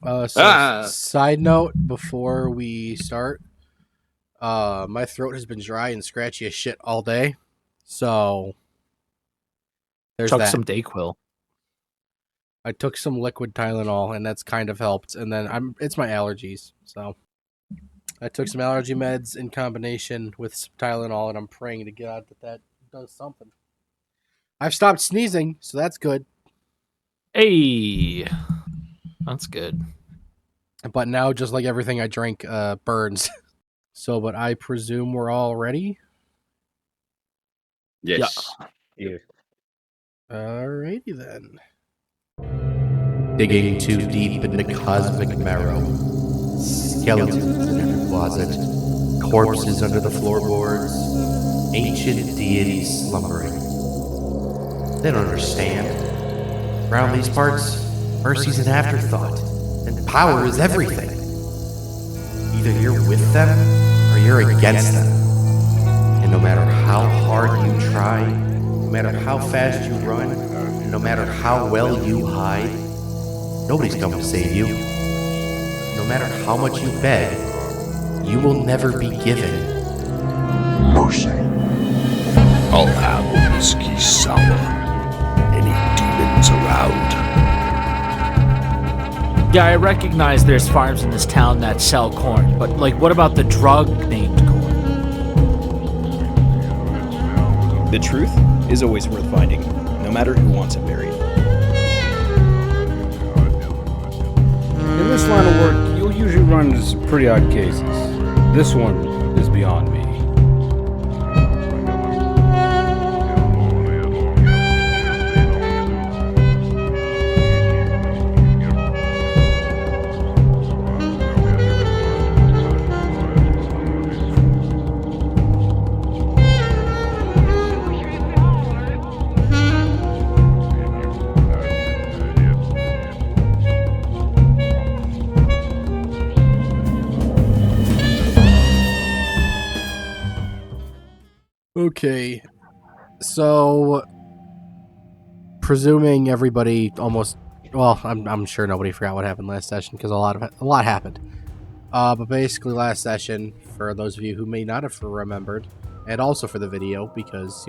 Side note before we start, my throat has been dry and scratchy as shit all day, so there's Chuck that. some Dayquil. I took some liquid Tylenol, and that's kind of helped. And then it's my allergies, so I took some allergy meds in combination with some Tylenol, and I'm praying to God that does something. I've stopped sneezing, so that's good. Hey, that's good. But now, just like everything I drink, burns. So, but I presume we're all ready? Yes. Yeah. Alrighty then. Digging too deep in the cosmic marrow. Skeletons in every closet. Corpses under the floorboards. Ancient deities slumbering. They don't understand. Around these parts, mercy's an afterthought, and power is everything. Either you're with them, or you're against them. And no matter how hard you try, no matter how fast you run, and no matter how well you hide, nobody's coming to save you. No matter how much you beg, you will never be given mercy. I'll have a whiskey sour. Any demons around? Yeah, I recognize there's farms in this town that sell corn, but what about the drug named corn? The truth is always worth finding, no matter who wants it buried. In this line of work, you'll usually run into some pretty odd cases. This one is beyond me. Okay, so presuming everybody I'm sure nobody forgot what happened last session because a lot happened. But basically, last session, for those of you who may not have remembered, and also for the video because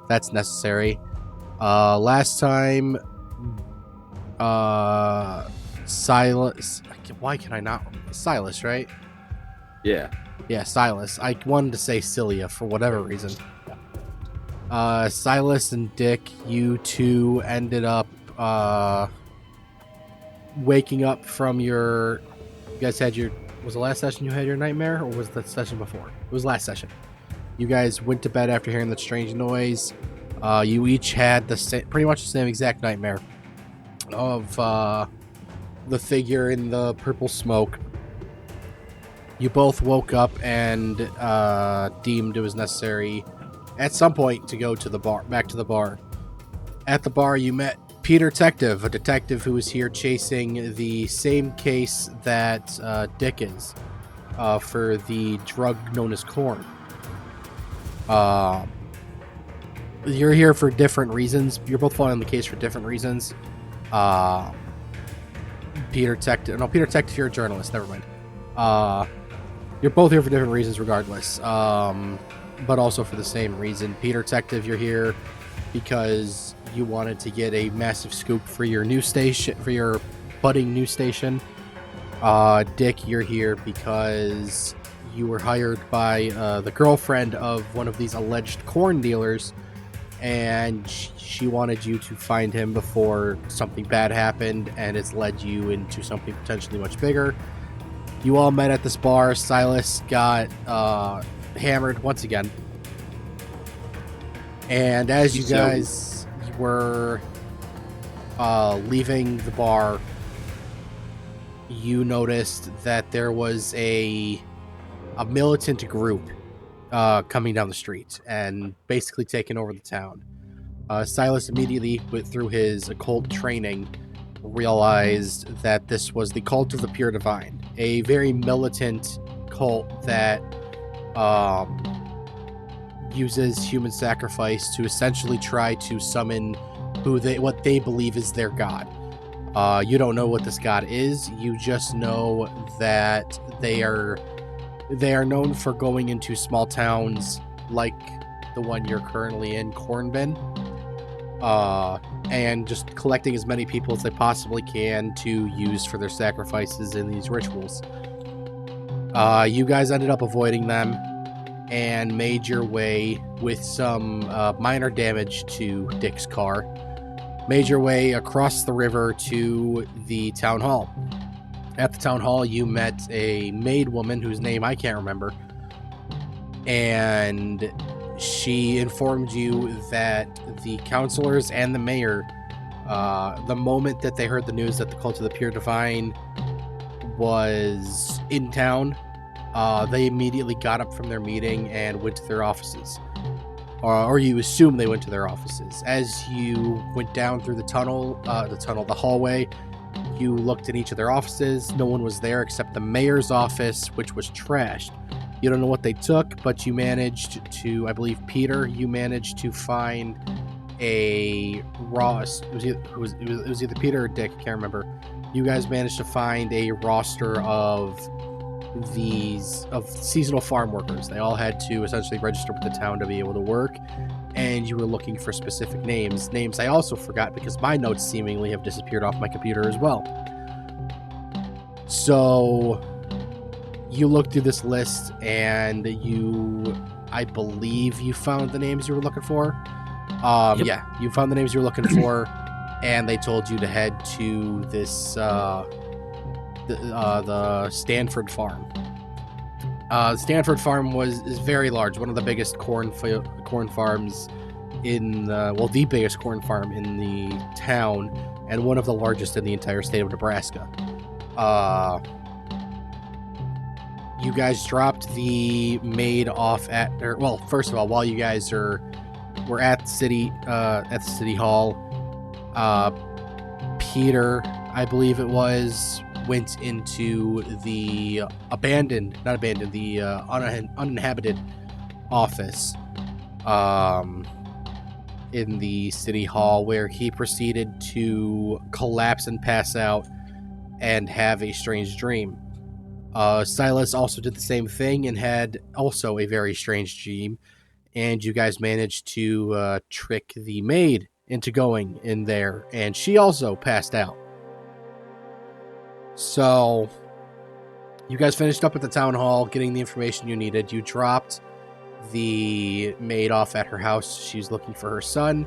that's necessary. Last time, Silas. Why can I not? Silas, right? Yeah. Yeah, Silas. I wanted to say Cilia for whatever reason. Silas and Dick, you two ended up waking up from your... You guys had your... Was the last session you had your nightmare, or was the session before? It was last session. You guys went to bed after hearing that strange noise. You each had pretty much the same exact nightmare of the figure in the purple smoke. You both woke up and deemed it was necessary at some point to go to the bar, back to the bar. At the bar, you met Peter Detective, a detective who was here chasing the same case that Dick is for the drug known as corn. You're here for different reasons. You're both following the case for different reasons. Peter Detective, you're a journalist. Never mind. You're both here for different reasons regardless, but also for the same reason. Peter Detective, you're here because you wanted to get a massive scoop for your news station, for your budding news station. Dick, you're here because you were hired by the girlfriend of one of these alleged corn dealers, and she wanted you to find him before something bad happened, and it's led you into something potentially much bigger. You all met at this bar. Silas got hammered once again. And as you guys were leaving the bar, you noticed that there was a militant group coming down the street and basically taking over the town. Silas immediately, through his occult training, realized that this was the cult of the pure divine, a very militant cult that uses human sacrifice to essentially try to summon what they believe is their god. You don't know what this god is. You just know that they are known for going into small towns like the one you're currently in, Cornbin, and just collecting as many people as they possibly can to use for their sacrifices in these rituals. You guys ended up avoiding them and made your way with some minor damage to Dick's car. Made your way across the river to the town hall. At the town hall, you met a maid woman whose name I can't remember, and she informed you that the counselors and the mayor, the moment that they heard the news that the cult of the Pure Divine was in town, they immediately got up from their meeting and went to their offices. Or you assume they went to their offices. As you went down through the hallway, you looked in each of their offices. No one was there except the mayor's office, which was trashed. You don't know what they took, but you managed to, I believe, Peter, you managed to find a roster. It was either Peter or Dick, I can't remember. You guys managed to find a roster of seasonal farm workers. They all had to essentially register with the town to be able to work, and you were looking for specific names I also forgot because my notes seemingly have disappeared off my computer as well. So you looked through this list and I believe you found the names you were looking for. Yep. Yeah, you found the names you were looking for, and they told you to head to this the Stanford Farm. Stanford Farm is very large, one of the biggest corn farms the biggest corn farm in the town, and one of the largest in the entire state of Nebraska. You guys dropped the maid off first of all, while you guys were at the city hall, Peter, I believe it was, went into the uninhabited office in the city hall, where he proceeded to collapse and pass out and have a strange dream. Silas also did the same thing and had also a very strange dream, and you guys managed to trick the maid into going in there, and she also passed out. So you guys finished up at the town hall, getting the information you needed. You dropped the maid off at her house. She's looking for her son.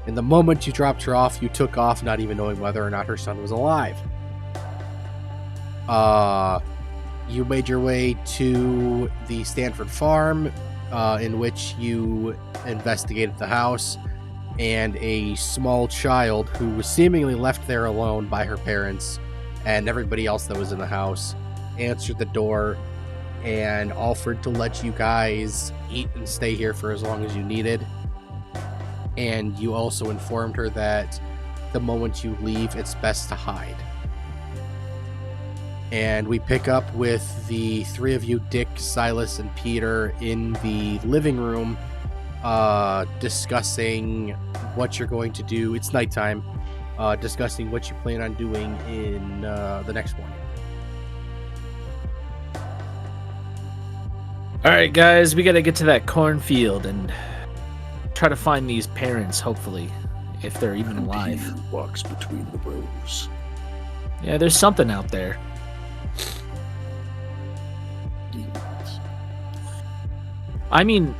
And the moment you dropped her off, you took off, not even knowing whether or not her son was alive. You made your way to the Stanford Farm, in which you investigated the house, and a small child who was seemingly left there alone by her parents and everybody else that was in the house answered the door and offered to let you guys eat and stay here for as long as you needed. And you also informed her that the moment you leave, it's best to hide. And we pick up with the three of you, Dick, Silas, and Peter, in the living room, discussing what you're going to do. It's nighttime. Discussing what you plan on doing in the next morning. All right, guys, we got to get to that cornfield and try to find these parents, hopefully, if they're even alive. He who walks between the rows. Yeah, there's something out there. Demons. I mean,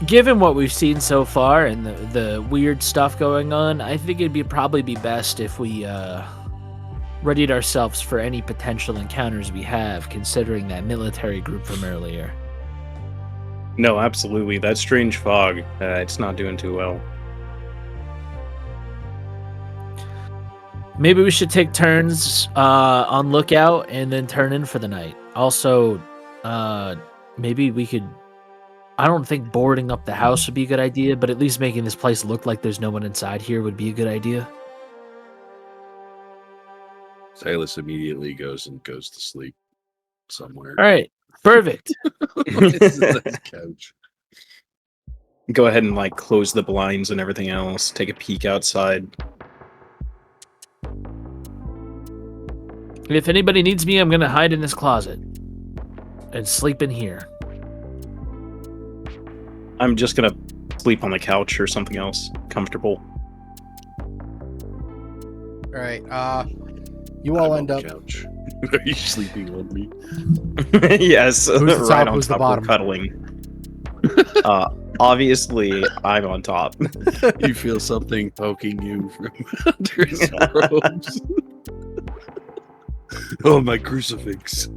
given what we've seen so far and the weird stuff going on, I think it'd probably be best if we readied ourselves for any potential encounters we have, considering that military group from earlier. No, absolutely. That strange fog, it's not doing too well. Maybe we should take turns on lookout and then turn in for the night. Also, maybe we could... I don't think boarding up the house would be a good idea, but at least making this place look like there's no one inside here would be a good idea. Silas immediately goes to sleep somewhere. All right, perfect. This is his couch. Go ahead and close the blinds and everything else. Take a peek outside. If anybody needs me, I'm gonna hide in this closet and sleep in here. I'm just gonna sleep on the couch or something else comfortable. All right. You all end up. Couch. Are you sleeping on me? Yes, Who's the right top, on who's the top. bottom? We're cuddling. Obviously, I'm on top. You feel something poking you from under his robes. Oh, my crucifix.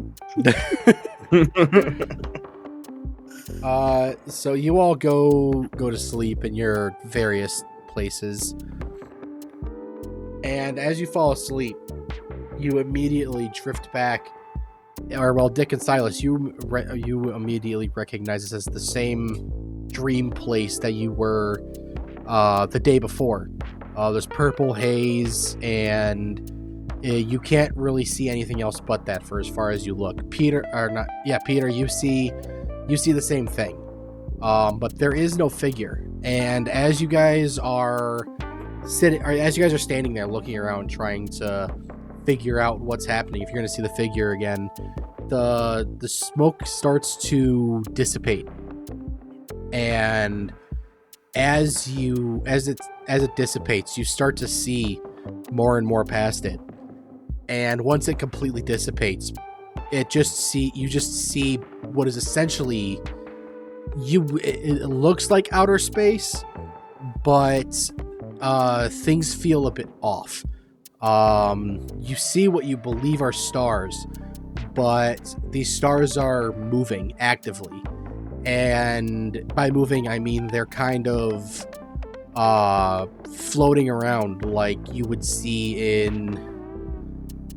So you all go to sleep in your various places, and as you fall asleep, you immediately drift back. Or well, Dick and Silas, you immediately recognize this as the same dream place that you were the day before. There's purple haze, and you can't really see anything else but that for as far as you look. Peter, you see the same thing, but there is no figure. And as you guys are standing there looking around, trying to figure out what's happening, if you're going to see the figure again, the smoke starts to dissipate, and as it dissipates, you start to see more and more past it. And once it completely dissipates, you just see what is essentially it looks like outer space, but things feel a bit off. You see what you believe are stars, but these stars are moving actively. And by moving, I mean they're kind of floating around like you would see in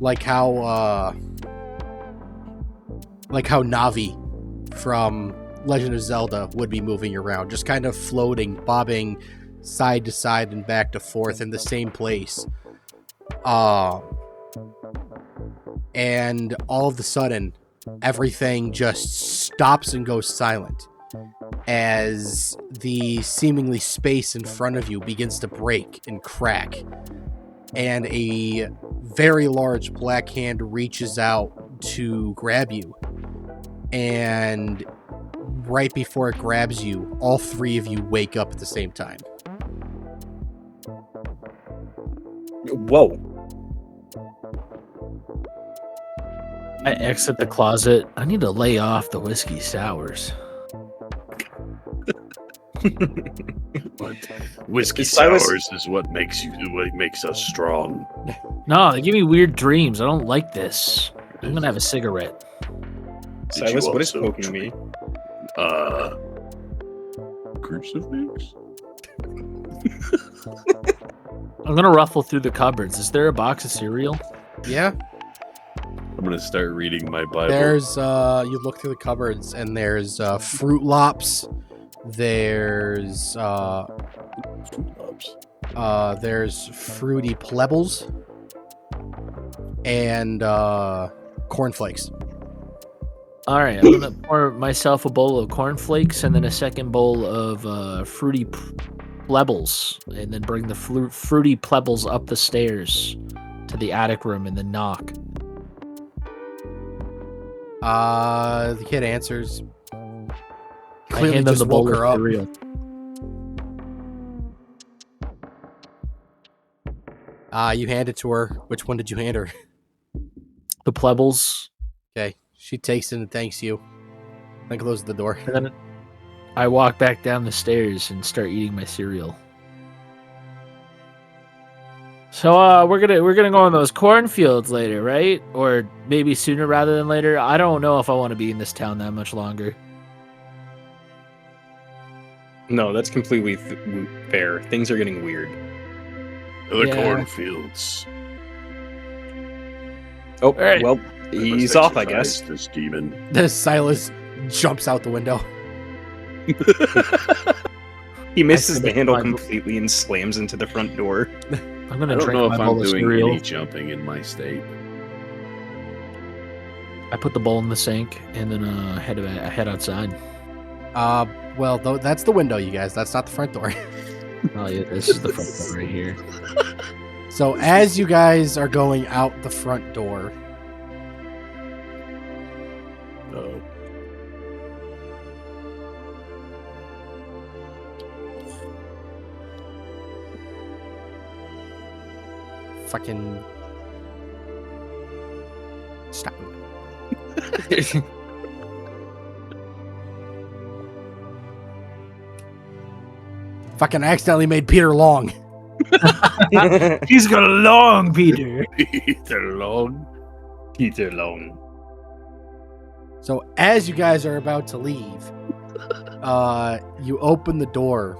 like how Navi from Legend of Zelda would be moving around, just kind of floating, bobbing side to side and back to forth in the same place. And all of a sudden, everything just stops and goes silent as the seemingly space in front of you begins to break and crack, and a very large black hand reaches out to grab you, and right before it grabs you, all three of you wake up at the same time. Whoa. I exit the closet. I need to lay off the whiskey sours. But whiskey Silas- sours is what makes us strong. No, they give me weird dreams. I don't like this. I'm gonna have a cigarette. Did Silas, you what is also poking me? Crucifix? I'm gonna ruffle through the cupboards. Is there a box of cereal? Yeah, I'm gonna start reading my Bible. there's you look through the cupboards and there's Fruit Lops, there's there's Fruity Plebbles, and cornflakes. All right, I'm gonna pour myself a bowl of cornflakes and then a second bowl of fruity plebbles, and then bring the fruity plebbles up the stairs to the attic room and then knock. The kid answers. I Clearly hand them just the bowl woke of her up. cereal. You hand it to her. Which one did you hand her? The plebbles, Okay, she takes it and thanks you. Then closes the door. and then I walk back down the stairs and start eating my cereal. So we're gonna go on those cornfields later, right? Or maybe sooner rather than later. I don't know if I want to be in this town that much longer. No, that's completely fair. Things are getting weird. The Yeah. cornfields. Oh, right. well, I he's must off, I exercise guess. This demon. The Silas jumps out the window. He misses the submit handle my- completely and slams into the front door. I'm I gonna don't drink know my if bowl I'm of doing cereal. any jumping in my state. I put the bowl in the sink and then head outside. Well, that's the window, you guys. That's not the front door. Oh yeah, this is the front door right here. So as you guys are going out the front door, no. Fucking stop. Fucking accidentally made Peter long. He's got a long Peter. Peter Long. Peter Long. So as you guys are about to leave, you open the door,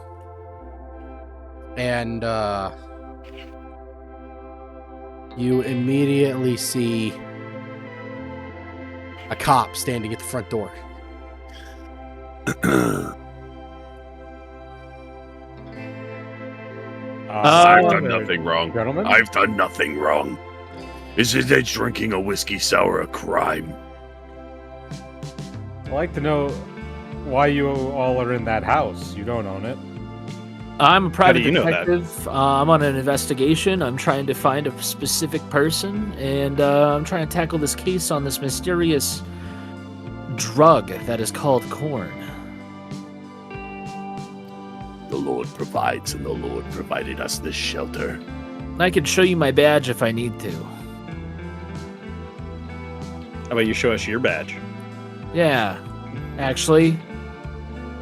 and you immediately see a cop standing at the front door. I've done nothing wrong. Gentlemen? I've done nothing wrong. Isn't drinking a whiskey sour a crime? I'd like to know why you all are in that house. You don't own it. I'm a private do you know that? detective. I'm on an investigation. I'm trying to find a specific person, and I'm trying to tackle this case on this mysterious drug that is called corn. The Lord provides, and the Lord provided us this shelter. I can show you my badge if I need to. How about you show us your badge? Yeah, actually,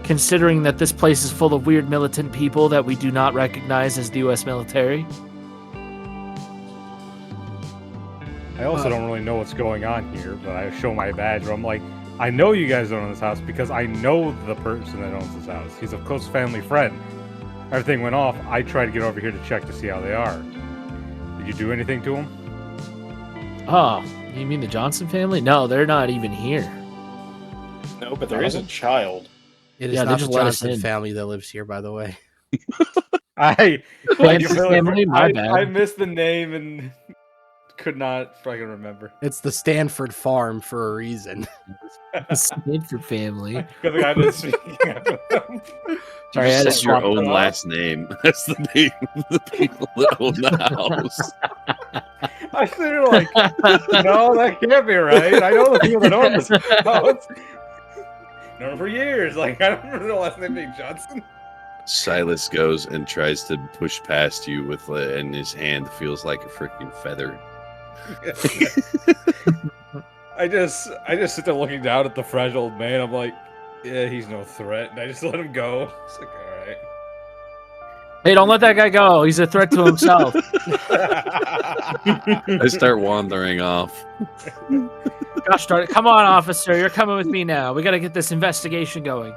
considering that this place is full of weird militant people that we do not recognize as the U.S. military. I also don't really know what's going on here, but I show my badge where I'm like, I know you guys don't own this house because I know the person that owns this house. He's a close family friend. Everything went off. I tried to get over here to check to see how they are. Did you do anything to him? Oh, you mean the Johnson family? No, they're not even here. No, but there is a child. It is Yeah, they not the just let us Johnson in. family that lives here, by the way. Johnson family, my bad. I missed the name and could not fucking remember. It's the Stanford Farm for a reason. Stanford family. Because I've been speaking after them. Sorry, I had That's to your swap own it off. last name. That's the name of the people that own the house. I was there like, no, that can't be right. I know the people that own this house. Known them for years. Like, I don't remember the last name being Johnson. Silas goes and tries to push past you with, and his hand feels like a freaking feather. I just sit there looking down at the fragile old man. I'm like, yeah, he's no threat. And I just let him go. It's like, all right. Hey, don't let that guy go. He's a threat to himself. I start wandering off. Gosh darn it. Come on, officer. You're coming with me now. We got to get this investigation going.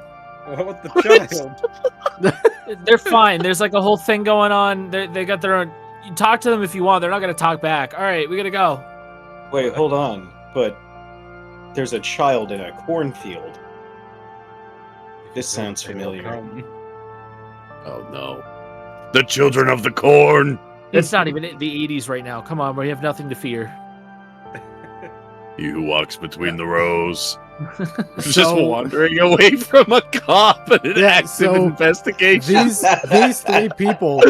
What about the child? They're fine. There's like a whole thing going on. They got their own. You talk to them if you want. They're not going to talk back. All right, we got to go. Wait, hold on. But there's a child in a cornfield. This sounds familiar. Oh no. The children of the corn! It's not even the 80s right now. Come on, we have nothing to fear. He who walks between the rows. Just So- wandering away from a cop and an Yeah, active so investigation. These three people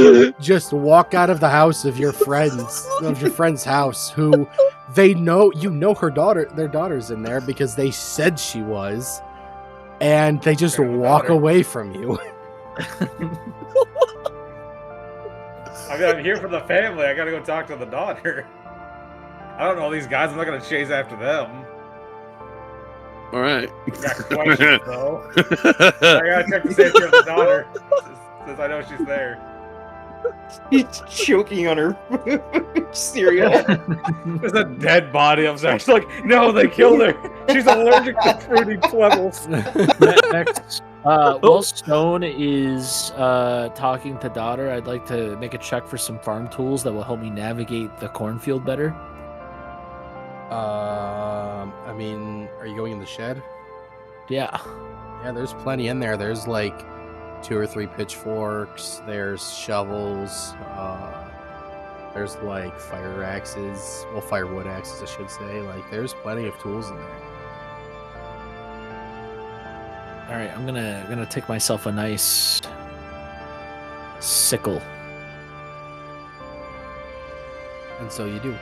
just walk out of the house of your friend's house, who they know their daughter's in there because they said she was, and they just Their walk daughter. away from you. I mean, I'm here for the family. I gotta go talk to the daughter. I don't know these guys. I'm not gonna chase after them. Alright. Got questions, though. I gotta check the safety of the daughter, since I know she's there. He's choking on her cereal. There's a dead body upstairs. She's like, no, they killed her. She's allergic to fruity pebbles. Next, while Stone is talking to daughter, I'd like to make a check for some farm tools that will help me navigate the cornfield better. I mean, are you going in the shed? Yeah. Yeah, there's plenty in there. There's like 2 or 3 pitchforks. There's shovels. There's like firewood axes, I should say. Like, there's plenty of tools in there. All right, I'm gonna take myself a nice sickle. And so you do.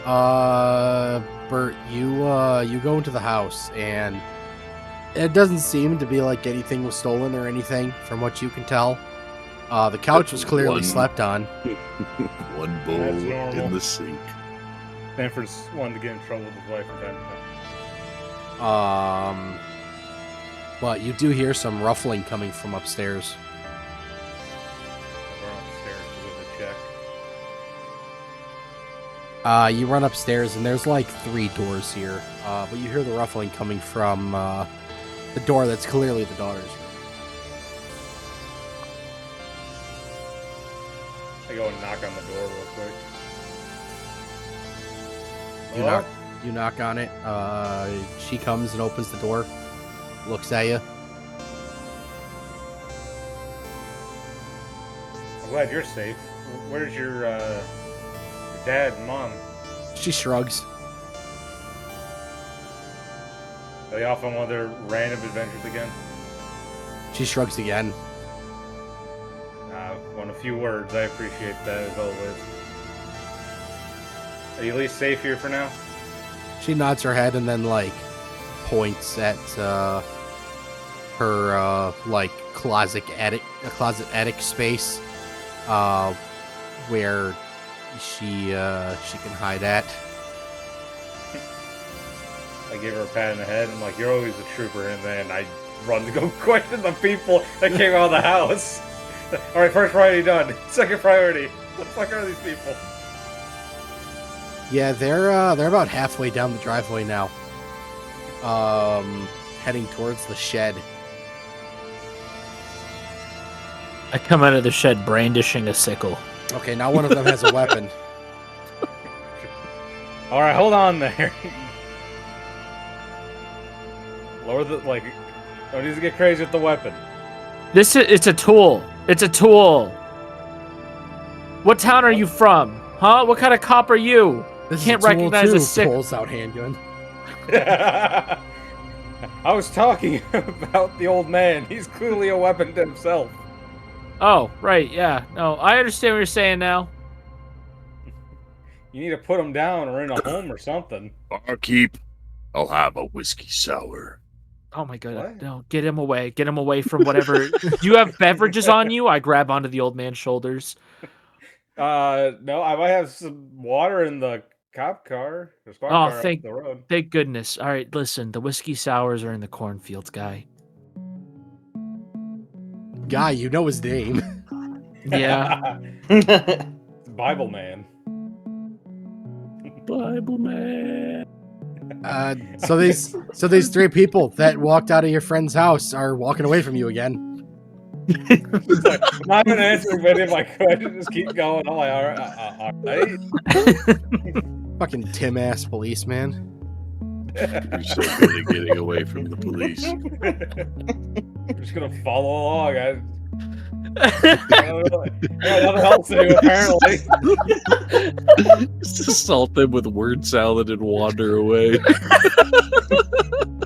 Bert, you go into the house, and it doesn't seem to be like anything was stolen or anything, from what you can tell. The couch was clearly slept on. One bowl That's normal. in the sink. Stanford's wanted to get in trouble with his wife from time to time. But you do hear some ruffling coming from upstairs. We're upstairs to go to check. You run upstairs, and there's like 3 doors here. But you hear the ruffling coming from the door that's clearly the daughter's room. I go and knock on the door real quick. You knock on it. She comes and opens the door, looks at you. I'm glad you're safe. Where's your dad and mom? She shrugs. Are they off on one of their random adventures again? She shrugs again. Want a few words. I appreciate that as always. Are you at least safe here for now? She nods her head and then like points at her like closet attic space where she can hide at. I give her a pat on the head. I'm like, you're always a trooper, and then I run to go question the people that came out of the house. All right, first priority done. Second priority. What the fuck are these people? Yeah, they're about halfway down the driveway now. Heading towards the shed. I come out of the shed brandishing a sickle. Okay, now one of them has a weapon. All right, hold on there. Lower the don't need to get crazy with the weapon. It's a tool. It's a tool. What town are you from? Huh? What kind of cop are you? This Can't is a tool recognize too. a sick. Pulls out handgun. I was talking about the old man. He's clearly a weapon to himself. Oh, right, yeah. No, I understand what you're saying now. You need to put him down or in a home or something. Barkeep, I'll have a whiskey sour. Oh my god, What? no, get him away. Get him away from whatever. You have beverages on you? I grab onto the old man's shoulders. No, I might have some water in the cop car. The squad Oh, car up thank the road. Thank goodness. All right, listen, the whiskey sours are in the cornfields, guy. Guy, you know his name. Yeah. Bible man. Bible man. So these 3 people that walked out of your friend's house are walking away from you again. Like, not even answering, but if I could just keep going. I'm like, all right. Fucking Tim ass policeman. You're so good at getting away from the police. I'm just gonna follow along. I got nothing else to do, apparently. Just assault them with word salad and wander away.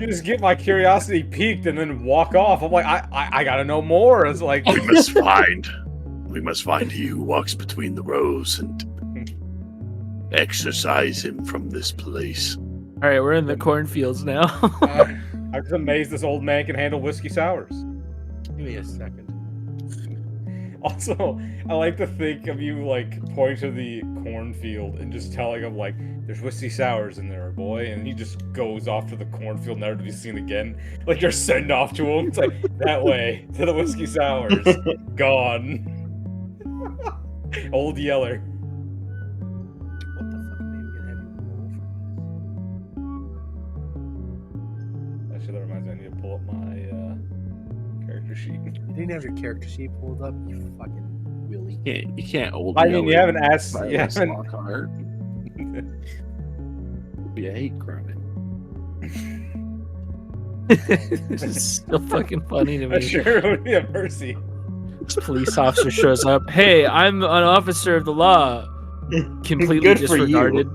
You just get my curiosity piqued and then walk off. I'm like, I gotta know more. It's like We must find he who walks between the rows and exorcise him from this place. All right, we're in the cornfields now. I'm just amazed this old man can handle whiskey sours. Give me a second. Also, I like to think of you like pointing to the cornfield and just telling him like, "There's whiskey sours in there, boy," and he just goes off to the cornfield, never to be seen again. Like you're send off to him. It's like that way to the whiskey sours. Gone. Old Yeller. What the fuck am I even gonna have you roll for? Actually, that reminds me, I need to pull up my character sheet. You didn't have your character sheet pulled up, you fucking willy. You can't old. I mean, you haven't asked. You Silas haven't. Lockhart. Would be a hate crime. This is still fucking funny to I'm me. sure it would be a mercy. This police officer shows up. Hey, I'm an officer of the law. Completely Good for you. disregarded.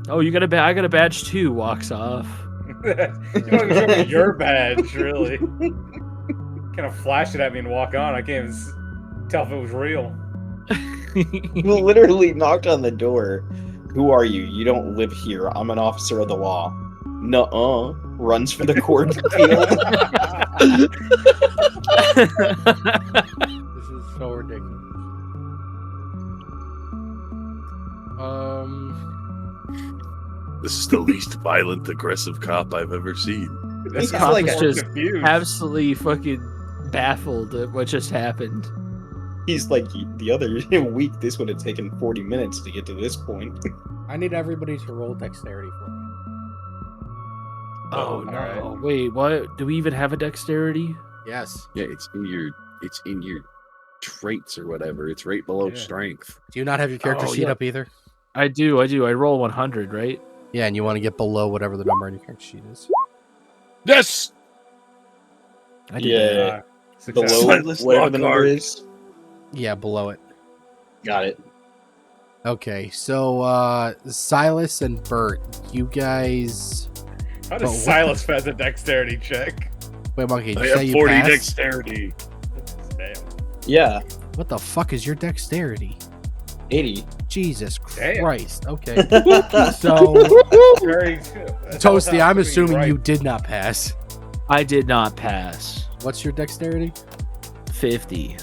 Oh, you got a I got a badge too. Walks off. You don't even show me your badge, really. Kind of flash it at me and walk on. I can't even. Tell if it was real. He literally knocked on the door. Who are you? You don't live here. I'm an officer of the law. Nuh-uh. Runs for the cornfield. This is so ridiculous. This is the least violent, aggressive cop I've ever seen. This He's cop like is a- just confused. absolutely fucking baffled at what just happened. He's like, the other week, this would have taken 40 minutes to get to this point. I need everybody to roll dexterity for me. Oh no! alright. Wait, what? Do we even have a dexterity? Yes. Yeah, it's in your traits or whatever. It's right below Yeah. strength. Do you not have your character Oh, sheet yeah. up either? I do. I roll 100, right? Yeah, and you want to get below whatever the number on your character sheet is. Yes. I did. Yeah. Success. Below Silas whatever the number Lockhart. is. Yeah, below it. Got it. Okay, so Silas and Bert, you guys. How But does what- Silas pass a dexterity check? Wait, Monkey, did I you say have you 40 passed? dexterity. Damn. Yeah, What the fuck is your dexterity? 80. Jesus Damn. Christ. Okay. So, Very Toasty, I'm assuming you did not pass. I did not pass. What's your dexterity? 50.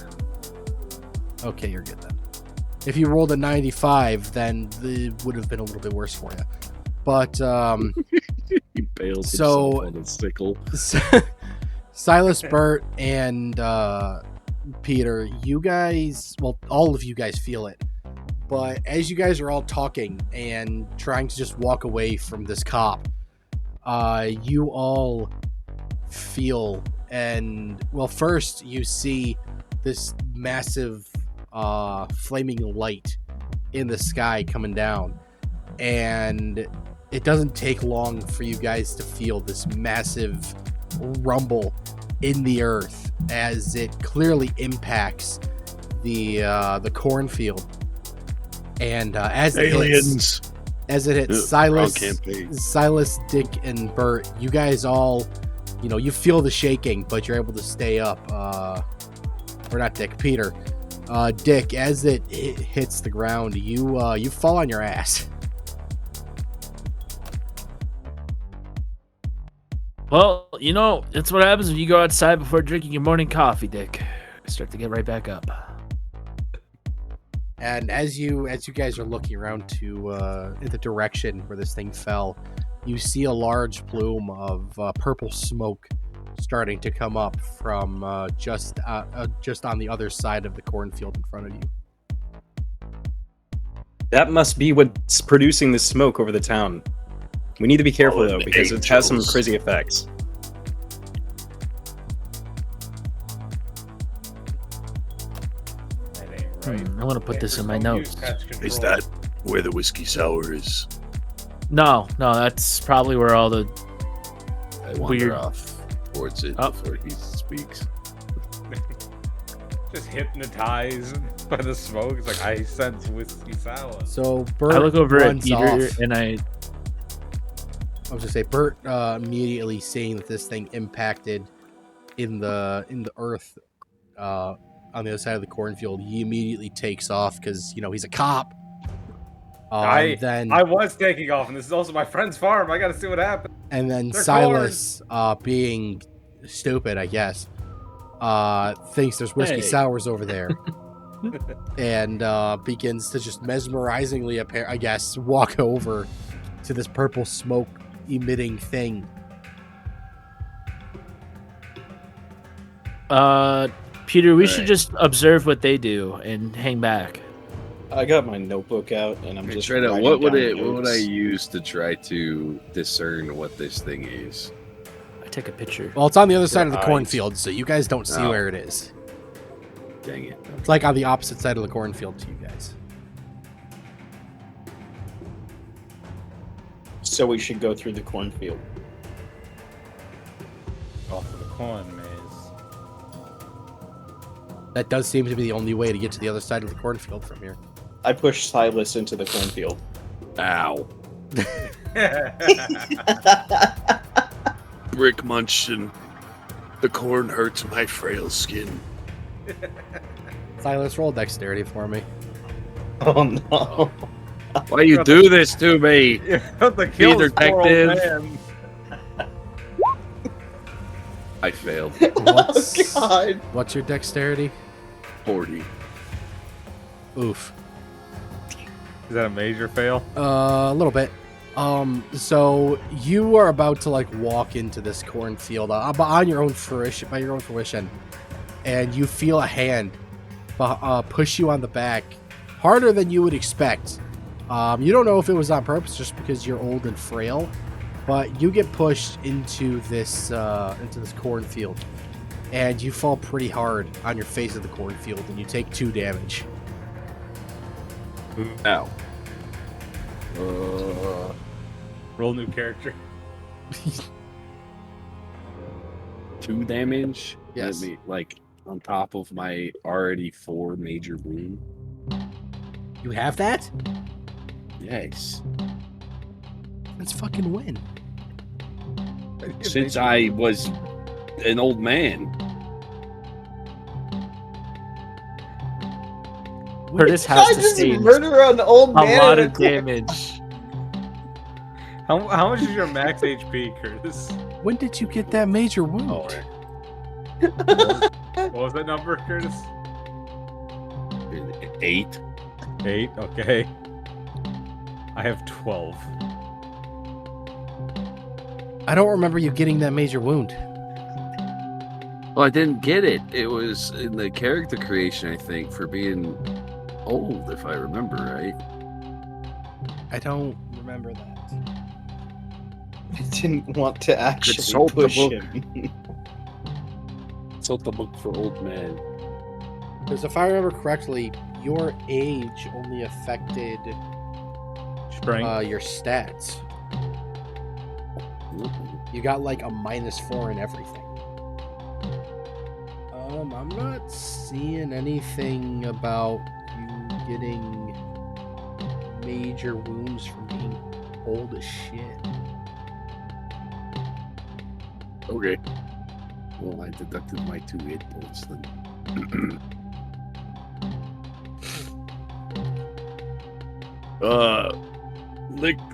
Okay, you're good then. If you rolled a 95, then it would have been a little bit worse for you. But, He bails So- himself on a sickle. Silas, Bert, and Peter, you guys, well, all of you guys feel it. But as you guys are all talking and trying to just walk away from this cop, you all feel, and, well, first you see this massive flaming light in the sky coming down. And it doesn't take long for you guys to feel this massive rumble in the earth as it clearly impacts the cornfield. And as it hits, Wrong campaign. Silas, Dick, and Bert, you guys all, you feel the shaking, but you're able to stay up. Or not Dick, Peter. Dick, as it hits the ground, you fall on your ass. Well, that's what happens when you go outside before drinking your morning coffee, Dick. Start to get right back up. And as you guys are looking around to in the direction where this thing fell, you see a large plume of purple smoke starting to come up from just on the other side of the cornfield in front of you. That must be what's producing the smoke over the town. We need to be careful Fallen though, because it has some angels. crazy effects. That ain't right. I want to put this in my notes. Is that where the whiskey sour is? No, that's probably where all the I wander Weird. off towards it Oh. before he speaks. just hypnotized by the smoke? It's like, I sense whiskey sour. So Bert I look over at runs Peter off. and I I was gonna say Bert immediately seeing that this thing impacted in the earth on the other side of the cornfield. He immediately takes off because he's a cop. Then I was taking off, and this is also my friend's farm. I gotta see what happens. and then They're Silas, being stupid, I guess, thinks there's whiskey Hey. sours over there, and begins to just mesmerizingly, I guess, walk over to this purple smoke emitting thing. Peter, we Right. should just observe what they do and hang back. I got my notebook out and I'm just Try to, writing what would down I notes. use to try to discern what this thing is? I take a picture. Well, it's on the other side of the eyes. cornfield, so you guys don't see Oh. where it is. Dang it. It's like on the opposite side of the cornfield to you guys. So we should go through the cornfield. Off of the corn maze. That does seem to be the only way to get to the other side of the cornfield from here. I push Silas into the cornfield. Ow. Brick Munchkin. The corn hurts my frail skin. Silas, roll dexterity for me. Oh no. Why you do this to me? You have to kill Either this poor old detective- man. I failed. What's, Oh god. what's your dexterity? 40. Oof. Is that a major fail? A little bit. So you are about to like walk into this cornfield on your own fruition, by your own fruition, and you feel a hand push you on the back harder than you would expect. You don't know if it was on purpose, just because you're old and frail, but you get pushed into this cornfield, and you fall pretty hard on your face of the cornfield, and you take 2 damage. Ow. Roll new character. 2 damage? Yes. Let me, like, on top of my already 4 major wound? You have that? Yes. Let's fucking win. Since I was an old man. Curtis I has to just stay murder an old a man. lot in of damage. How much is your max HP, Curtis? When did you get that major wound? Oh, What was that number, Curtis? 8. 8. Okay. I have 12. I don't remember you getting that major wound. Well, I didn't get it. It was in the character creation, I think, for being old, if I remember right. I don't remember that. I didn't want to actually Consult the push book. him. Consult the book for old men. Because if I remember correctly, your age only affected Strength. your stats. You got like a -4 in everything. I'm not seeing anything about you getting major wounds from being old as shit. Okay. Well, I deducted my 2 hit points then.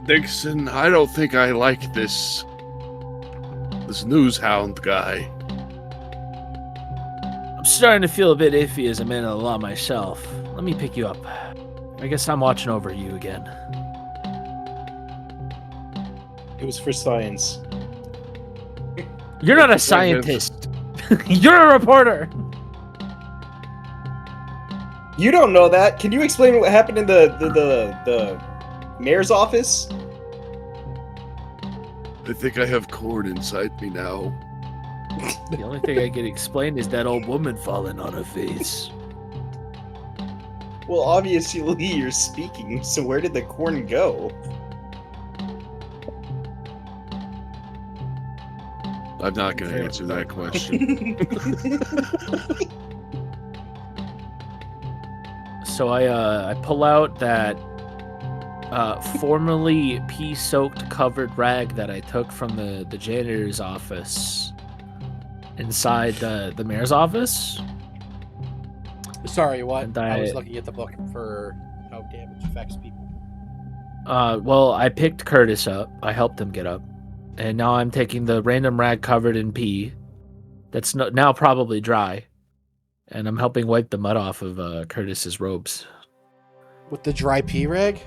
Nixon, I don't think I like this news hound guy. I'm starting to feel a bit iffy as a man of the law myself. Let me pick you up. I guess I'm watching over you again. It was for science. You're not a scientist. You're a reporter. You don't know that. Can you explain what happened in the mayor's office? I think I have corn inside me now. The only thing I can explain is that old woman falling on her face. Well, obviously you're speaking, so where did the corn go? I'm not going to answer that question. So I pull out that formerly pea-soaked covered rag that I took from the janitor's office inside the mayor's office. Sorry, what? And I was I- looking at the book for how damage affects people. Well, I picked Curtis up. I helped him get up. And now I'm taking the random rag covered in pee that's now probably dry. And I'm helping wipe the mud off of Curtis's robes. With the dry pea rag?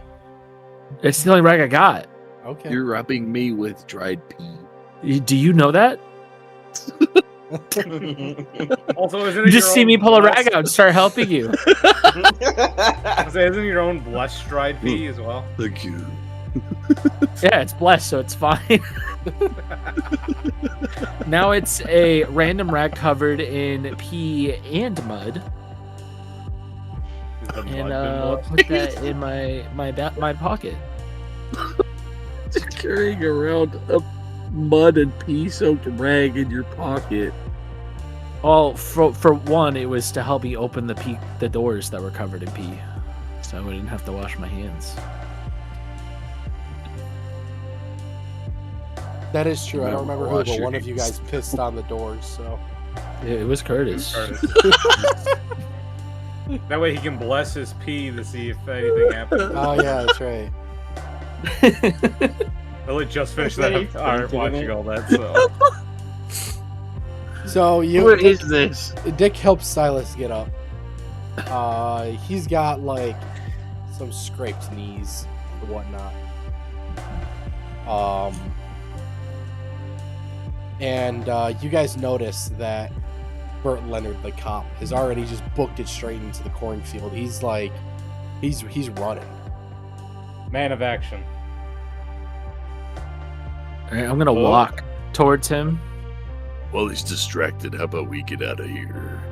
It's the only rag I got. Okay. You're rubbing me with dried pea. Do you know that? Also, isn't You it just your see own me pull a blessed- rag out and start helping you. Isn't your own blessed dried pea as well? Thank you. Yeah, it's blessed, so it's fine. Now it's a random rag covered in pee and mud, Is the and mud been I'll blessed? put that in my pocket. Just carrying around a mud and pea soaked rag in your pocket. Well, for one, it was to help me open the doors that were covered in pee, so I wouldn't have to wash my hands. That is true. I don't remember who, Wash but your one of you hands. guys pissed on the doors, so. It was Curtis. Curtis. That way he can bless his pee to see if anything happens. Oh yeah, that's right. Lily just finished that Very after creepy, watching isn't it? all that, so... So What is this? Dick helps Silas get up. He's got like some scraped knees and whatnot. And you guys notice that Burt Leonard, the cop, has already just booked it straight into the cornfield. He's like, he's running. Man of action. All right, I'm gonna walk towards him. Well, he's distracted. How about we get out of here?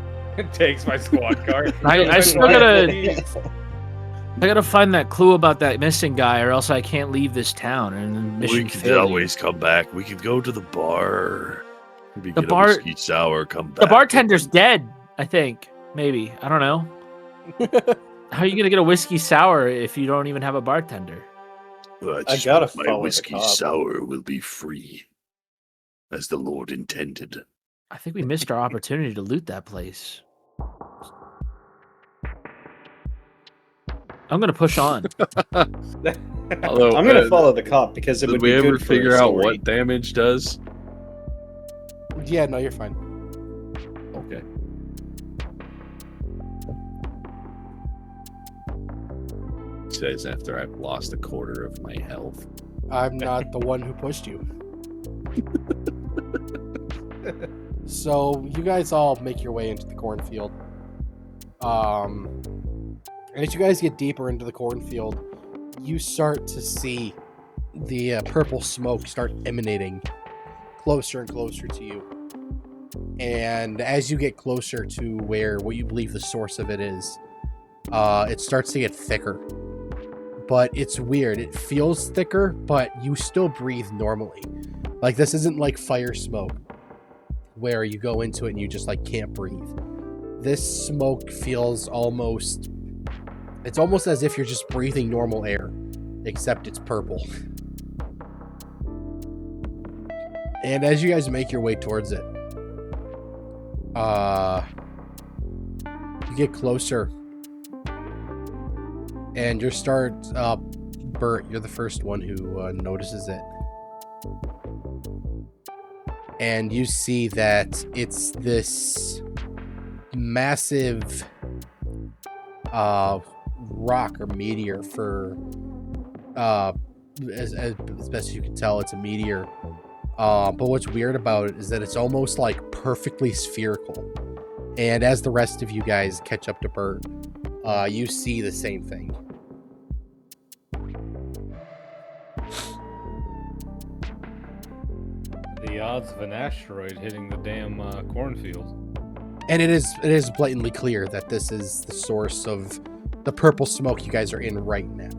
Takes my squad car. I still gotta find that clue about that missing guy, or else I can't leave this town. And then We mission could failure. always come back. We could go to the bar. Maybe The get bar- a whiskey sour, come back. The bartender's dead. I think maybe I don't know. How are you gonna get a whiskey sour if you don't even have a bartender? Well, I just gotta hope my follow the whiskey cop. sour will be free, as the Lord intended. I think we missed our opportunity to loot that place. I'm gonna push on. Although, I'm gonna follow the cop because it Did would we be ever good for a figure out story. what damage does? Yeah, no, you're fine. Okay. Says after I've lost a quarter of my health. I'm not the one who pushed you. So you guys all make your way into the cornfield. As you guys get deeper into the cornfield, you start to see the purple smoke start emanating closer and closer to you. And as you get closer to where what you believe the source of it is, it starts to get thicker. But it's weird. It feels thicker, but you still breathe normally. Like, this isn't like fire smoke, where you go into it and you just, like, can't breathe. This smoke feels almost... It's almost as if you're just breathing normal air, except it's purple. And as you guys make your way towards it, you get closer. And you start, Bert, you're the first one who notices it. And you see that it's this massive rock or meteor for, as best as you can tell, it's a meteor. But what's weird about it is that it's almost like perfectly spherical. And as the rest of you guys catch up to Bert, you see the same thing. The odds of an asteroid hitting the damn cornfield. And it is blatantly clear that this is the source of the purple smoke you guys are in right now.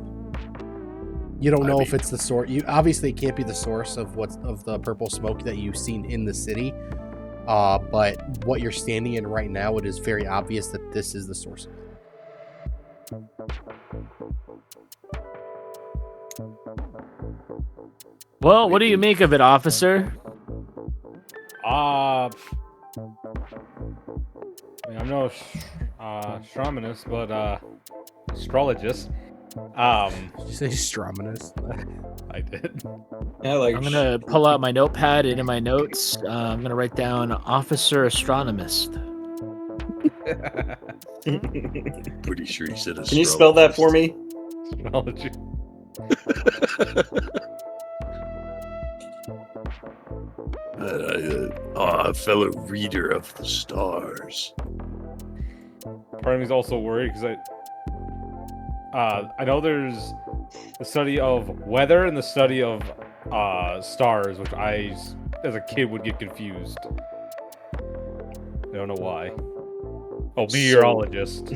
You don't know if it's the source. You obviously it can't be the source of the purple smoke that you've seen in the city. But what you're standing in right now, it is very obvious that this is the source of it. Well, what do you make of it, officer? I mean, I'm no astronomist, but astrologist. Did you say Strominus? I did. Yeah, like I'm gonna pull out my notepad and in my notes, I'm gonna write down officer astronomist. Pretty sure he said Can you spell that for me? Astrology. A fellow reader of the stars. Part of me's also worried because I know there's the study of weather and the study of stars, which I, as a kid, would get confused. I don't know why. Oh, meteorologist.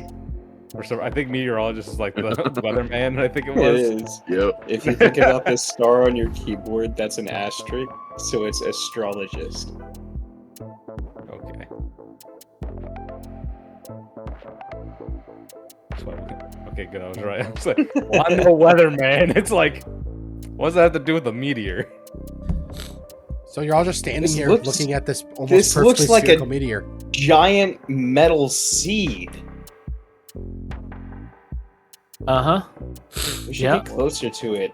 Or so, I think meteorologist is like the weatherman. I think it It was. is. Yep. If you think about this star on your keyboard, that's an asterisk, so it's astrologist. Okay. Okay, good. I was right. I was like, well, I'm no weatherman. It's like, what does that have to do with the meteor? So you're all just standing This here looks- looking at this almost this perfectly looks like a- spherical meteor. Giant metal seed. Uh-huh. We should Yep. get closer to it.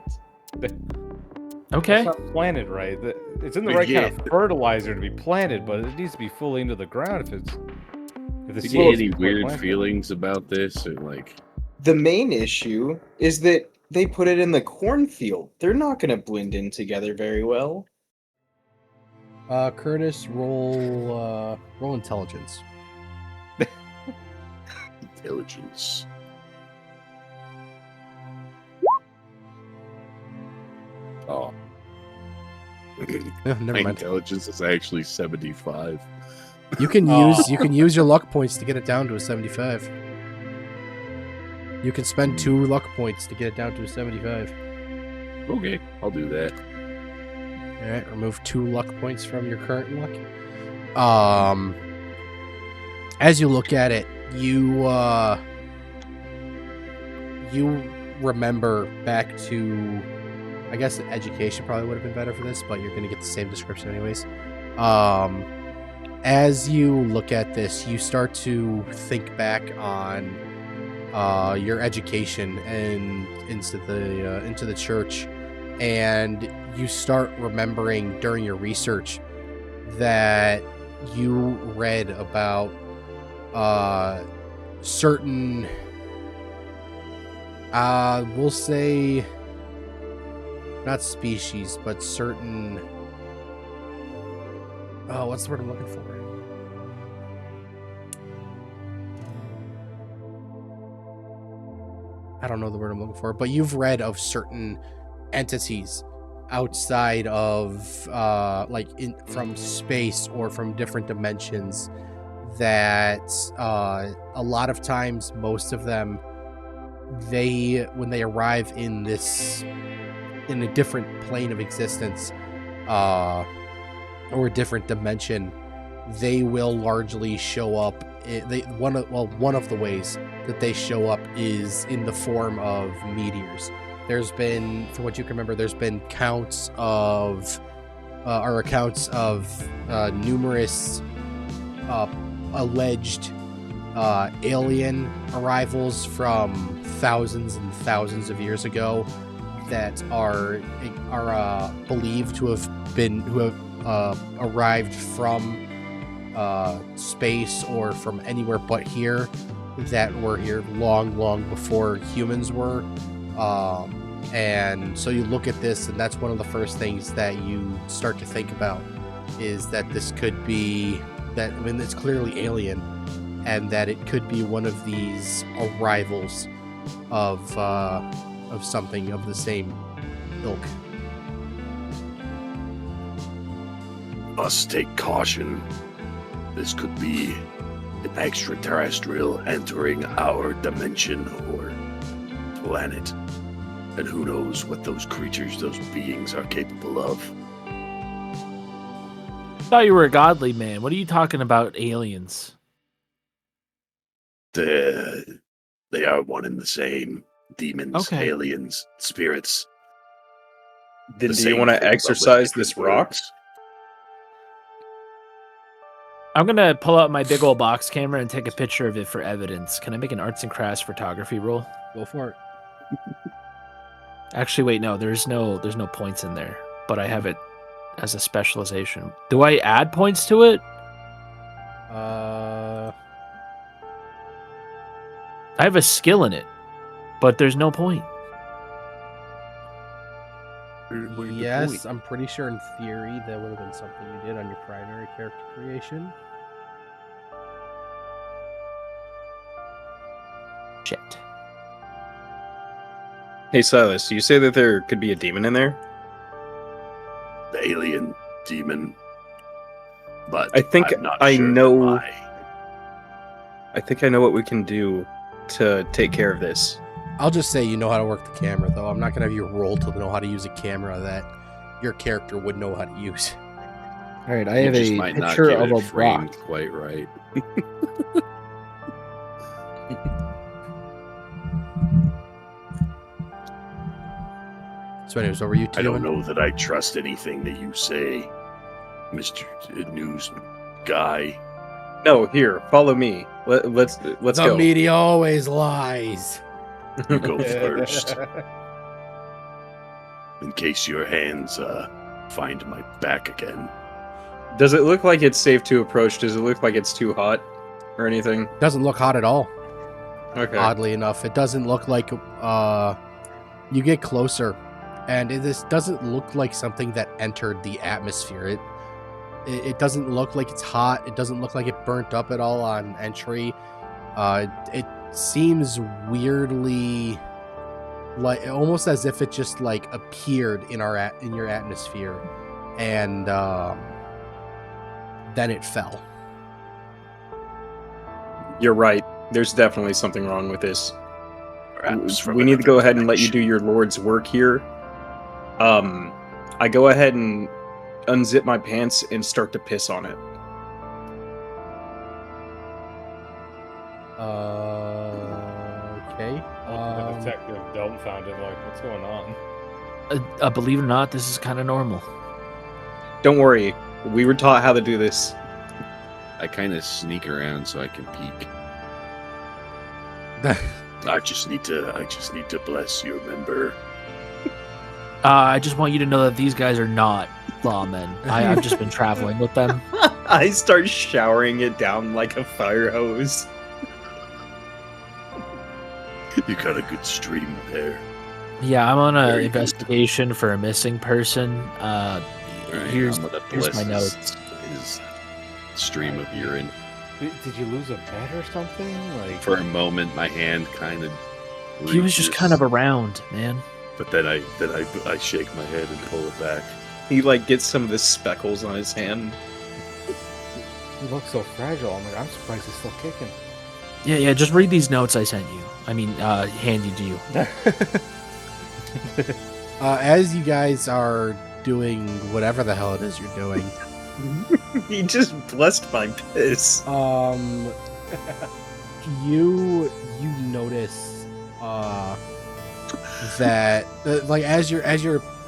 Okay. It's not planted right. It's in the right kind of fertilizer to be planted, but it needs to be fully into the ground if the Do you seed get is any fully weird planted. feelings about this, or like? The main issue is that they put it in the cornfield. They're not going to blend in together very well. Curtis, roll intelligence. Intelligence. Oh. Yeah, never My mind. intelligence is actually 75. You can use your luck points to get it down to a 75. You can spend 2 luck points to get it down to a 75. Okay, I'll do that. All right, remove 2 luck points from your current luck. As you look at it, you remember back to, I guess education probably would have been better for this, but you're going to get the same description anyways. As you look at this, you start to think back on your education and into the church, and you start remembering during your research that you read about certain we'll say not species, but certain what's the word I'm looking for? I don't know the word I'm looking for, but you've read of certain entities outside of from space or from different dimensions that a lot of times, most of them, when they arrive in a different plane of existence or a different dimension, they will largely show up. One of the ways that they show up is in the form of meteors. There's been, from what you can remember, there's been accounts of numerous alleged alien arrivals from thousands and thousands of years ago that are believed to have arrived from space or from anywhere but here, that were here long before humans were. And so you look at this, and that's one of the first things that you start to think about, is that this could be that, I mean, it's clearly alien, and that it could be one of these arrivals of something of the same ilk. Must take caution. This could be an extraterrestrial entering our dimension or planet. And who knows what those creatures, those beings are capable of. Thought you were a godly man. What are you talking about, aliens? They are one and the same. Demons, Okay. aliens, spirits. Do The you same want to thing, but with exercise different this rock? words. I'm gonna pull out my big old box camera and take a picture of it for evidence. Can I make an arts and crafts photography roll? Go for it. Actually, wait, no. There's no points in there, but I have it as a specialization. Do I add points to it? I have a skill in it, but there's no point. Yes, I'm pretty sure in theory that would have been something you did on your primary character creation. Shit. Hey Silas, you say that there could be a demon in there? The alien demon. But I think I'm not I sure know- why. I think I know what we can do to take care of this. I'll just say you know how to work the camera, though. I'm not going to have you roll to know how to use a camera that your character would know how to use. All right, I You have just a might not picture get of it a framed rock. quite right. So anyways, over you two. I don't know that I trust anything that you say, Mr. News Guy. No, here, follow me. Let's The go. media always lies. You go first, in case your hands find my back again. Does it look like it's safe to approach? Does it look like it's too hot or anything? Doesn't look hot at all. Okay. Oddly enough, it doesn't look like you get closer, and this doesn't look like something that entered the atmosphere. It doesn't look like it's hot. It doesn't look like it burnt up at all on entry. It seems weirdly like almost as if it just like appeared in your atmosphere, and then it fell. You're right. There's definitely something wrong with this. Perhaps from We need to go another ahead and let you do dimension. your Lord's work here. I go ahead and unzip my pants and start to piss on it. Okay. The detective dumbfounded, like, what's going on? Believe it or not, this is kind of normal. Don't worry. We were taught how to do this. I kind of sneak around so I can peek. I just need to bless your member. I just want you to know that these guys are not lawmen. I've just been traveling with them. I start showering it down like a fire hose. You got a good stream there. Yeah, I'm on an Very good. investigation for a missing person. Right, Here's I'm gonna here's bless my notes. his stream of urine. Did you lose a bet or something? Like, For a moment, my hand kind of. He was just kind of around, man. But then I shake my head and pull it back. He like gets some of the speckles on his hand. he looks so fragile. I'm like, I'm surprised he's still kicking. Yeah, just read these notes I sent you. I mean, handed you. As you guys are doing whatever the hell it is you're doing, He just blessed my piss. you notice that like as you're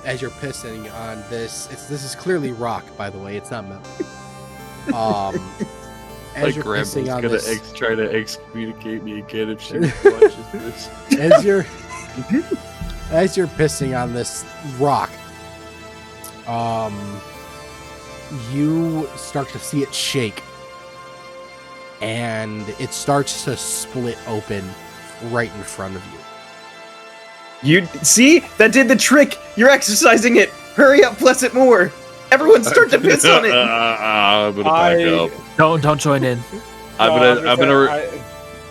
pissing on this, this is clearly rock, by the way. It's not metal. As you're pissing on this, try to excommunicate me again if she watches this. as you're pissing on this rock, you start to see it shake, and it starts to split open right in front of you. You see? That did the trick! You're exercising it! Hurry up, bless it more! Everyone start to piss on it! I'm gonna back up. Don't join in. I'm gonna I put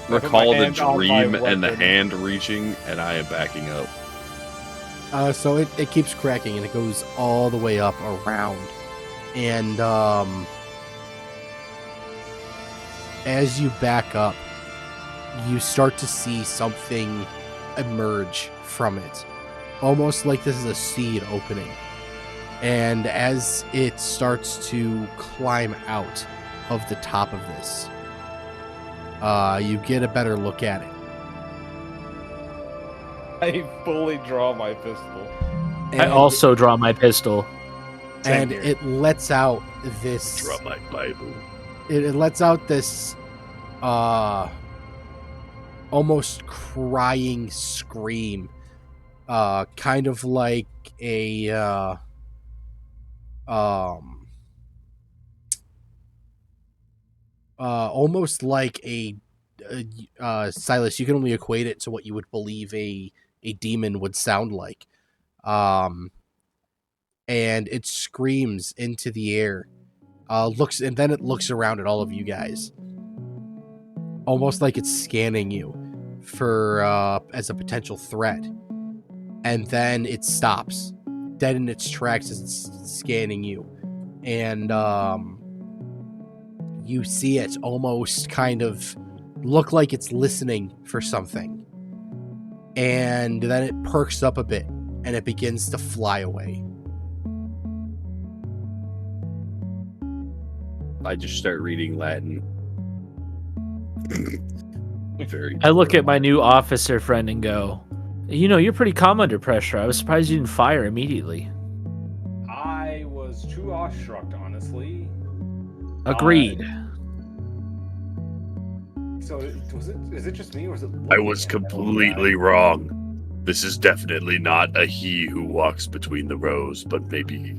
my recall the hand on my dream and the weapon. hand reaching, and I am backing up. So it keeps cracking, and it goes all the way up around. And as you back up, you start to see something emerge from it. Almost like this is a seed opening. And as it starts to climb out of the top of this, you get a better look at it. I fully draw my pistol. I also draw my pistol. And Same here. it lets out this. Drop my Bible. It lets out this almost crying scream, kind of like a almost like a Silas. You can only equate it to what you would believe a demon would sound like, and it screams into the air. Looks and then it looks around at all of you guys, almost like it's scanning you for as a potential threat, and then it stops dead in its tracks as it's scanning you, and you see it almost kind of look like it's listening for something, and then it perks up a bit and it begins to fly away. I just start reading Latin. Very. I look at my new officer friend and go, you know, you're pretty calm under pressure. I was surprised you didn't fire immediately. I was too awestruck, honestly. Agreed. So is it just me, or is it? I was completely wrong. This is definitely not a he who walks between the rows, but maybe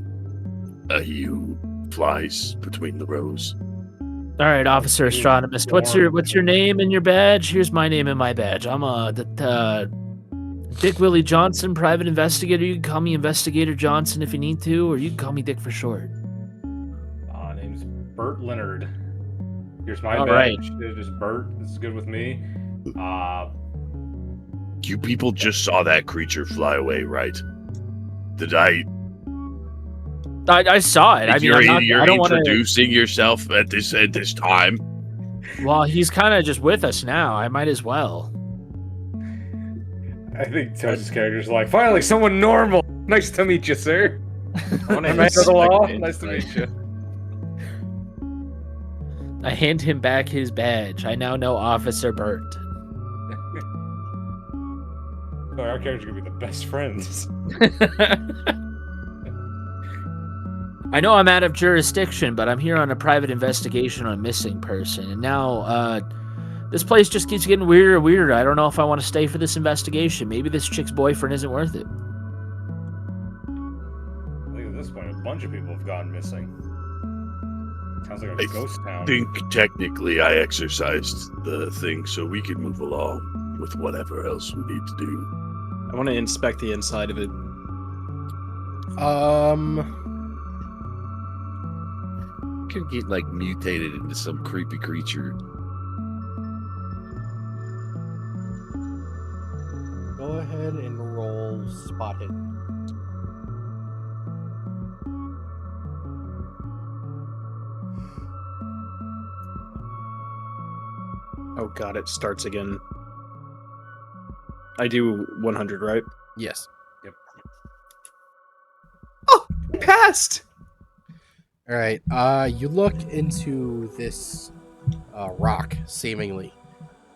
a he who flies between the rows. All right, Officer Astronomist. What's your name and your badge? Here's my name and my badge. I'm Dick Willie Johnson, private investigator. You can call me Investigator Johnson if you need to, or you can call me Dick for short. Name's Bert Leonard. Here's my All badge. right. It's just Bert. This is good with me. You people just saw that creature fly away, right? Did I saw it. I mean, you're I don't want to. introducing yourself at this time. Well, he's kind of just with us now. I might as well. I think Toast's character's like, finally, someone normal. Nice to meet you, sir. I want I'm man of the law. Nice to meet you. I hand him back his badge. I now know Officer Bert. Sorry, our characters are gonna be the best friends. I know I'm out of jurisdiction, but I'm here on a private investigation on a missing person. And now, this place just keeps getting weirder and weirder. I don't know if I want to stay for this investigation. Maybe this chick's boyfriend isn't worth it. I think at this point, a bunch of people have gone missing. Sounds like a ghost town. I think technically I exercised the thing, so we can move along with whatever else we need to do. I want to inspect the inside of it. Could get like mutated into some creepy creature. Go ahead and roll spot hidden. Oh god, it starts again. I do 100, right? Yes. Oh, passed! All right. You look into this rock, seemingly,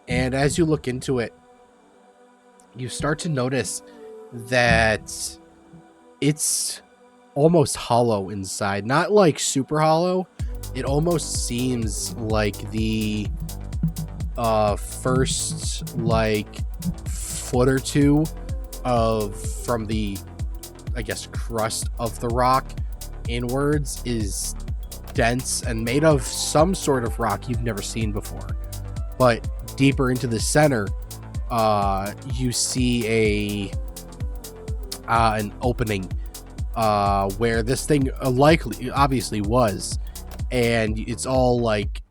and as you look into it, you start to notice that it's almost hollow inside. Not like super hollow. It almost seems like the first like foot or two from the, I guess, crust of the rock inwards is dense and made of some sort of rock you've never seen before. But deeper into the center, you see an opening where this thing obviously was, and it's all like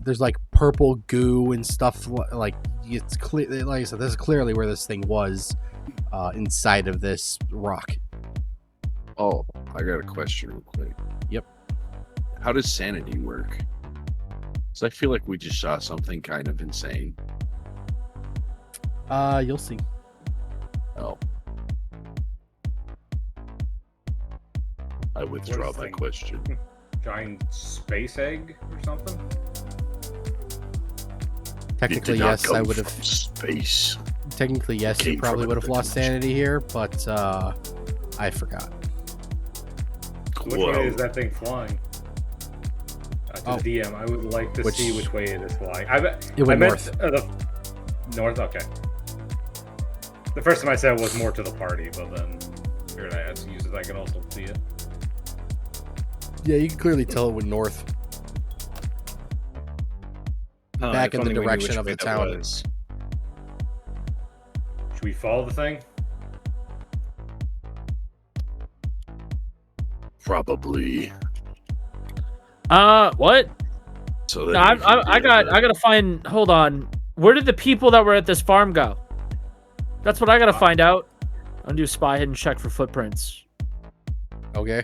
there's like purple goo and stuff. Like it's clear, like I said, this is clearly where this thing was inside of this rock. Oh, I got a question real quick. Yep. How does sanity work? So I feel like we just saw something kind of insane. You'll see. Oh. I withdraw my question. Giant space egg or something? Technically, It did not yes, come I would from have. space. Technically, yes, you Came probably from would have another lost dimension. sanity here, but I forgot. Which way is that thing flying? To the DM, I would like to see which way it is flying. It went north. North? Okay. The first time I said it was more to the party, but then figured I had to use it. I can also see it. Yeah, you can clearly tell it went north. Back in the direction of the town. Should we follow the thing? Probably. What? So No, I gotta find. Hold on. Where did the people that were at this farm go? That's what I gotta find out. I'm gonna do a spy hidden check for footprints. Okay.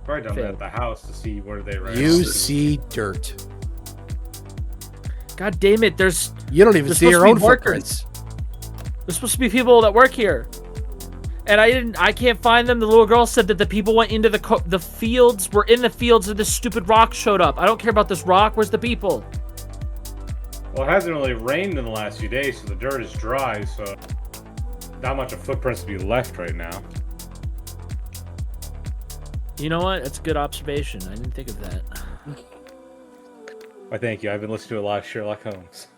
Probably done that at the house to see where they ran. You see dirt. God damn it! You don't even There's see your supposed to own be workers. footprints. There's supposed to be people that work here, and I can't find them. The little girl said that the people went into the fields. Were in the fields, and this stupid rock showed up. I don't care about this rock. Where's the people? Well, it hasn't really rained in the last few days, so the dirt is dry. So not much of footprints to be left right now. You know what? That's a good observation. I didn't think of that. Why, thank you. I've been listening to a lot of Sherlock Holmes.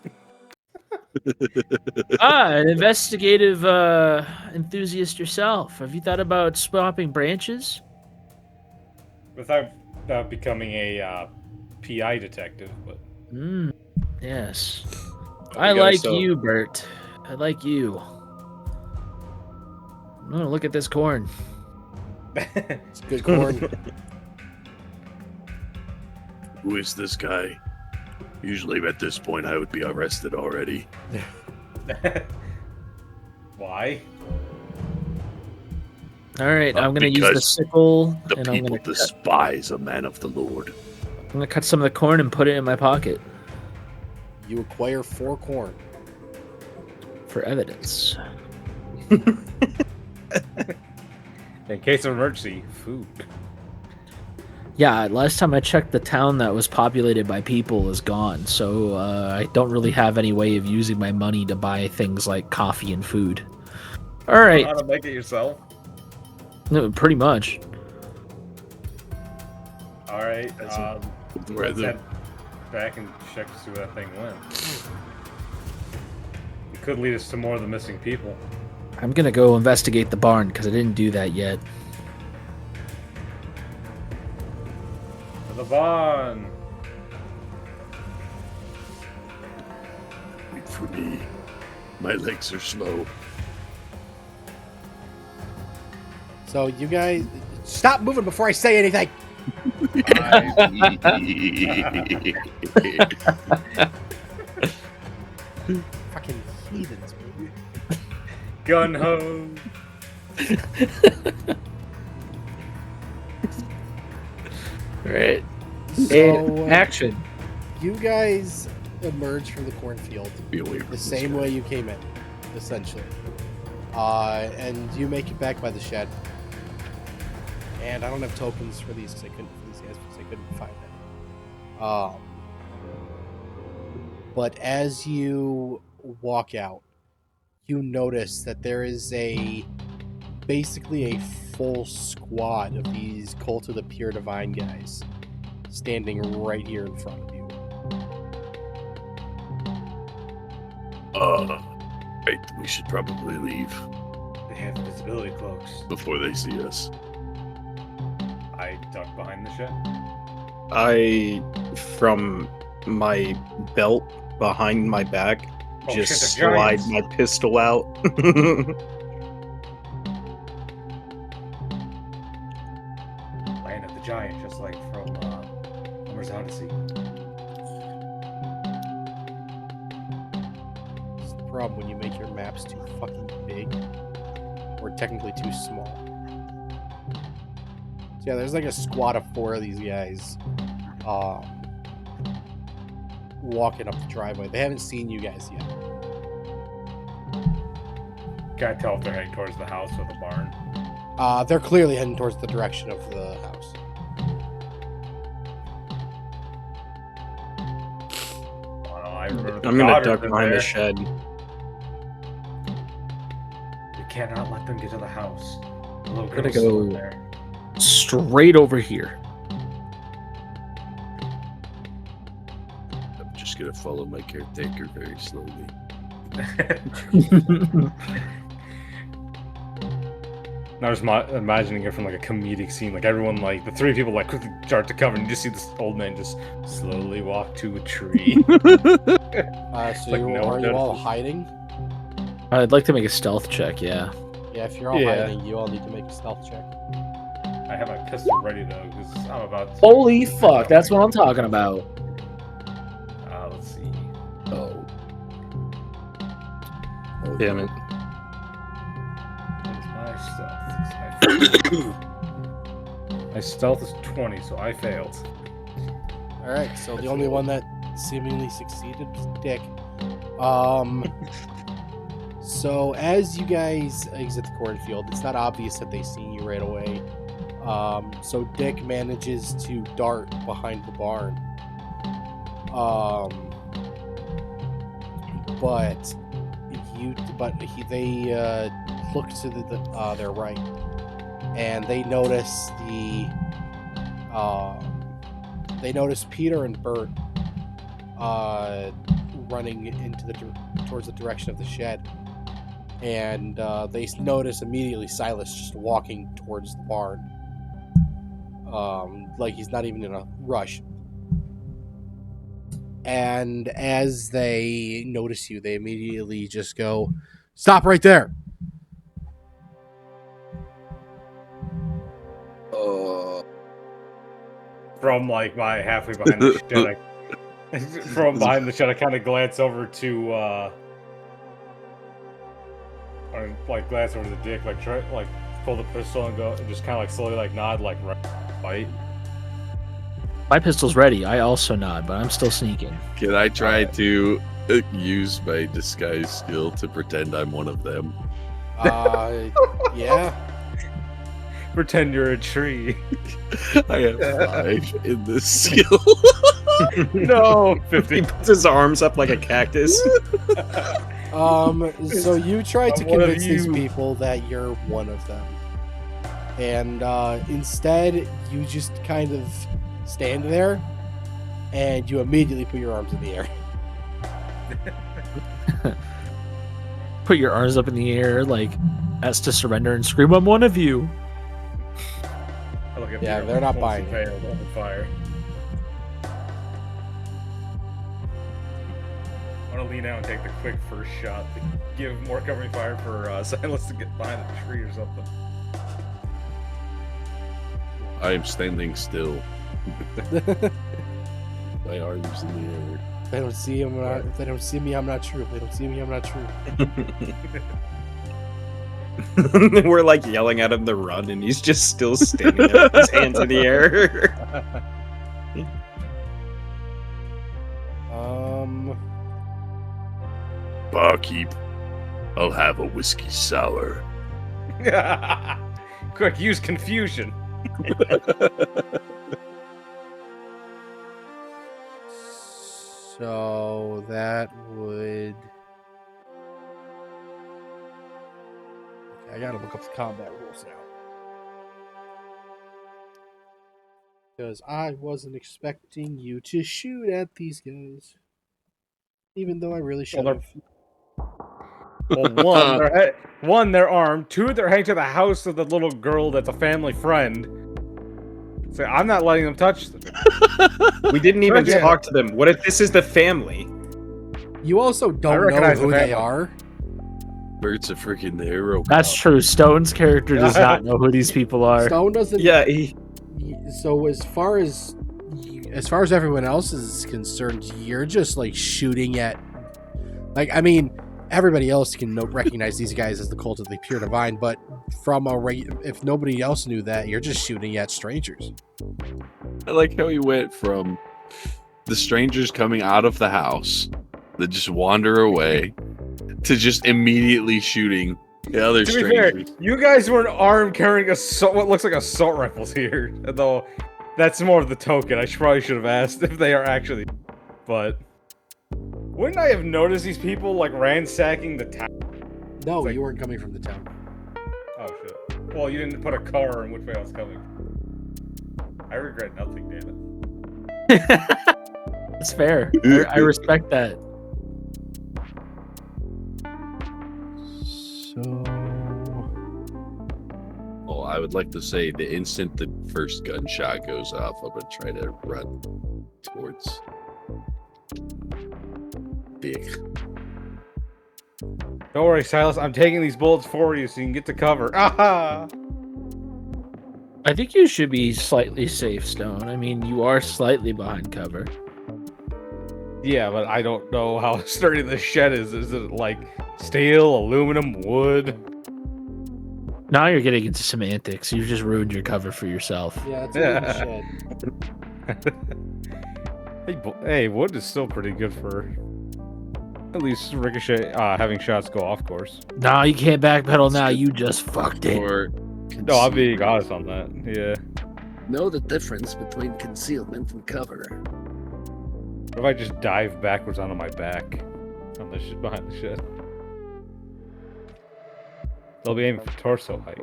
An investigative enthusiast yourself. Have you thought about swapping branches? Without becoming a PI detective, but Yes. We I gotta like sell- you, Bert. I like you. Oh, look at this corn. It's good corn. Who is this guy? Usually at this point I would be arrested already. Why? All right, I'm gonna use the because sickle, The and I'm people gonna despise a man of the Lord. cut some of the corn and put it in my pocket You acquire 4 corn. for evidence. In case of emergency, food. Yeah, last time I checked, the town that was populated by people is gone, so I don't really have any way of using my money to buy things like coffee and food. All right, How to make it yourself? no, pretty much. All right. Let's Rather- head back and check to see where that thing went. It could lead us to more of the missing people. I'm gonna go investigate the barn because I didn't do that yet. To the barn. Wait for me. My legs are slow. So you guys, stop moving before I say anything. Fucking heathens, baby. Gun ho. All right, So action. you guys emerge from the cornfield Be away from the this same guy. way you came in, essentially. And you make it back by the shed. And I don't have tokens for these because I couldn't find them. But as you walk out, you notice that there is basically a full squad of these Cult of the Pure Divine guys standing right here in front of you. Right, we should probably leave They have invisibility cloaks. before they see us. I duck behind the shed. From my belt behind my back, Oh, just shit, they're slide giants. my pistol out. Land of the giant, just like from Homer's Odyssey. It's the problem when you make your maps too fucking big, or technically too small. So yeah, there's like a squad of 4 of these guys, walking up the driveway. They haven't seen you guys yet. Can I tell if they're heading towards the house or the barn? They're clearly heading towards the direction of the house. I remember the I'm gonna daughter's duck in behind there. the shed. We cannot let them get to the house. The little Gotta girl's still in go- there. Straight over here. I'm just gonna follow my caretaker very slowly. I was imagining it from like a comedic scene, like everyone, like the 3 people, like quickly start to cover, and you just see this old man just slowly walk to a tree. So Like are no you all notification. hiding? I'd like to make a stealth check. Yeah. Yeah, if you're all Yeah. hiding, you all need to make a stealth check. I have my pistol ready though, because I'm about to... Holy fuck! That's what I'm talking about. Let's see. Oh. Damn it. What's my stealth? My stealth is 20, so I failed. Alright, so the only one that seemingly succeeded was Dick. So as you guys exit the cornfield, it's not obvious that they see you right away. So Dick manages to dart behind the barn. They look to their right, and they notice Peter and Bert running towards the direction of the shed, and they notice immediately Silas just walking towards the barn, like he's not even in a rush. And as they notice you, they immediately just go, "Stop right there!" From like my halfway behind the shed, from behind the shed, I kind of glance over to, or like glance over to Dick, like try, like pull the pistol and go, and just kind of like slowly like nod, like fight. My pistol's ready. I also nod, but I'm still sneaking. Can I try to use my disguise skill to pretend I'm one of them? Yeah. Pretend you're a tree. I have 5 in this skill. No, 50. He puts his arms up like a cactus. So you try to I'm one of convince these you. people that you're one of them, and instead you just kind of stand there, and you immediately put your arms in the air. Put your arms up in the air, like, as to surrender and scream, "I'm one of you." I look at Yeah, the they're not mostly buying it. pale on fire. I want to lean out and take the quick first shot to give more covering fire for Silas to get behind a tree or something. I am standing still. My arms in the air. If they don't see him, if they don't see me, I'm not true. If they don't see me, I'm not true. We're like yelling at him to run, and he's just still standing there with his hands in the air. Barkeep, I'll have a whiskey sour. Quick, use confusion. So that would. Okay, I gotta look up the combat rules now. Because I wasn't expecting you to shoot at these guys. Even though I really should Well, have. Well, one, they're armed. 2, they're heading to the house of the little girl that's a family friend. So I'm not letting them touch them. We didn't even Yeah. talk to them. What if this is the family? You also don't know recognize who the they family. are. Birds a freaking hero. That's true. Stone's character does not know who these people are. Stone doesn't. Yeah, So as far as everyone else is concerned, you're just like shooting at. Like, I mean, everybody else can recognize these guys as the cult of the pure divine, but from if nobody else knew that, you're just shooting at strangers. I like how he went from the strangers coming out of the house that just wander away to just immediately shooting the other To be fair, strangers. you guys weren't armed carrying what looks like assault rifles here. Though that's more of the token. I probably should have asked if they are actually. But wouldn't I have noticed these people like ransacking the town? No, It's like- you weren't coming from the town. Oh shit. Well, you didn't put a car in which way I was coming. I regret nothing, damn it. That's fair. I respect that. So Oh, I would like to say the instant the first gunshot goes off, I'm gonna try to run towards Dick. Don't worry, Silas. I'm taking these bullets for you so you can get to cover. Aha! I think you should be slightly safe, Stone. I mean, you are slightly behind cover. Yeah, but I don't know how sturdy the shed is. Is it like steel, aluminum, wood? Now you're getting into semantics. You've just ruined your cover for yourself. yeah, it's a little shed. Hey, wood is still pretty good for at least ricochet, having shots go off course. No, you can't backpedal now. You just fucked it. Or No, I'm being honest on that. Yeah. know the difference between concealment and cover. What if I just dive backwards onto my back on the behind the shed? They'll be aiming for torso height.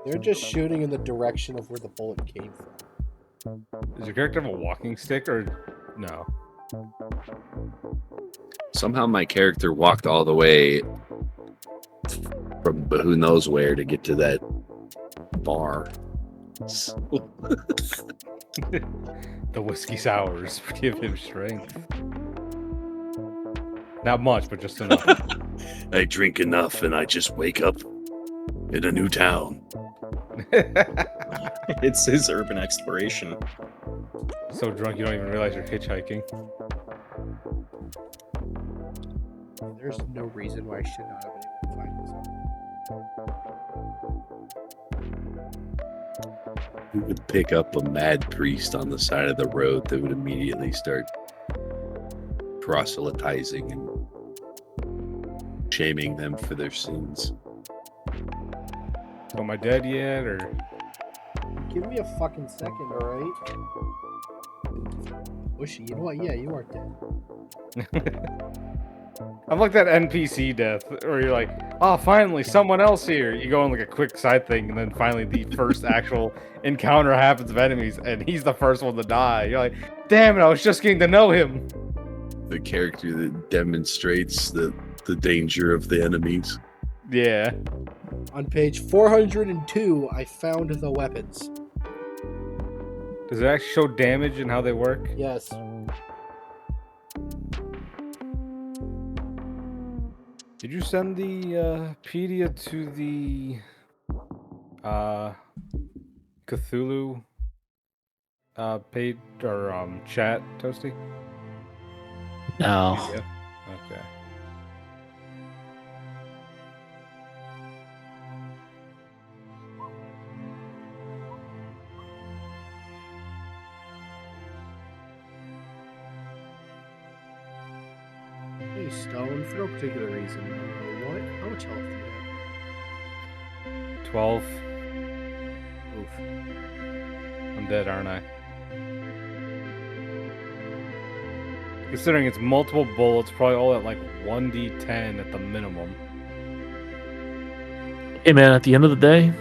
They're just shooting in the direction of where the bullet came from. Does your character have a walking stick, or No. Somehow my character walked all the way from who knows where to get to that bar. The whiskey sours give him strength. Not much, but just enough. I drink enough and I just wake up in a new town. It's his urban exploration. So drunk you don't even realize you're hitchhiking. There's no reason why I should not have been able to find this. We would pick up a mad priest on the side of the road that would immediately start proselytizing and shaming them for their sins. Am I dead yet, or? Give me a fucking second, alright? Bushy, you know what? Yeah, you are dead. I'm like that NPC death, where you're like, oh, finally, someone else here. You go on like a quick side thing, and then finally the first actual encounter happens of enemies, and he's the first one to die. You're like, damn it, I was just getting to know him. The character that demonstrates the danger of the enemies. Yeah. On page 402, I found the weapons. Does it actually show damage and how they work? Yes. Did you send the pedia to the Cthulhu paid or chat, Toasty? No. Yeah. Okay. Hey, Stone, for no particular reason. What? How much health do you have? 12. Oof. I'm dead, aren't I? Considering it's multiple bullets, probably all at like 1d10 at the minimum. Hey man, at the end of the day,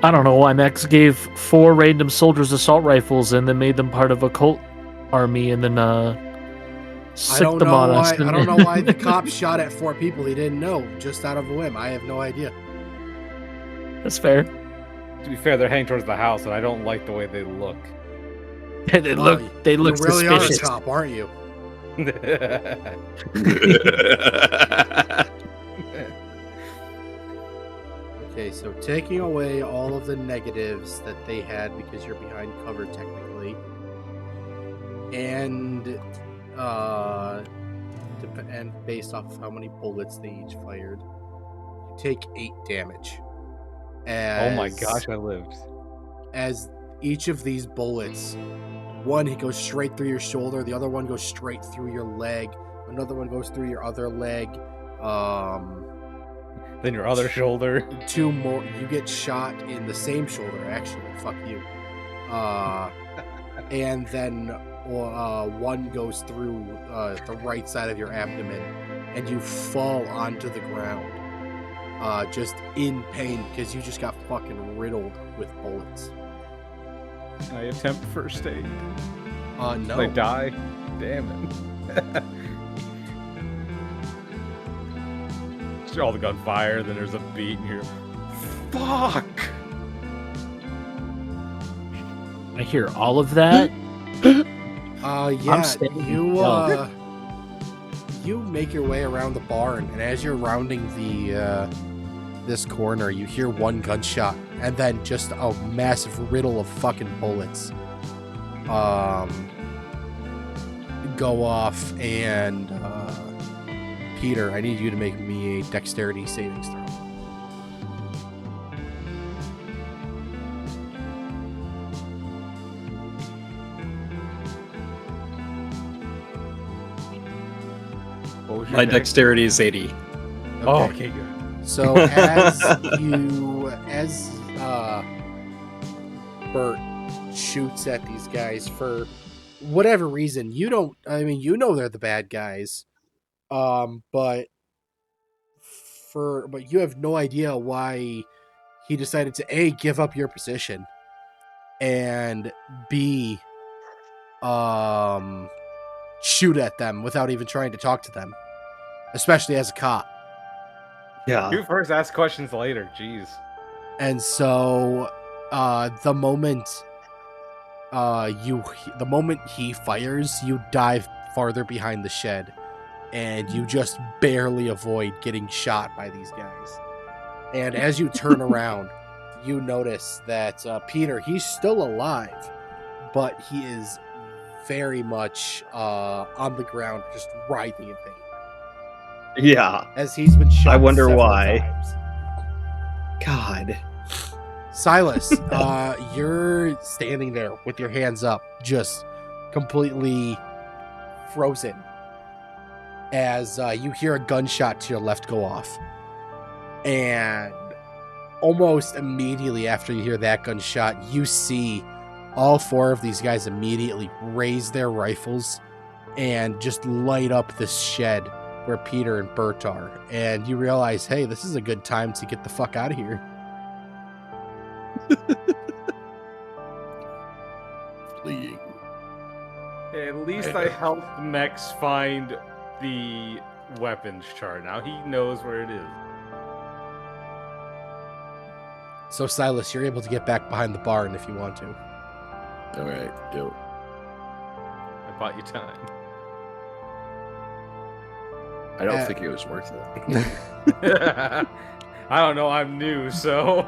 I don't know why Max gave 4 random soldiers assault rifles and then made them part of a cult army and then sicked them on us. I don't know why the cops shot at 4 people he didn't know, just out of a whim. I have no idea. That's fair. To be fair, they're heading towards the house, and I don't like the way they look. They look You really suspicious. are a cop, aren't you? Okay, so taking away all of the negatives that they had because you're behind cover technically, and based off of how many bullets they each fired, you take 8 damage. Oh my gosh, I lived. As each of these bullets, one it goes straight through your shoulder, the other one goes straight through your leg, another one goes through your other leg. Then your other shoulder. 2 more, you get shot in the same shoulder. Actually, fuck you. And then one goes through the right side of your abdomen, and you fall onto the ground, just in pain because you just got fucking riddled with bullets. I attempt first aid. No. I die. Damn it. All the gunfire, then there's a beat, and you're fuck. I hear all of that. Yeah, staying you make your way around the barn, and as you're rounding the this corner, you hear one gunshot, and then just a massive riddle of fucking bullets go off, and Peter, I need you to make me a dexterity savings throw. What was your My dex? dexterity is 80. Oh, okay, good. So as Bert shoots at these guys for whatever reason, you know they're the bad guys, but you have no idea why he decided to A, give up your position, and B, shoot at them without even trying to talk to them, especially as a cop. Yeah. You first ask questions later. Jeez. And so, the moment he fires, you dive farther behind the shed, and you just barely avoid getting shot by these guys. And as you turn around, you notice that Peter, he's still alive, but he is very much on the ground, just writhing in pain. Yeah. As he's been shot I wonder several why. times. God. Silas, you're standing there with your hands up, just completely frozen, as you hear a gunshot to your left go off. And almost immediately after you hear that gunshot, you see all four of these guys immediately raise their rifles and just light up this shed where Peter and Bert are. And you realize, hey, this is a good time to get the fuck out of here. Fleeing. At least I helped Mex find the weapons chart. Now he knows where it is. So, Silas, you're able to get back behind the barn if you want to. All right, go. I bought you time. I don't think it was worth it. I don't know. I'm new, so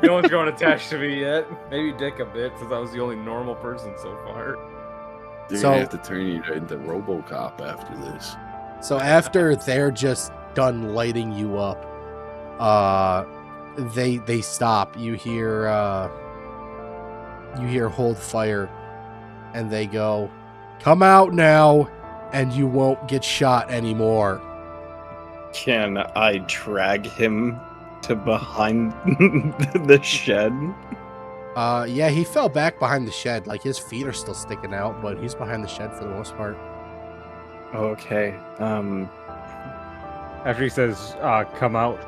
no one's grown attached to me yet. Maybe Dick a bit, since I was the only normal person so far. They're So- gonna have to turn you into RoboCop after this. So after they're just done lighting you up, they stop. You hear hold fire, and they go, "Come out now, and you won't get shot anymore." Can I drag him to behind the shed? Yeah, he fell back behind the shed. Like, his feet are still sticking out, but he's behind the shed for the most part. Okay. After he says, come out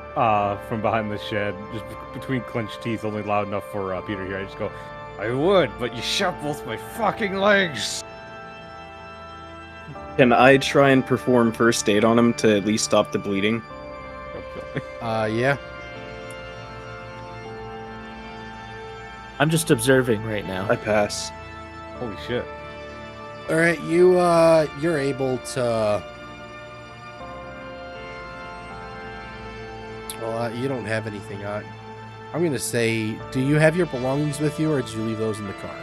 from behind the shed, just between clenched teeth, only loud enough for Peter here, I just go, I would, but you shot both my fucking legs. Can I try and perform first aid on him to at least stop the bleeding? Don't kill me. Yeah. I'm just observing right now. I pass. Holy shit. All right, you're able to. Well, you don't have anything on. I'm gonna say, do you have your belongings with you, or did you leave those in the car?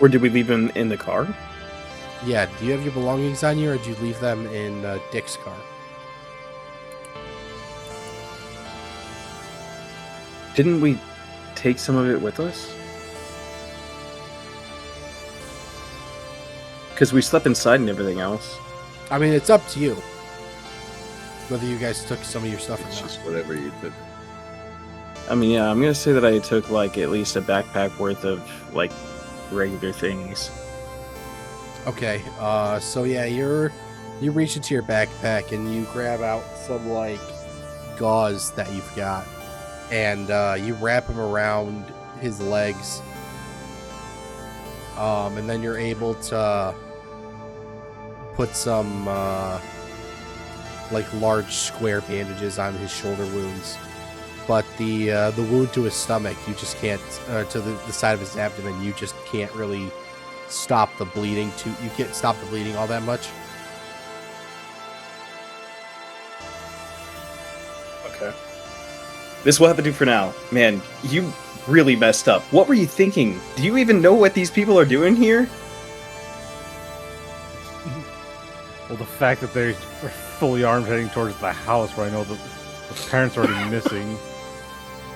Or did we leave him in the car? Yeah, do you have your belongings on you, or did you leave them in Dick's car? Didn't we take some of it with us? Because we slept inside and everything else. I mean, it's up to you whether you guys took some of your stuff or It's not. just whatever you took. I mean, yeah, I'm gonna say that I took like at least a backpack worth of like regular things. Okay, so yeah, you reach into your backpack and you grab out some like gauze that you've got, and you wrap them around his legs, and then you're able to put some like large square bandages on his shoulder wounds. But the wound to his stomach, you just can't, to the side of his abdomen, you just can't really stop the bleeding. You can't stop the bleeding all that much. Okay. This will have to do for now. Man, you really messed up. What were you thinking? Do you even know what these people are doing here? Well, the fact that they're fully armed heading towards the house where I know the parents are already missing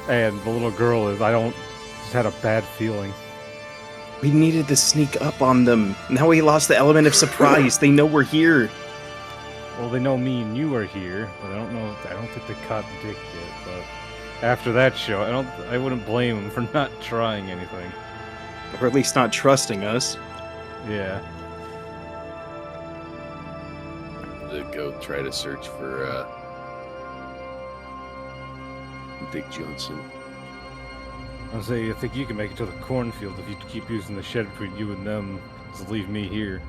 and the little girl is, just had a bad feeling. We needed to sneak up on them. Now we lost the element of surprise. They know we're here. Well, they know me and you are here, but I don't think they caught Dick yet, but after that show, I wouldn't blame them for not trying anything. Or at least not trusting us. Yeah. To go try to search for Dick Johnson. I'll say, I think you can make it to the cornfield if you keep using the shed between you and them. Just leave me here.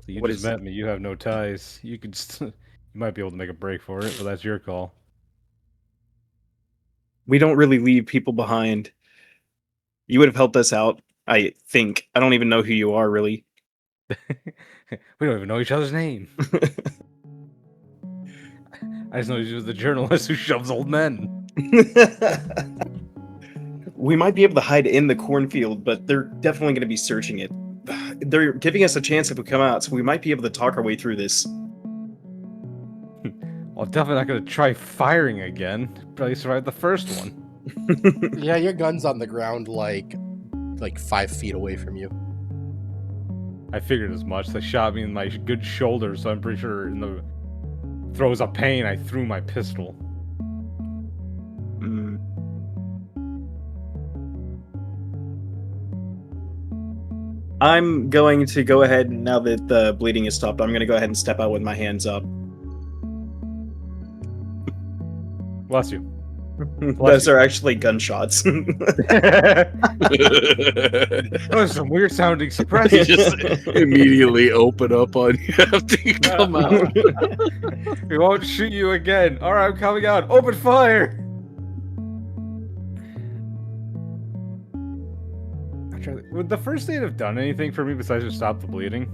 So you What just is met me. You have no ties. You could, you might be able to make a break for it, but that's your call. We don't really leave people behind. You would have helped us out, I think. I don't even know who you are, really. We don't even know each other's name. I just know you're the journalist who shoves old men. We might be able to hide in the cornfield, but they're definitely going to be searching it. They're giving us a chance if we come out, so we might be able to talk our way through this. Well, definitely not going to try firing again. Probably survived the first one. Yeah, your gun's on the ground like 5 feet away from you. I figured as much. They shot me in my good shoulder, so I'm pretty sure in the throes of pain, I threw my pistol. I'm going to go ahead, now that the bleeding is stopped, I'm going to go ahead and step out with my hands up. Bless you. Those are actually gunshots. Those are some weird sounding You suppressions. just immediately open up on you after you come out. We won't shoot you again. Alright, I'm coming out. Open fire! Would the first aid have done anything for me besides just stop the bleeding?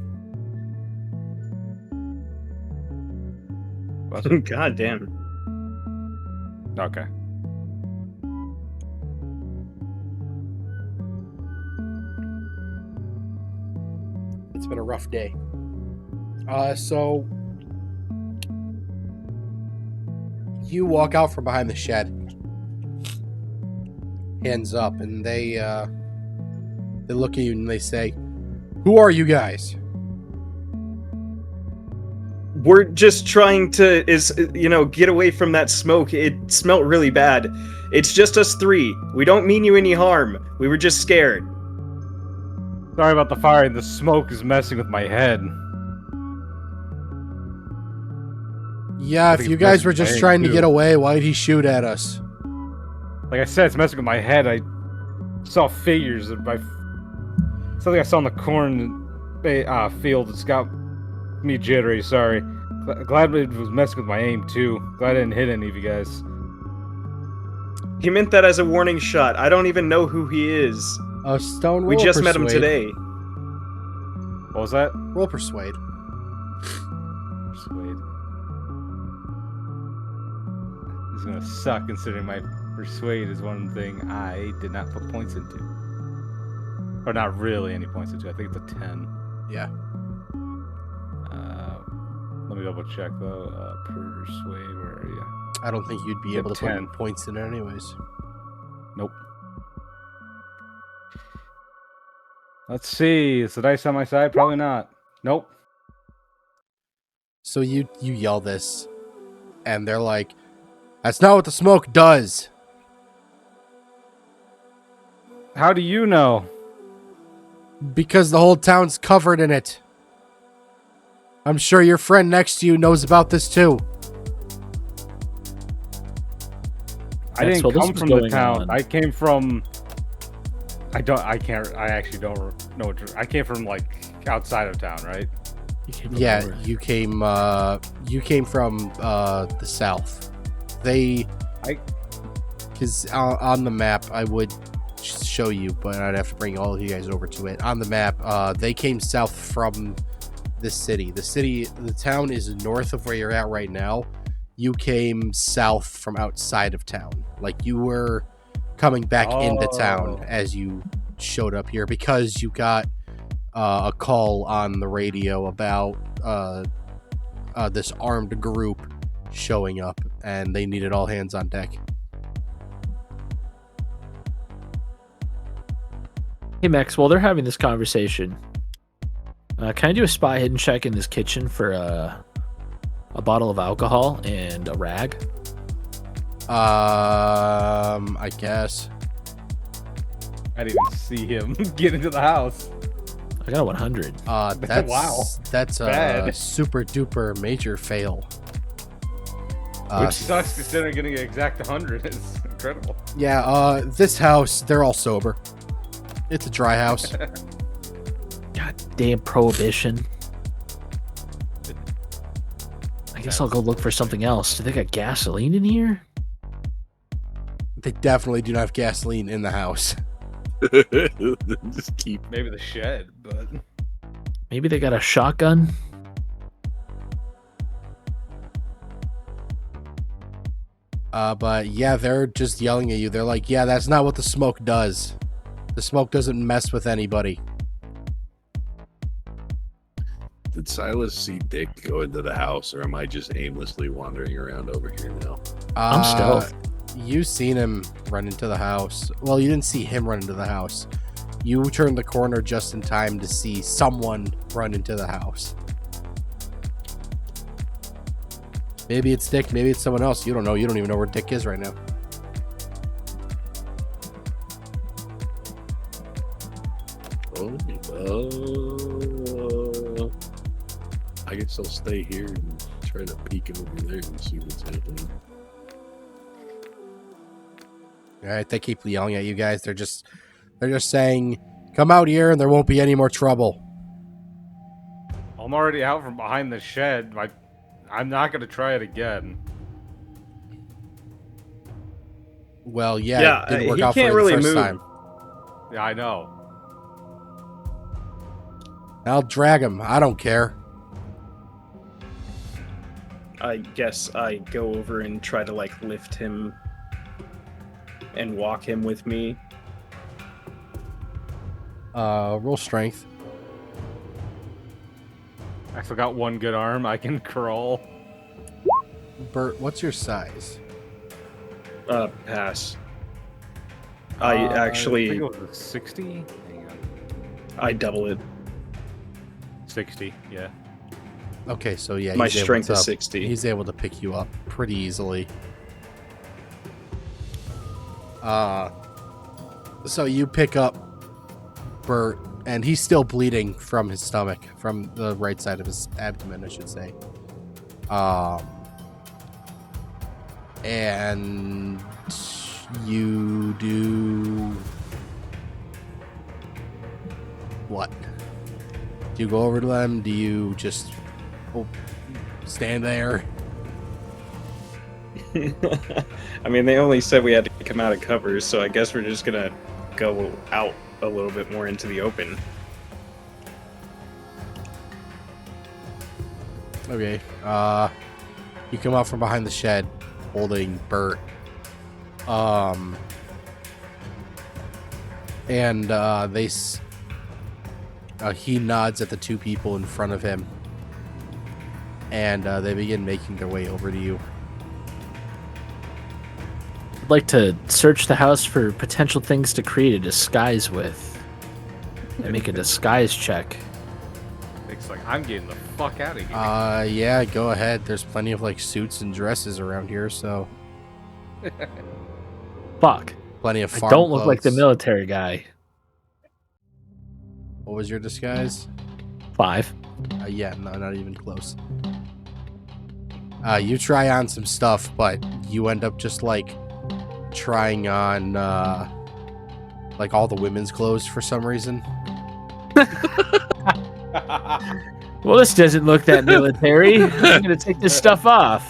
God damn. Okay. It's been a rough day. So you walk out from behind the shed, hands up, and they look at you and they say, "Who are you guys?" We're just trying to, get away from that smoke. It smelt really bad. It's just us three. We don't mean you any harm. We were just scared. Sorry about the firing. The smoke is messing with my head. Yeah, I if think you it's guys were messing with just my trying to too. get away, why'd he shoot at us? Like I said, it's messing with my head. I saw figures. Something I saw in the corn field. It's got me jittery. Sorry. Glad it was messing with my aim too. Glad I didn't hit any of you guys. He meant that as a warning shot. I don't even know who he is. Stone. We roll just met him persuade. today. What was that? Roll persuade. Persuade. This is gonna suck considering my persuade is one thing I did not put points into. Or not really any points into. I think it's a 10. Yeah. Let me double check though. Persuade, where are you? I don't think you'd be A able to 10. put points in it anyways. Nope. Let's see. Is the dice on my side? Probably not. Nope. So you yell this, and they're like, "That's not what the smoke does." How do you know? Because the whole town's covered in it. I'm sure your friend next to you knows about this too. I didn't Maxwell, this come was from the going town. on. I came from. I actually don't know. I came from like outside of town, right? You came from Yeah, nowhere. you came from the south. Because on the map I would show you, but I'd have to bring all of you guys over to it. On the map, they came south from the city. The town is north of where you're at right now. You came south from outside of town. Like you were coming back into town as you showed up here because you got a call on the radio about this armed group showing up, and they needed all hands on deck. Hey Max, while they're having this conversation, can I do a spy hidden check in this kitchen for a bottle of alcohol and a rag? I guess. I didn't even see him get into the house. I got a 100. That's Wow. That's a Bad. super duper major fail. Which sucks considering getting an exact 100 is incredible. Yeah, this house, they're all sober. It's a dry house. God damn prohibition. I guess I'll go look for something else. Do they got gasoline in here? They definitely do not have gasoline in the house. Just keep. Maybe the shed, but Maybe they got a shotgun? But yeah, they're just yelling at you. They're like, yeah, that's not what the smoke does. The smoke doesn't mess with anybody. Did Silas see Dick go into the house, or am I just aimlessly wandering around over here now? I'm stealth. You seen him run into the house. Well, you didn't see him run into the house. You turned the corner just in time to see someone run into the house. Maybe it's Dick, maybe it's someone else. You don't know. You don't even know where Dick is right now. I guess I'll stay here and try to peek over there and see what's happening. All right, they keep yelling at you guys. They're just saying, "Come out here, and there won't be any more trouble." I'm already out from behind the shed. I'm not gonna try it again. Well, yeah, it didn't work he out for can't you really the first move. time. Yeah, I know. I'll drag him. I don't care. I guess I go over and try to like lift him and walk him with me. Roll strength. I still got one good arm. I can crawl. Bert, what's your size? Pass. I I think actually it was 60. Hang on. I double it. 60. Yeah. Okay, so yeah, My he's able strength to- is 60. He's able to pick you up pretty easily. So you pick up Bert, and he's still bleeding from his stomach, from the right side of his abdomen, I should say. And you do what? Do you go over to them? Do you just stand there? I mean, they only said we had to come out of cover, so I guess we're just gonna go out a little bit more into the open. Okay. You come out from behind the shed holding Bert. And he nods at the two people in front of him. And they begin making their way over to you. I'd like to search the house for potential things to create a disguise with. And make a disguise check. It's like, I'm getting the fuck out of here. Yeah, go ahead. There's plenty of like suits and dresses around here, so Fuck. plenty of I farm don't look like the clothes. military guy. What was your disguise? 5. Yeah, no, not even close. You try on some stuff, but you end up just like trying on like all the women's clothes for some reason. Well, this doesn't look that military. I'm gonna take this stuff off.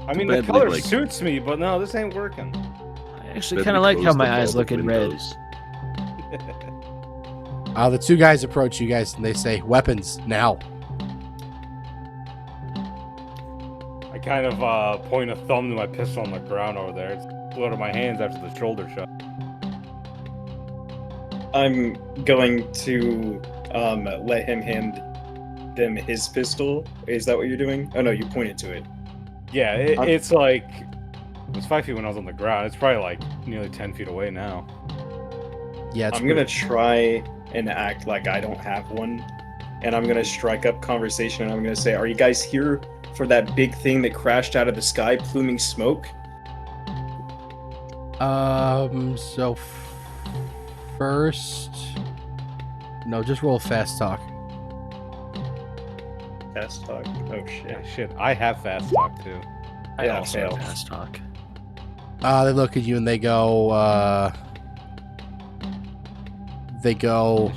I mean, the color suits me, but no, this ain't working. I actually kind of like how my eyes look in red. The two guys approach you guys and they say, "Weapons now." I kind of point a thumb to my pistol on the ground over there. It's flew out of my hands after the shoulder shot. I'm going to let him hand them his pistol. Is that what you're doing? Oh no, you pointed to it. Yeah, it's like... It was 5 feet when I was on the ground. It's probably like nearly 10 feet away now. Yeah, it's I'm gonna try and act like I don't have one, and I'm gonna strike up conversation, and I'm gonna say, "Are you guys here for that big thing that crashed out of the sky, pluming smoke?" So first, No, just roll fast talk. Fast talk. Oh Yeah, shit. shit. I have fast talk too. I Yeah, also fail. have fast talk. They look at you and they go,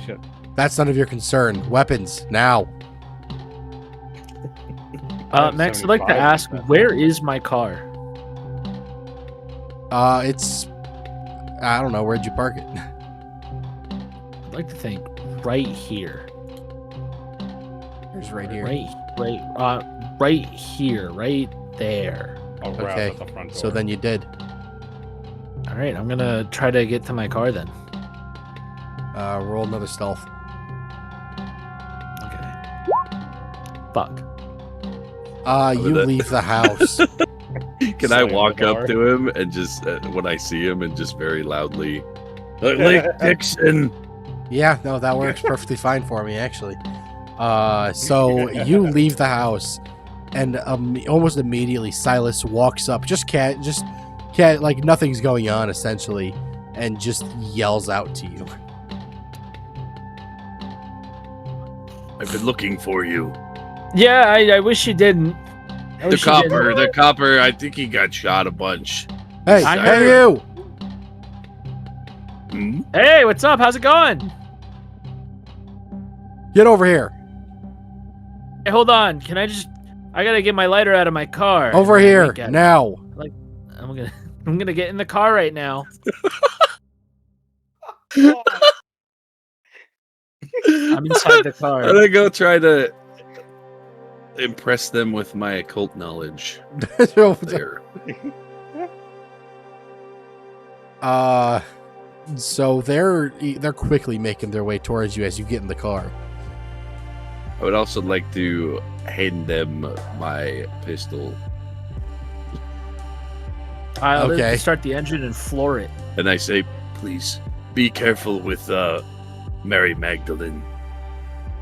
Shit. that's none of your concern. Weapons, now. I have Max, I'd like to 75 ask, fast where talk. is my car? It's, I don't know, where'd you park it? I'd like to think right here. Here's right here. Right here, right there. Oh, right Okay, at the front door. so then you did. All right, I'm gonna try to get to my car then. Roll another stealth. Okay. Fuck. You that- leave the house. Can I Slam the walk up door. to him and just, when I see him, and just very loudly, like Dixon? Yeah, no, that works perfectly fine for me, actually. So you leave the house, and almost immediately Silas walks up, just cat, like nothing's going on, essentially, and just yells out to you. I've been looking for you. Yeah, I wish you didn't. I The wish you didn't. copper, I think he got shot a bunch. Hey, I hey, heard- you! Hmm? Hey, what's up? How's it going? Get over here! Hey, hold on. I gotta get my lighter out of my car. Over and here, wink at it. now! I'm gonna get in the car right now. I'm inside the car. I'm gonna go try to impress them with my occult knowledge. There. So they're quickly making their way towards you as you get in the car. I would also like to hand them my pistol, I'll Okay. start the engine and floor it. and I say, "Please be careful with Mary Magdalene.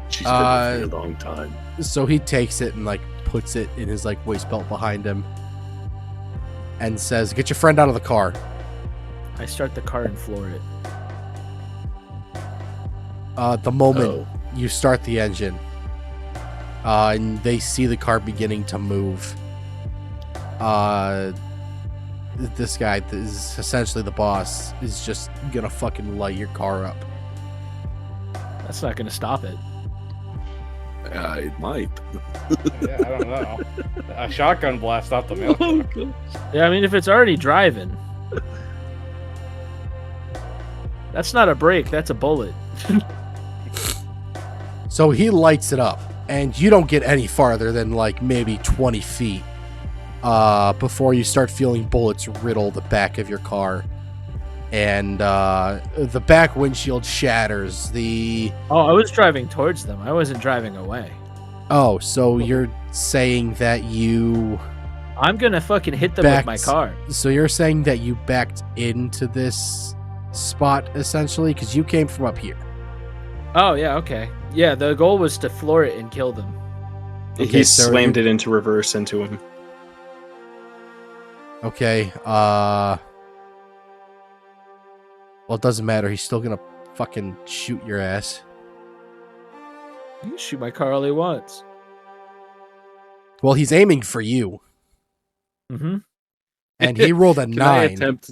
She's been with me a long time." So he takes it and like puts it in his like waist belt behind him, and says, "Get your friend out of the car." I start the car and floor it. The moment Oh. you start the engine, and they see the car beginning to move, this guy that is essentially the boss is just gonna fucking light your car up. That's not gonna stop it. It might. Yeah, I don't know. A shotgun blast off the milk. Yeah, I mean, if it's already driving, that's not a brake. That's a bullet. So he lights it up, and you don't get any farther than like maybe 20 feet before you start feeling bullets riddle the back of your car, and the back windshield shatters. Oh, I was driving towards them. I wasn't driving away. Oh, so you're saying that I'm gonna fucking hit them with my Backed- car. so you're saying that you backed into this spot essentially because you came from up here. Oh yeah, okay. Yeah, the goal was to floor it and kill them. Okay, He so slammed you- it into reverse into him. Okay, well, it doesn't matter. He's still gonna fucking shoot your ass. He can shoot my car all he wants. Well, he's aiming for you, Mm-hmm. and he rolled a Can I 9. attempt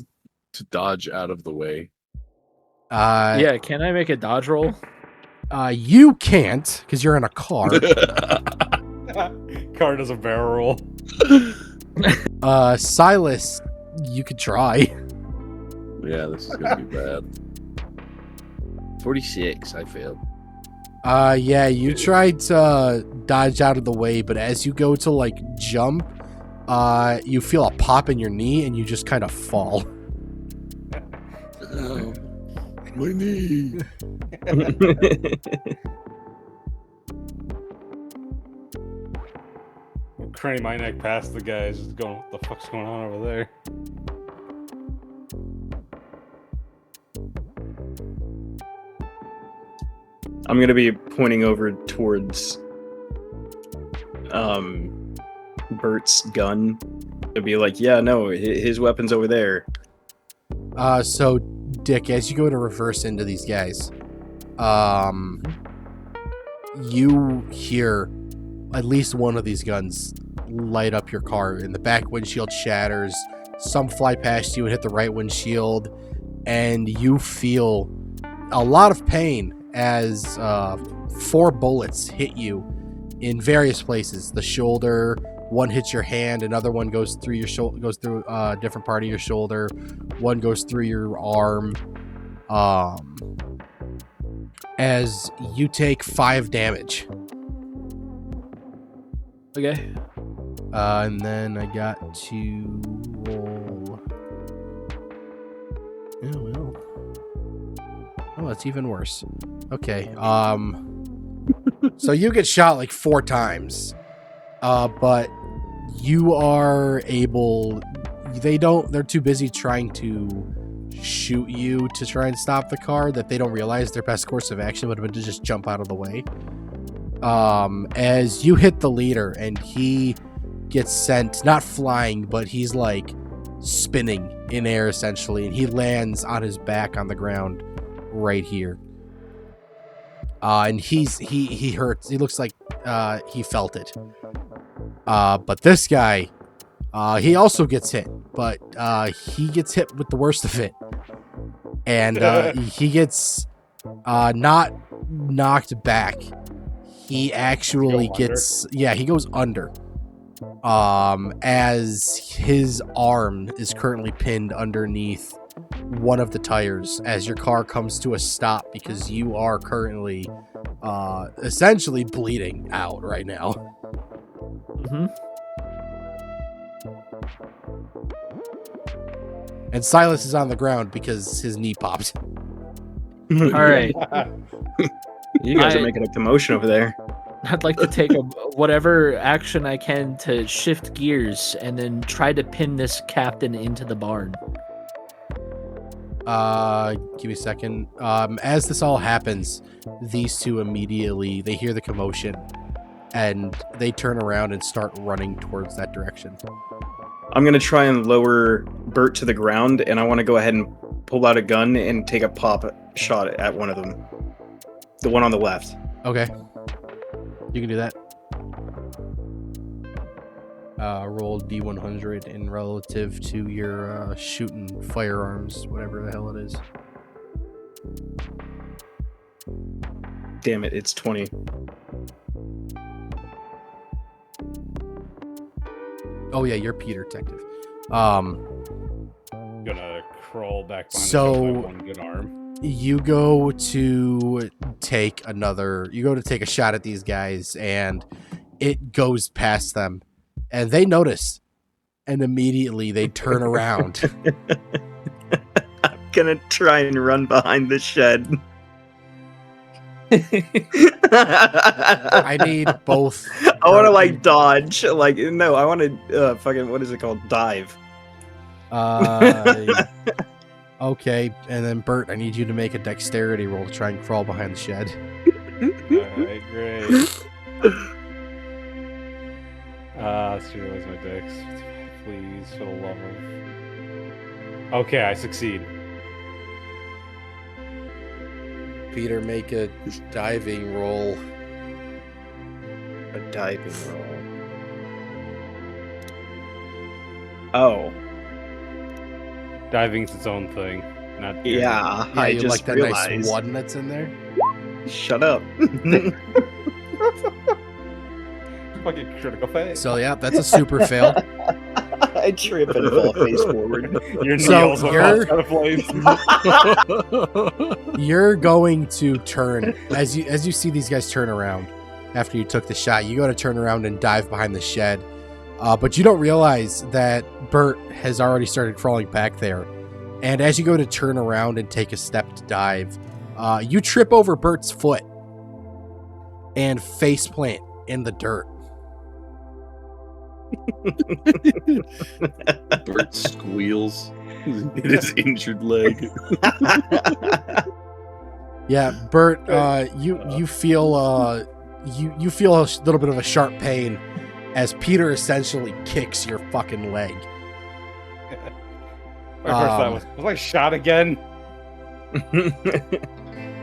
to dodge out of the way? Yeah, can I make a dodge roll? You can't because you're in a car. Car does a barrel roll. Silas, you could try. Yeah, this is gonna be bad. 46, I failed. Yeah, you tried to dodge out of the way, but as you go to like jump, you feel a pop in your knee and you just kind of fall. Ow, my knee. Craning my neck past the guys, just going, what the fuck's going on over there? I'm gonna be pointing over towards Bert's gun. It'd be like, yeah, no, his weapon's over there. So Dick, as you go to reverse into these guys, You hear at least one of these guns light up your car, and the back windshield shatters. Some fly past you and hit the right windshield, and you feel a lot of pain as 4 bullets hit you in various places. The shoulder, one hits your hand, another one goes through your shoulder, goes through a different part of your shoulder, one goes through your arm. As you take 5 damage. Okay. And then I got to roll. Oh, well. Oh, that's even worse. Okay. So you get shot like 4 times. But you are able. They're too busy trying to shoot you to try and stop the car that they don't realize their best course of action would have been to just jump out of the way. As you hit the leader and he gets sent, not flying, but he's like spinning in air essentially, and he lands on his back on the ground right here. And he hurts. He looks like he felt it. But this guy, he also gets hit, but he gets hit with the worst of it. And he gets not knocked back. He actually gets... Yeah, he goes under. As his arm is currently pinned underneath one of the tires as your car comes to a stop because you are currently essentially bleeding out right now. Mm-hmm. And Silas is on the ground because his knee popped. All right. You guys are making a commotion over there. I'd like to take whatever action I can to shift gears and then try to pin this captain into the barn. Give me a second. As this all happens, these two immediately, they hear the commotion and they turn around and start running towards that direction. I'm going to try and lower Bert to the ground, and I want to go ahead and pull out a gun and take a pop shot at one of them. The one on the left. Okay. You can do that. Roll D100 in relative to your shooting firearms, whatever the hell it is. Damn it, it's 20. Oh yeah, you're Peter Detective. Gonna crawl back behind So- my one good arm. You go to take a shot at these guys, and it goes past them, and they notice, and immediately they turn around. I'm gonna try and run behind the shed. I need both. I want to like dodge. Like no, I want to fucking what is it called? Dive. Okay, and then Bert, I need you to make a dexterity roll to try and crawl behind the shed. Alright, great. Let's see, where's my dex? Please, for the love of... Okay, I succeed. Peter, make a diving roll. A diving roll. Oh. Diving's its own thing. Not good. Yeah, Yeah, I you just like that realized. nice one that's in there? Shut up. Fucking critical phase. So yeah, that's a super fail. I trip and fall face forward. Your So nails are you're- out of place. You're going to turn as you see these guys turn around after you took the shot. You go to turn around and dive behind the shed, but you don't realize that Bert has already started crawling back there. And as you go to turn around and take a step to dive, you trip over Bert's foot and faceplant in the dirt. Bert squeals in his injured leg. Yeah, Bert, you feel you feel a little bit of a sharp pain as Peter essentially kicks your fucking leg. My first thought was I shot again?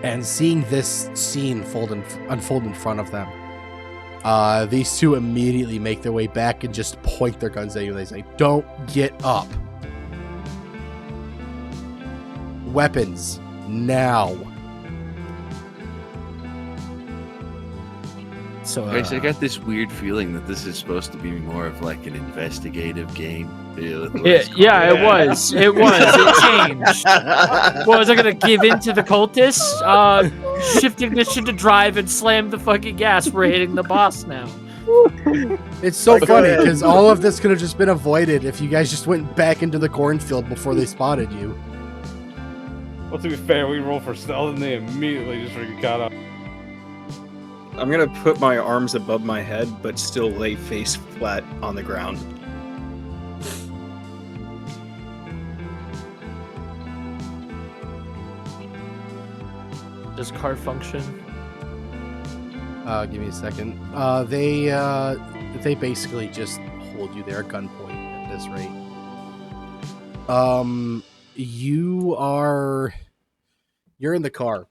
And seeing this scene unfold in front of them, these two immediately make their way back and just point their guns at you. They say, "Don't get up. Weapons, now." So Guys, I got this weird feeling that this is supposed to be more of like an investigative game. yeah, it was. It changed. Well, was I gonna give in to the cultists? Shift ignition to drive and slam the fucking gas. We're hitting the boss now. It's so funny because all of this could have just been avoided if you guys just went back into the cornfield before they spotted you. Well, to be fair, we roll for stealth and they immediately just freaking caught up. I'm gonna put my arms above my head, but still lay face flat on the ground. Does car function? Give me a second. They basically just hold you there at gunpoint at this rate. You're in the car.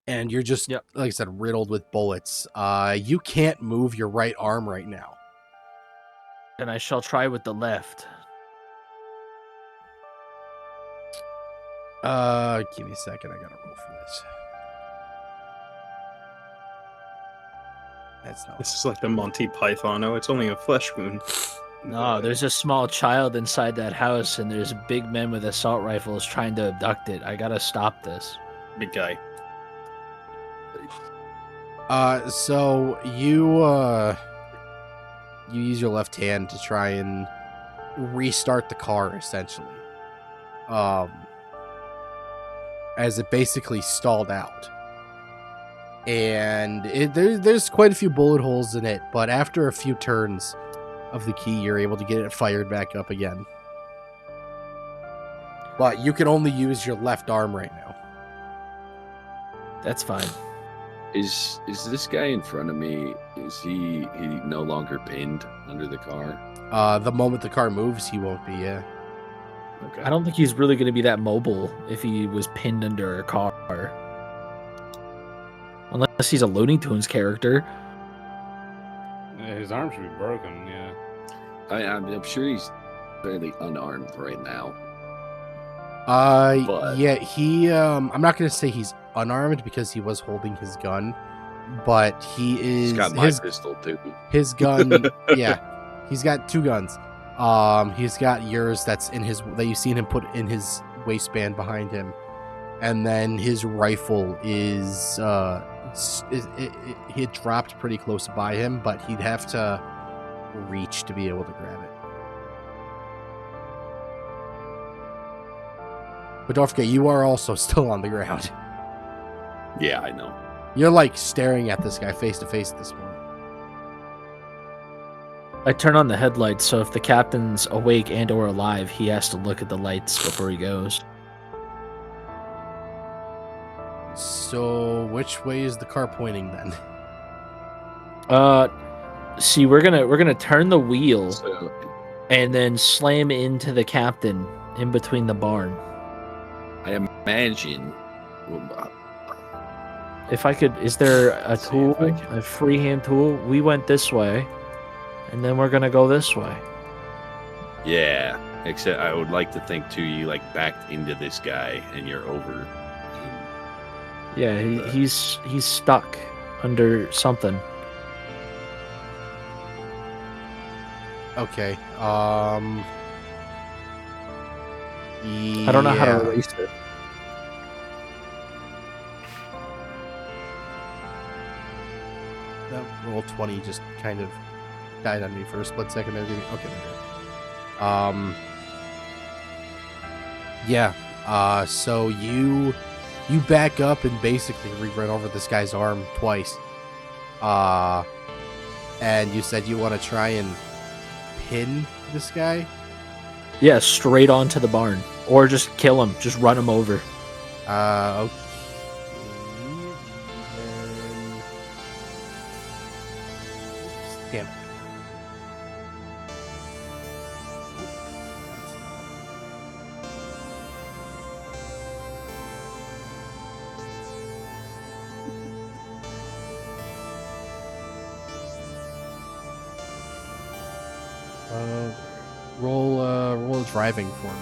And you're just, like I said, riddled with bullets. You can't move your right arm right now. And I shall try with the left. Give me a second. I gotta roll for this. That's not. This is like the Monty Python. Oh, it's only a flesh wound. No, there's a small child inside that house, and there's big men with assault rifles trying to abduct it. I gotta stop this. Big guy. So you use your left hand to try and restart the car, essentially. As it basically stalled out. And there's quite a few bullet holes in it, but after a few turns of the key, you're able to get it fired back up again. But you can only use your left arm right now. That's fine. Is this guy in front of me? Is he no longer pinned under the car? The moment the car moves, he won't be. Yeah. Okay. I don't think he's really going to be that mobile if he was pinned under a car. Unless he's a Looney Tunes character. Yeah, his arm should be broken, yeah. I'm sure he's fairly unarmed right now. But- Yeah, he, I'm not going to say he's unarmed because he was holding his gun, but He's got my pistol too. his gun, yeah, he's got two guns. He's got yours that you've seen him put in his waistband behind him, and then his rifle is he had dropped pretty close by him, but he'd have to reach to be able to grab it. But don't forget, you are also still on the ground. Yeah, I know. You're like staring at this guy face to face at this point. I turn on the headlights, so if the captain's awake and or alive, he has to look at the lights before he goes. So, which way is the car pointing then? See, we're gonna turn the wheel So, and then slam into the captain in between the barn. I imagine. If I could, is there a Let's see tool, if I can- a freehand tool? We went this way, and then we're gonna go this way. Yeah, except I would like to think too. You like backed into this guy, and you're over. Yeah, he's stuck under something. Okay. I don't know how to release it. That roll 20 just kind of died on me for a split second there. Okay, there we go. Yeah. So you back up and basically run over this guy's arm twice. And you said you want to try and pin this guy? Yeah, straight onto the barn, or just kill him. Just run him over. Okay. Damn it. Roll driving for me.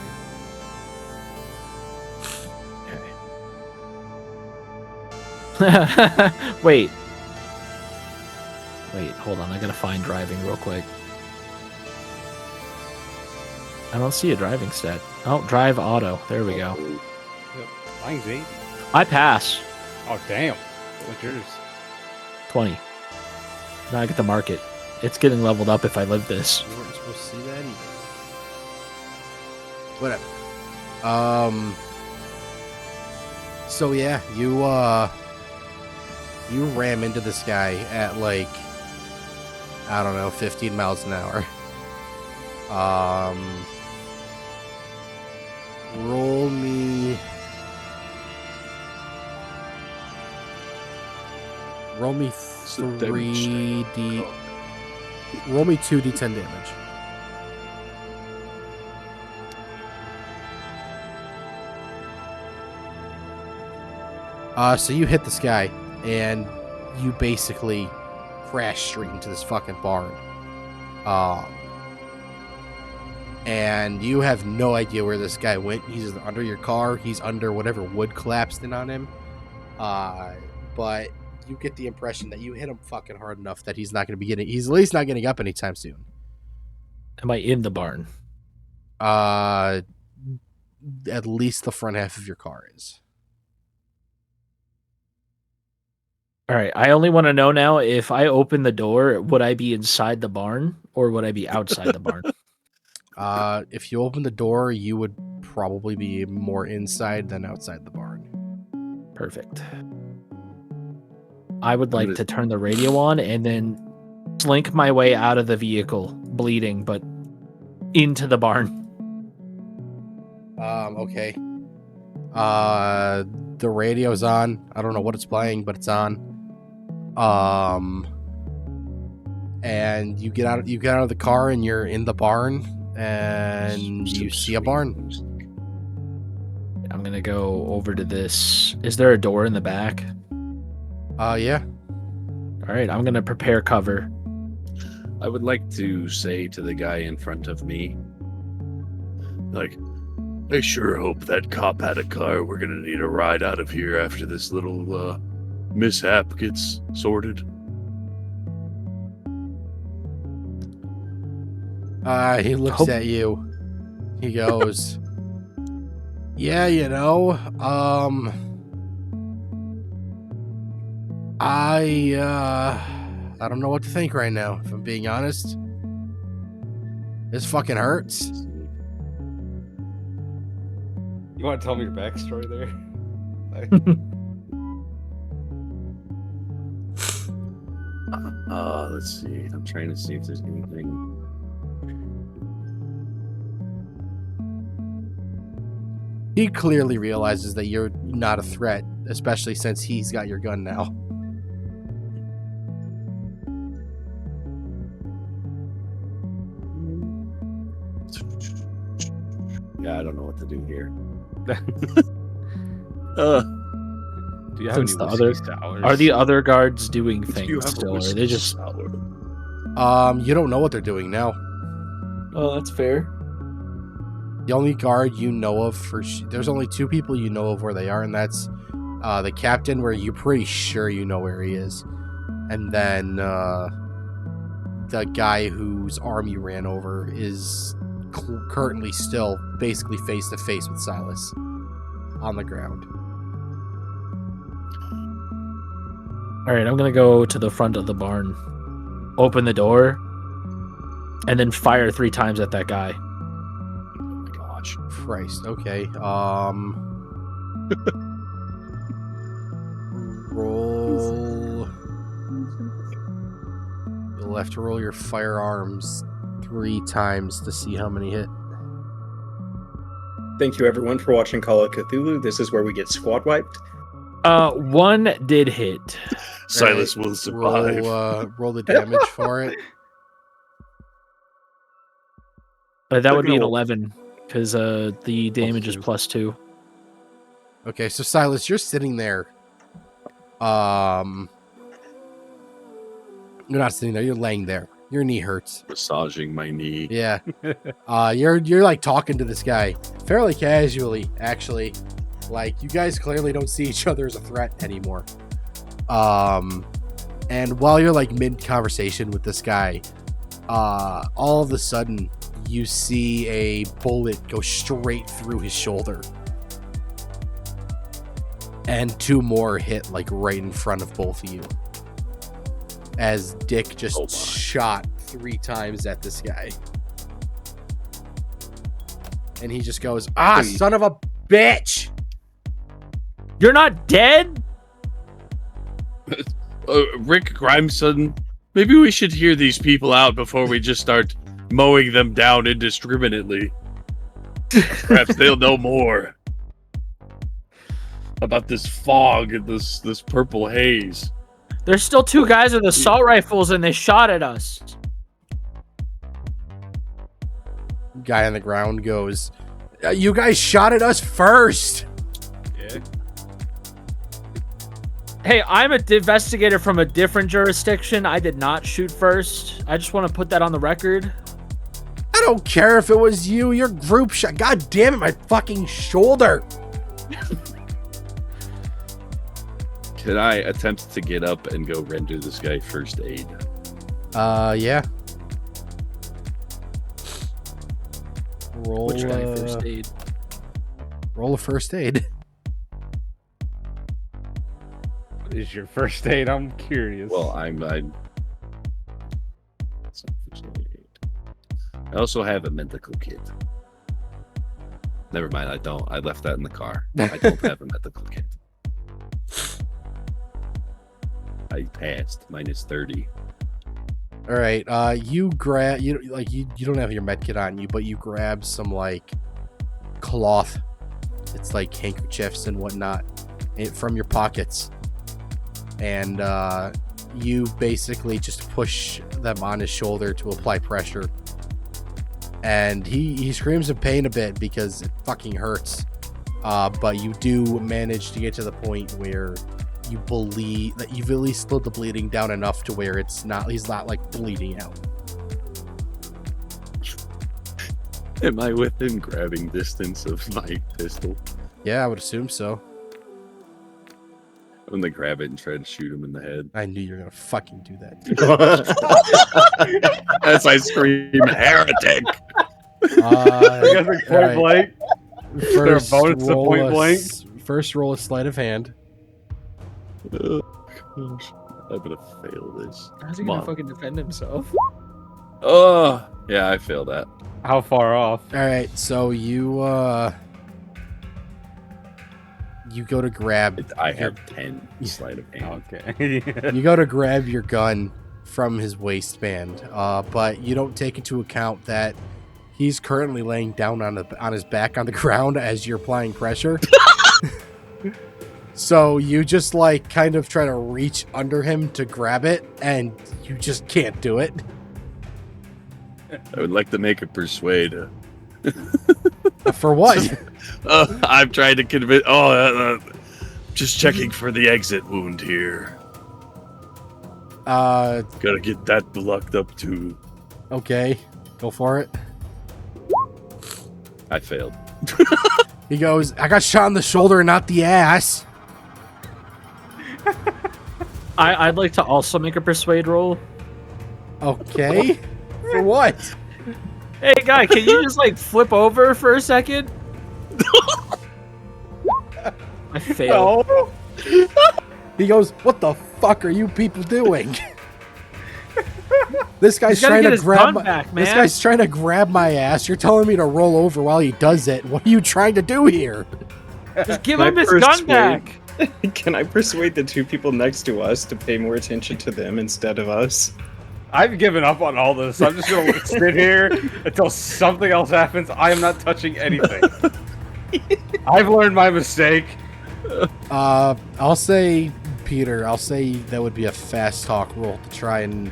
Wait, hold on. I gotta find driving real quick. I don't see a driving stat. Oh, drive auto. There we go. Yep. Mine's 8. I pass. Oh, damn. What's yours? 20. Now I get to mark it. It's getting leveled up if I live this. You weren't supposed to see that either. Whatever. So yeah, you ram into this guy at like, I don't know, 15 miles an hour. Roll me 3D. Roll me 2d10 damage. So you hit this guy, and you basically crash straight into this fucking barn. And you have no idea where this guy went. He's under your car. He's under whatever wood collapsed in on him. But you get the impression that you hit him fucking hard enough that he's at least not getting up anytime soon. Am I in the barn? At least the front half of your car is. All right. I only want to know now, if I open the door, would I be inside the barn or would I be outside the barn? If you open the door, you would probably be more inside than outside the barn. Perfect. I would like to turn the radio on and then slink my way out of the vehicle, bleeding, but into the barn. Okay. The radio's on. I don't know what it's playing, but it's on. And you get out of the car and you're in the barn and you see a barn. I'm gonna go over to this. Is there a door in the back? Yeah. All right, I'm gonna prepare cover. I would like to say to the guy in front of me, like, I sure hope that cop had a car. We're gonna need a ride out of here after this little mishap gets sorted. He looks at you. He goes, yeah, I don't know what to think right now, if I'm being honest. This fucking hurts. You want to tell me your backstory there? Let's see. I'm trying to see if there's anything. He clearly realizes that you're not a threat, especially since he's got your gun now. Yeah, I don't know what to do here. Do you have Since any the whiskey sours? Are the other guards doing Do you things have a still, or are whiskey they just? sour? You don't know what they're doing now. Oh, that's fair. The only guard you know of there's only two people you know of where they are, and that's the captain, where you're pretty sure you know where he is, and then the guy whose arm you ran over is currently still basically face to face with Silas on the ground. All right, I'm gonna go to the front of the barn, open the door, and then fire 3 times at that guy. Oh my gosh. Christ. Okay. Roll. You'll have to roll your firearms 3 times to see how many hit. Thank you, everyone, for watching Call of Cthulhu. This is where we get squad wiped. 1 did hit. Silas will survive. Roll the damage for it. But that would be an Roll. 11 because the damage is +2. Okay, so Silas, you're sitting there. You're not sitting there. You're laying there. Your knee hurts. Massaging my knee. Yeah. You're like talking to this guy fairly casually, actually. Like, you guys clearly don't see each other as a threat anymore. And while you're like mid conversation with this guy, all of a sudden you see a bullet go straight through his shoulder. And 2 more hit like right in front of both of you. As Dick just shot 3 times at this guy. And he just goes, son of a bitch! You're not dead? Rick Grimeson, maybe we should hear these people out before we just start mowing them down indiscriminately. Perhaps they'll know more about this fog and this purple haze. There's still 2 guys with assault rifles and they shot at us. Guy on the ground goes, you guys shot at us first! Yeah. Hey, I'm an investigator from a different jurisdiction. I did not shoot first. I just want to put that on the record. I don't care if it was you. Your group shot. God damn it, my fucking shoulder. Can I attempt to get up and go render this guy first aid? Yeah. Roll. Which guy first aid? Roll a first aid. What is your first aid? I'm curious. Well, I'm it's not first aid. I also have a medical kit. Never mind, I don't. I left that in the car. I don't have a medical kit. I passed -30. All right. You grab you don't have your med kit on you, but you grab some like cloth. It's like handkerchiefs and whatnot from your pockets, and you basically just push them on his shoulder to apply pressure. And he screams in pain a bit because it fucking hurts. But you do manage to get to the point where you believe that you've at least slowed the bleeding down enough to where he's not like bleeding out. Am I within grabbing distance of my pistol? Yeah, I would assume so. I'm gonna grab it and try to shoot him in the head. I knew you were gonna fucking do that. As I scream, heretic! You guys are point blank. First bonus to roll point blank? First roll a sleight of hand. Gosh, I'm gonna fail this. How's he Come gonna on. fucking defend himself? Oh, yeah, I failed that. How far off? All right, so you go to grab. I have 10 sleight of hand. Okay. You go to grab your gun from his waistband, but you don't take into account that he's currently laying down on his back on the ground as you're applying pressure. So you just like kind of try to reach under him to grab it, and you just can't do it. I would like to make a persuade. For what? I'm trying to convince. Just checking for the exit wound here. Gotta get that locked up too. Okay, go for it. I failed. He goes, I got shot in the shoulder, not the ass. I'd like to also make a persuade roll. Okay. For what? Hey, guy, can you just like flip over for a second? I failed. No. He goes, what the fuck are you people doing? This guy's He's gotta trying get to his grab gun my, back, This man. guy's trying to grab my ass. You're telling me to roll over while he does it. What are you trying to do here? Just give Can him I his gun persuade- back. Can I persuade the 2 people next to us to pay more attention to them instead of us? I've given up on all this. I'm just gonna sit here until something else happens. I am not touching anything. I've learned my mistake. I'll say, Peter, that would be a fast talk roll to try and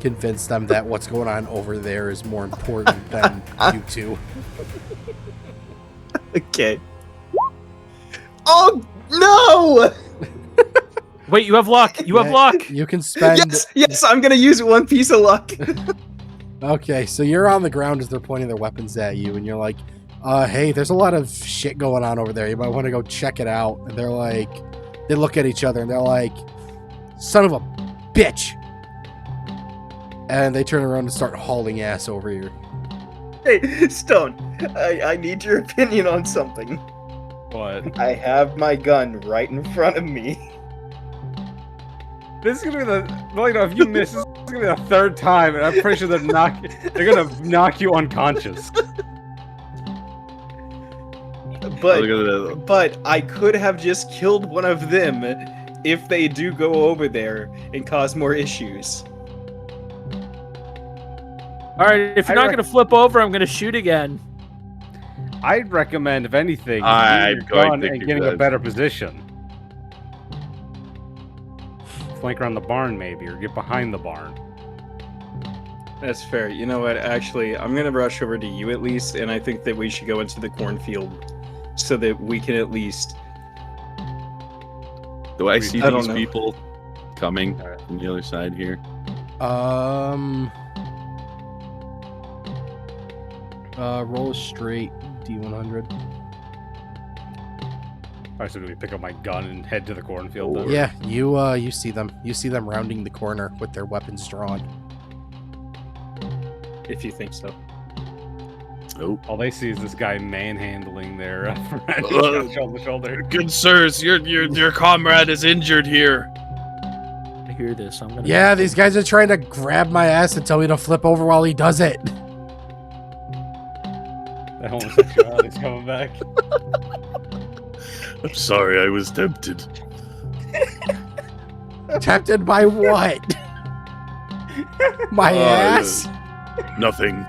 convince them that what's going on over there is more important than you two. Okay. Oh no! Wait, you have luck. You have Yeah, luck. You can spend. Yes, I'm gonna use one piece of luck. Okay, so you're on the ground as they're pointing their weapons at you, and you're like, hey, there's a lot of shit going on over there. You might want to go check it out. And they're like, they look at each other and they're like, son of a bitch. And they turn around and start hauling ass over here. Hey, Stone, I need your opinion on something. What? I have my gun right in front of me. This is gonna be if you miss, this is gonna be the third time, and I'm pretty sure they're gonna knock you unconscious. But I could have just killed one of them if they do go over there and cause more issues. All right, if you're not going to flip over, I'm going to shoot again. I'd recommend, if anything, I'm using your going gun to and do getting a that. better position. Flank around the barn, maybe, or get behind the barn. That's fair. You know what? Actually, I'm gonna rush over to you at least, and I think that we should go into the cornfield so that we can at least. Do I see I don't these know. people coming from the other side here? Roll a straight D100. Alright, so do we pick up my gun and head to the cornfield then? Yeah, you see them. You see them rounding the corner with their weapons drawn. If you think so. Nope. All they see is this guy manhandling their friend shoulder to shoulder. Good sirs, your comrade is injured here. I hear this. I'm going to. Yeah, these guys are trying to grab my ass and tell me to flip over while he does it. The homosexuality's coming back. I'm sorry, I was tempted. Tempted by what? My ass? Nothing.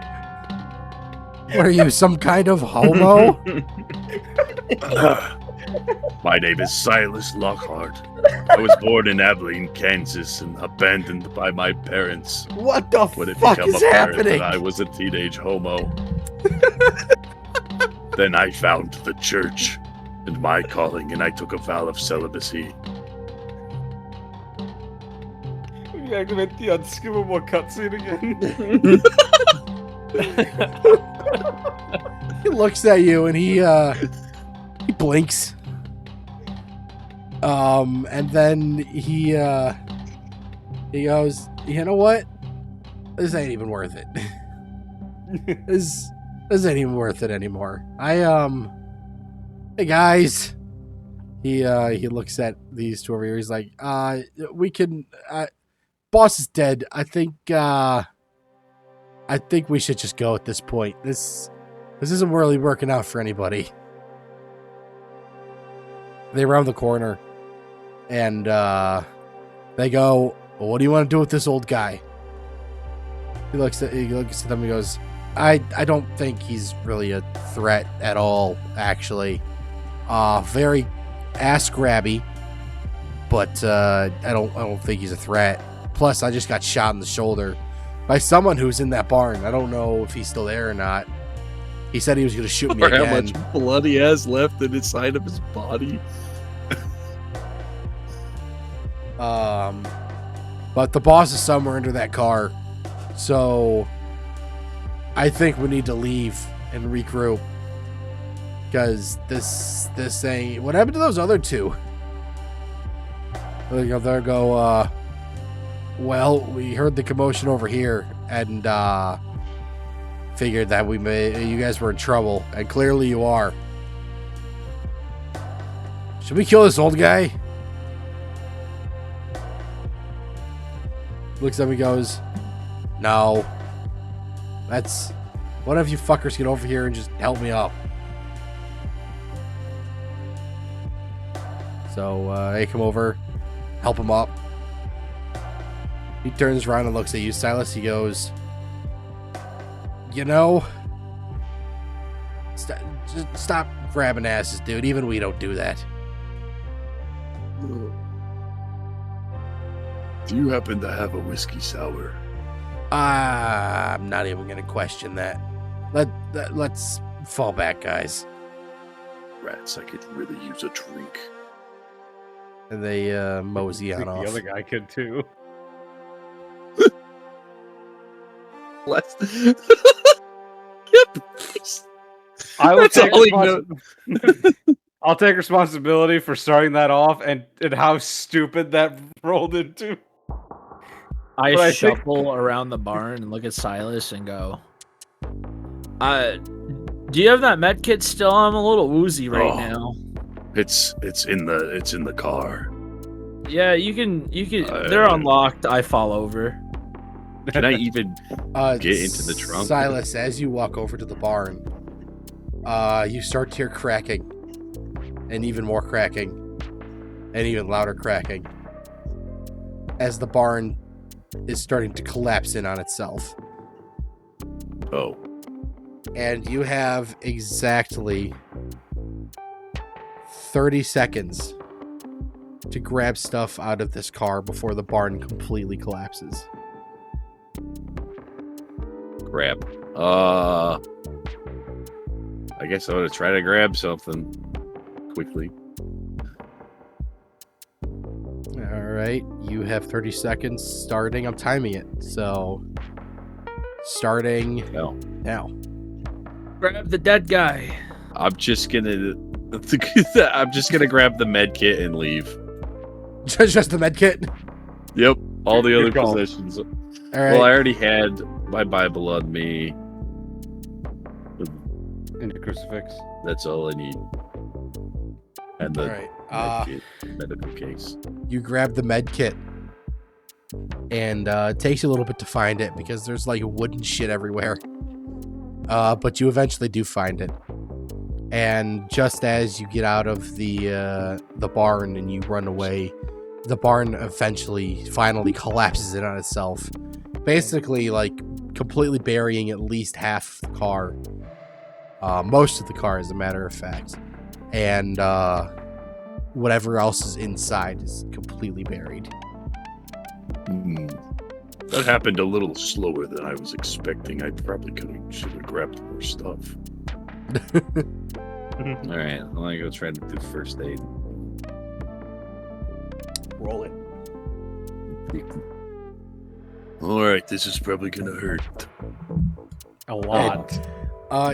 What are you, some kind of homo? My name is Silas Lockhart. I was born in Abilene, Kansas, and abandoned by my parents What the when it fuck became is apparent happening? that I was a teenage homo. Then I found the church and my calling, and I took a vow of celibacy. We activate the unskippable cutscene again. He looks at you and he blinks. And then he goes, you know what? This ain't even worth it. This ain't even worth it anymore. Hey guys. He looks at these two over here. He's like, we can. Boss is dead. I think we should just go at this point. This isn't really working out for anybody. They round the corner, and they go, well, what do you want to do with this old guy? He looks at them and goes, I don't think he's really a threat at all, actually. Very ass grabby, but I don't think he's a threat. Plus, I just got shot in the shoulder by someone who's in that barn. I don't know if he's still there or not. He said he was going to shoot me Or again. how much blood he has left inside of his body. But the boss is somewhere under that car, so I think we need to leave and regroup. Because this ain't... What happened to those other two? They go, well, we heard the commotion over here, and figured that you guys were in trouble, and clearly you are. Should we kill this old guy? Looks at me, goes, no. That's... One of you fuckers get over here and just help me up. So, I come over, help him up. He turns around and looks at you, Silas. He goes, you know, just stop grabbing asses, dude. Even we don't do that. Do you happen to have a whiskey sour? I'm not even going to question that. Let's fall back, guys. Rats, I could really use a drink. And they mosey I on think off. the other guy could too. Let's. I will That's take all he knows. I'll take responsibility for starting that off and how stupid that rolled into. I But I think- shuffle around the barn and look at Silas and go, do you have that med kit still? I'm a little woozy right Oh. now. It's in the car. Yeah, you can. They're unlocked. I fall over. Can I even get into the trunk? Silas, as you walk over to the barn, you start to hear cracking, and even more cracking, and even louder cracking, as the barn is starting to collapse in on itself. Oh, And you have exactly 30 seconds to grab stuff out of this car before the barn completely collapses. crap. I guess I want to try to grab something quickly. All right, you have 30 seconds starting. I'm timing it. So, starting No, now. Grab the dead guy. I'm just gonna grab the med kit and leave. Just the med kit. Yep, all the Good other call. possessions. All right. Well, I already had my Bible on me. And the crucifix. That's all I need. And all the right. med kit, medical case. You grab the med kit, and it takes you a little bit to find it because there's like wooden shit everywhere. But you eventually do find it. And just as you get out of the barn and you run away, the barn finally collapses in on itself, basically like completely burying at least half the car, most of the car, as a matter of fact, and whatever else is inside is completely buried. That happened a little slower than I was expecting. I probably should have grabbed more stuff. All right, I'm gonna go try to do first aid. Roll it. All right, this is probably gonna hurt. A lot.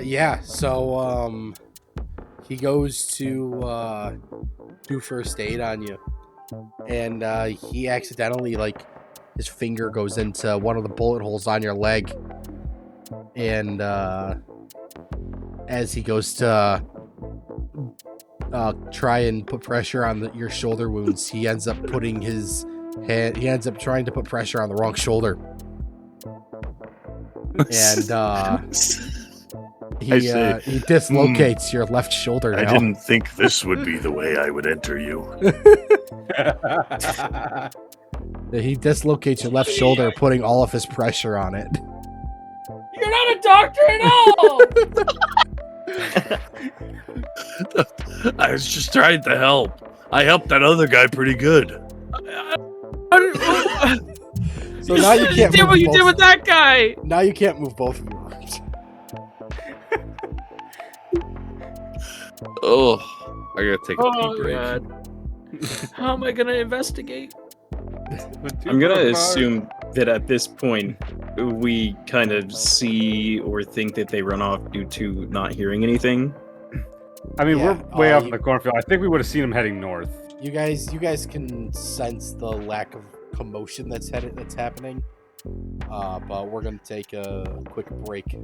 Yeah. So he goes to do first aid on you, and he accidentally, like, his finger goes into one of the bullet holes on your leg, and as he goes to try and put pressure on your shoulder wounds, he ends up putting his hand. He ends up trying to put pressure on the wrong shoulder, and he dislocates your left shoulder now. I didn't think this would be the way I would enter you. He dislocates your left shoulder, putting all of his pressure on it. You're not a doctor at all. I was just trying to help. I helped that other guy pretty good. So now you can't did move what you both. did with that guy. Now you can't move both of your arms. Oh, I gotta take a Oh pee break. god. How am I gonna investigate? I'm gonna assume that at this point we kind of see or think that they run off due to not hearing anything. I mean, Yeah, we're way off in you- the cornfield. I think we would have seen him heading north. You guys can sense the lack of commotion that's happening. But we're gonna take a quick break.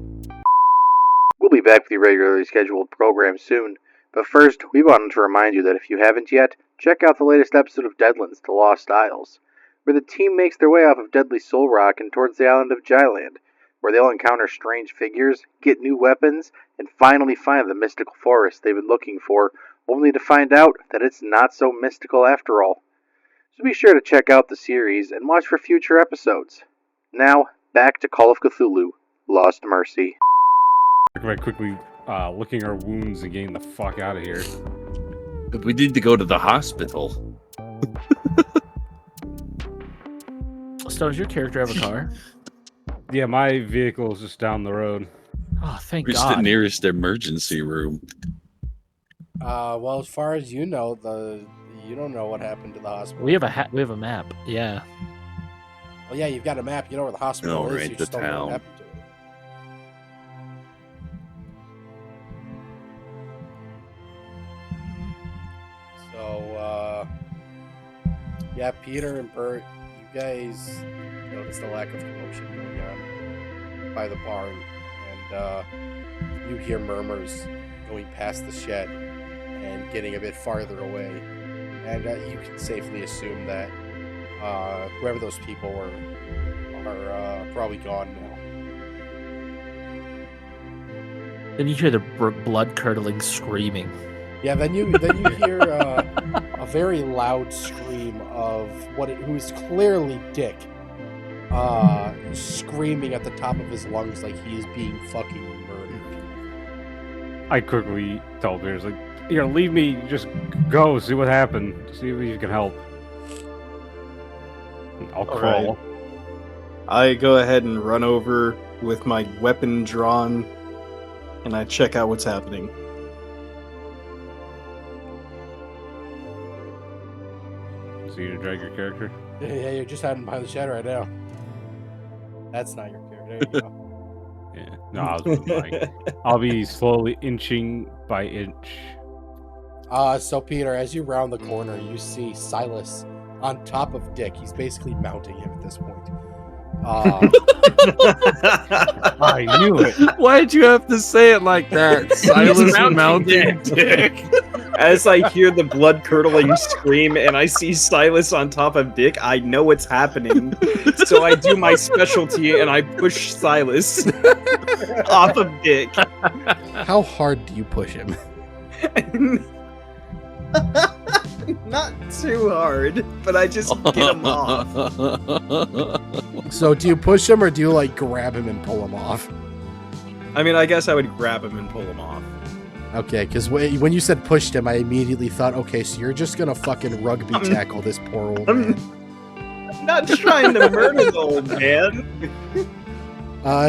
We'll be back with your regularly scheduled program soon, but first, we wanted to remind you that if you haven't yet, check out the latest episode of Deadlands: The Lost Isles, where the team makes their way off of Deadly Soul Rock and towards the island of Jyland, where they'll encounter strange figures, get new weapons, and finally find the mystical forest they've been looking for, only to find out that it's not so mystical after all. So be sure to check out the series and watch for future episodes. Now, back to Call of Cthulhu: Lost Mercy. Very quickly, licking our wounds and getting the fuck out of here. But we need to go to the hospital. So does your character have a car? Yeah, my vehicle is just down the road. Oh, thank Where's the God. nearest emergency room? Well, as far as you know, You don't know what happened to the hospital. We have a map. Yeah. Well, yeah, you've got a map. You know where the hospital No, is. right, You just the don't know what town. happened to it. So, yeah, Peter and Bert, you guys notice the lack of commotion going on by the barn, and you hear murmurs going past the shed and getting a bit farther away, and you can safely assume that whoever those people were are probably gone now. Then you hear the blood-curdling screaming. Yeah, then you hear a very loud scream of who's clearly Dick, screaming at the top of his lungs like he is being fucking murdered. I quickly tell Bears, like, leave me, just go, see what happened, see if you can help. I'll crawl. Alright. I go ahead and run over with my weapon drawn, and I check out what's happening. So you to drag your character? Yeah, you're just hiding behind the shed right now. That's not your character. There you go. Yeah. No, I was like, I'll be slowly inching by inch. So Peter, as you round the corner, you see Silas on top of Dick. He's basically mounting him at this point. I knew it. Why'd you have to say it like that? Silas mounting Dick. As I hear the blood-curdling scream and I see Silas on top of Dick, I know what's happening. So I do my specialty and I push Silas off of Dick. How hard do you push him? Not too hard, but I just get him off. So do you push him or do you like grab him and pull him off? I mean, I guess I would grab him and pull him off. Okay, because when you said pushed him, I immediately thought, okay, so you're just gonna fucking rugby tackle this poor old man. I'm not trying to murder the old man.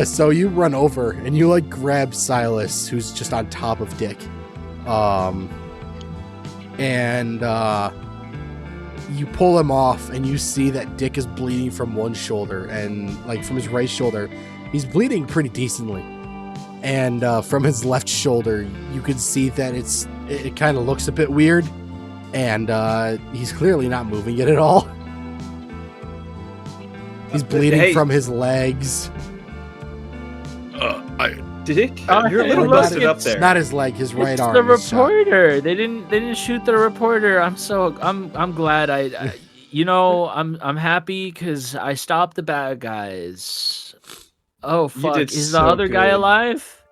So you run over and you like grab Silas, who's just on top of Dick, and you pull him off, and you see that Dick is bleeding from one shoulder, and like from his right shoulder, he's bleeding pretty decently. And from his left shoulder, you can see that it kind of looks a bit weird, and he's clearly not moving it at all. He's bleeding from his legs. Dick, Oh, you're a hey, little look, busted up it's there. Not his leg, his right It's arm. the is shot. reporter. They didn't shoot the reporter. I'm glad I'm happy because I stopped the bad guys. Oh fuck! did Is the so other guy good. alive?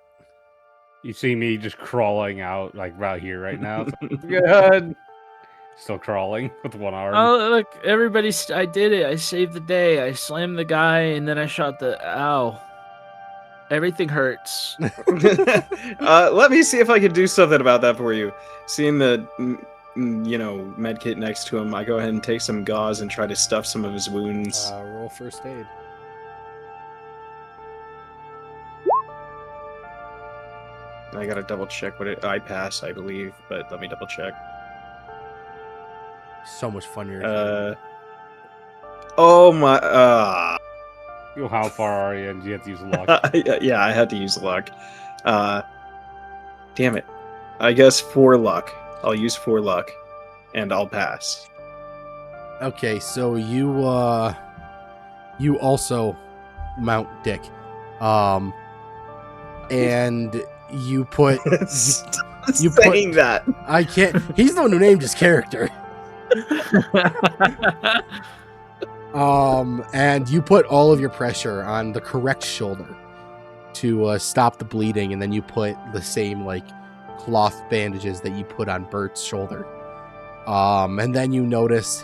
You see me just crawling out, like right here, right now. Good. Still crawling with one arm. Oh look, I did it. I saved the day. I slammed the guy and then I shot the. Ow! Everything hurts. Let me see if I can do something about that for you. Seeing the, med kit next to him, I go ahead and take some gauze and try to stuff some of his wounds. Roll first aid. I gotta double check what I pass, I believe, but let me double check. So much funnier. Oh my, How far are you? And you have to use luck. yeah, I had to use luck. Damn it. I guess 4 luck. I'll use 4 luck, and I'll pass. Okay, so you also mount Dick, and you put You saying that. I can't. He's the one who named his character. And you put all of your pressure on the correct shoulder to stop the bleeding, and then you put the same like cloth bandages that you put on Bert's shoulder. And then you notice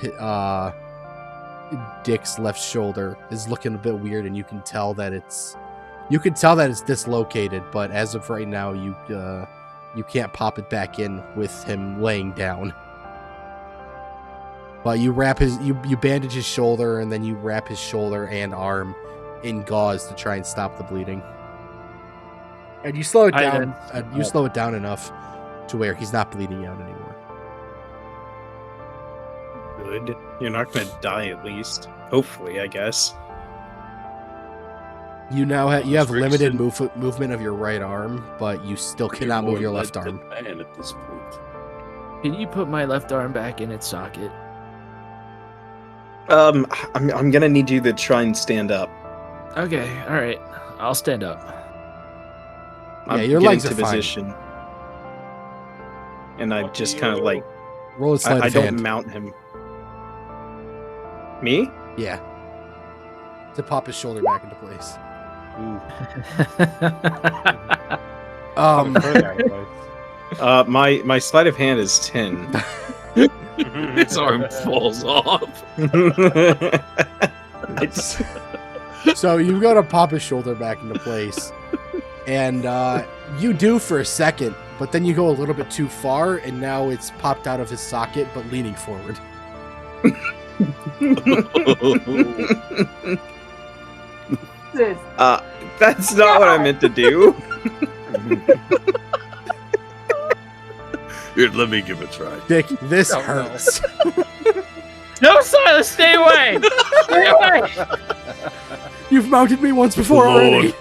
Dick's left shoulder is looking a bit weird, and you can tell that it's dislocated. But as of right now, you can't pop it back in with him laying down. But you you bandage his shoulder, and then you wrap his shoulder and arm in gauze to try and stop the bleeding. And you slow it down. Slow it down enough to where he's not bleeding out anymore. good. You're not gonna die at least. Hopefully, I guess. You have limited Restriction. movement of your right arm, but you still You're cannot move more your led left arm. than man at this point. Can you put my left arm back in its socket? I'm gonna need you to try and stand up. Okay, all right. I'll stand up. I'm your getting legs to are fine. position. And I just kind of like Roll a sleight I of don't hand. mount him. Me? Yeah. To pop his shoulder back into place. My sleight of hand is 10. His arm falls off. It's So you go to pop his shoulder back into place, and you do for a second, but then you go a little bit too far, and now it's popped out of his socket, but leaning forward. that's not what I meant to do. Here, let me give it a try. Dick, this hurts. No, Silas, stay away! Stay away! You've mounted me once before already.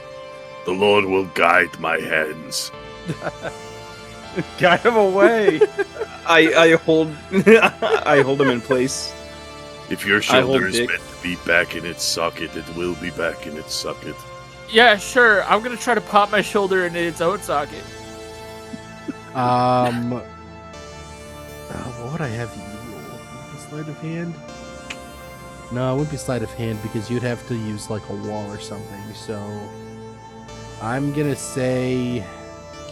The Lord will guide my hands. Guide him away. I hold I hold him in place. If your I hold shoulder is Dick. meant to be back in its socket, it will be back in its socket. Yeah, sure. I'm gonna try to pop my shoulder into its own socket. What would I have you roll? Sleight of hand? No, it wouldn't be sleight of hand because you'd have to use like a wall or something. So I'm gonna say,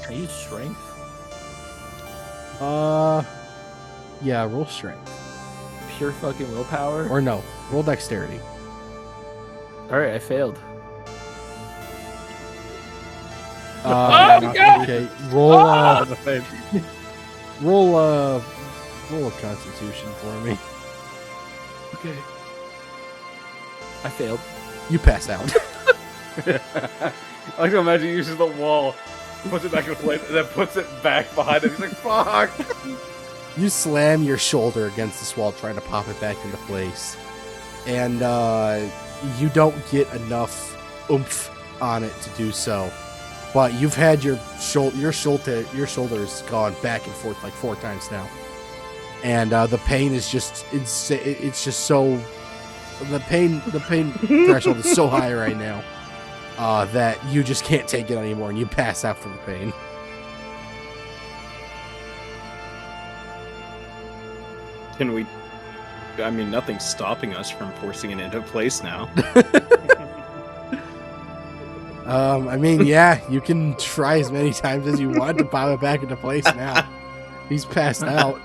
Can I use strength? yeah, roll strength Pure fucking willpower? or no, roll dexterity. Alright, I failed. Uh, Oh, God! Okay, roll roll a Constitution for me. Okay. I failed. You pass out. I like to imagine he uses the wall, puts it back in place, and then puts it back behind him. He's like, fuck! You slam your shoulder against this wall trying to pop it back into place. And you don't get enough oomph on it to do so. But you've had your shoulders gone back and forth like 4 times now. And the pain is just it's just so the pain threshold is so high right now that you just can't take it anymore and you pass out from the pain. Can we I mean nothing's stopping us from forcing it into place now. I mean, yeah, you can try as many times as you want to pop it back into place now. He's passed out.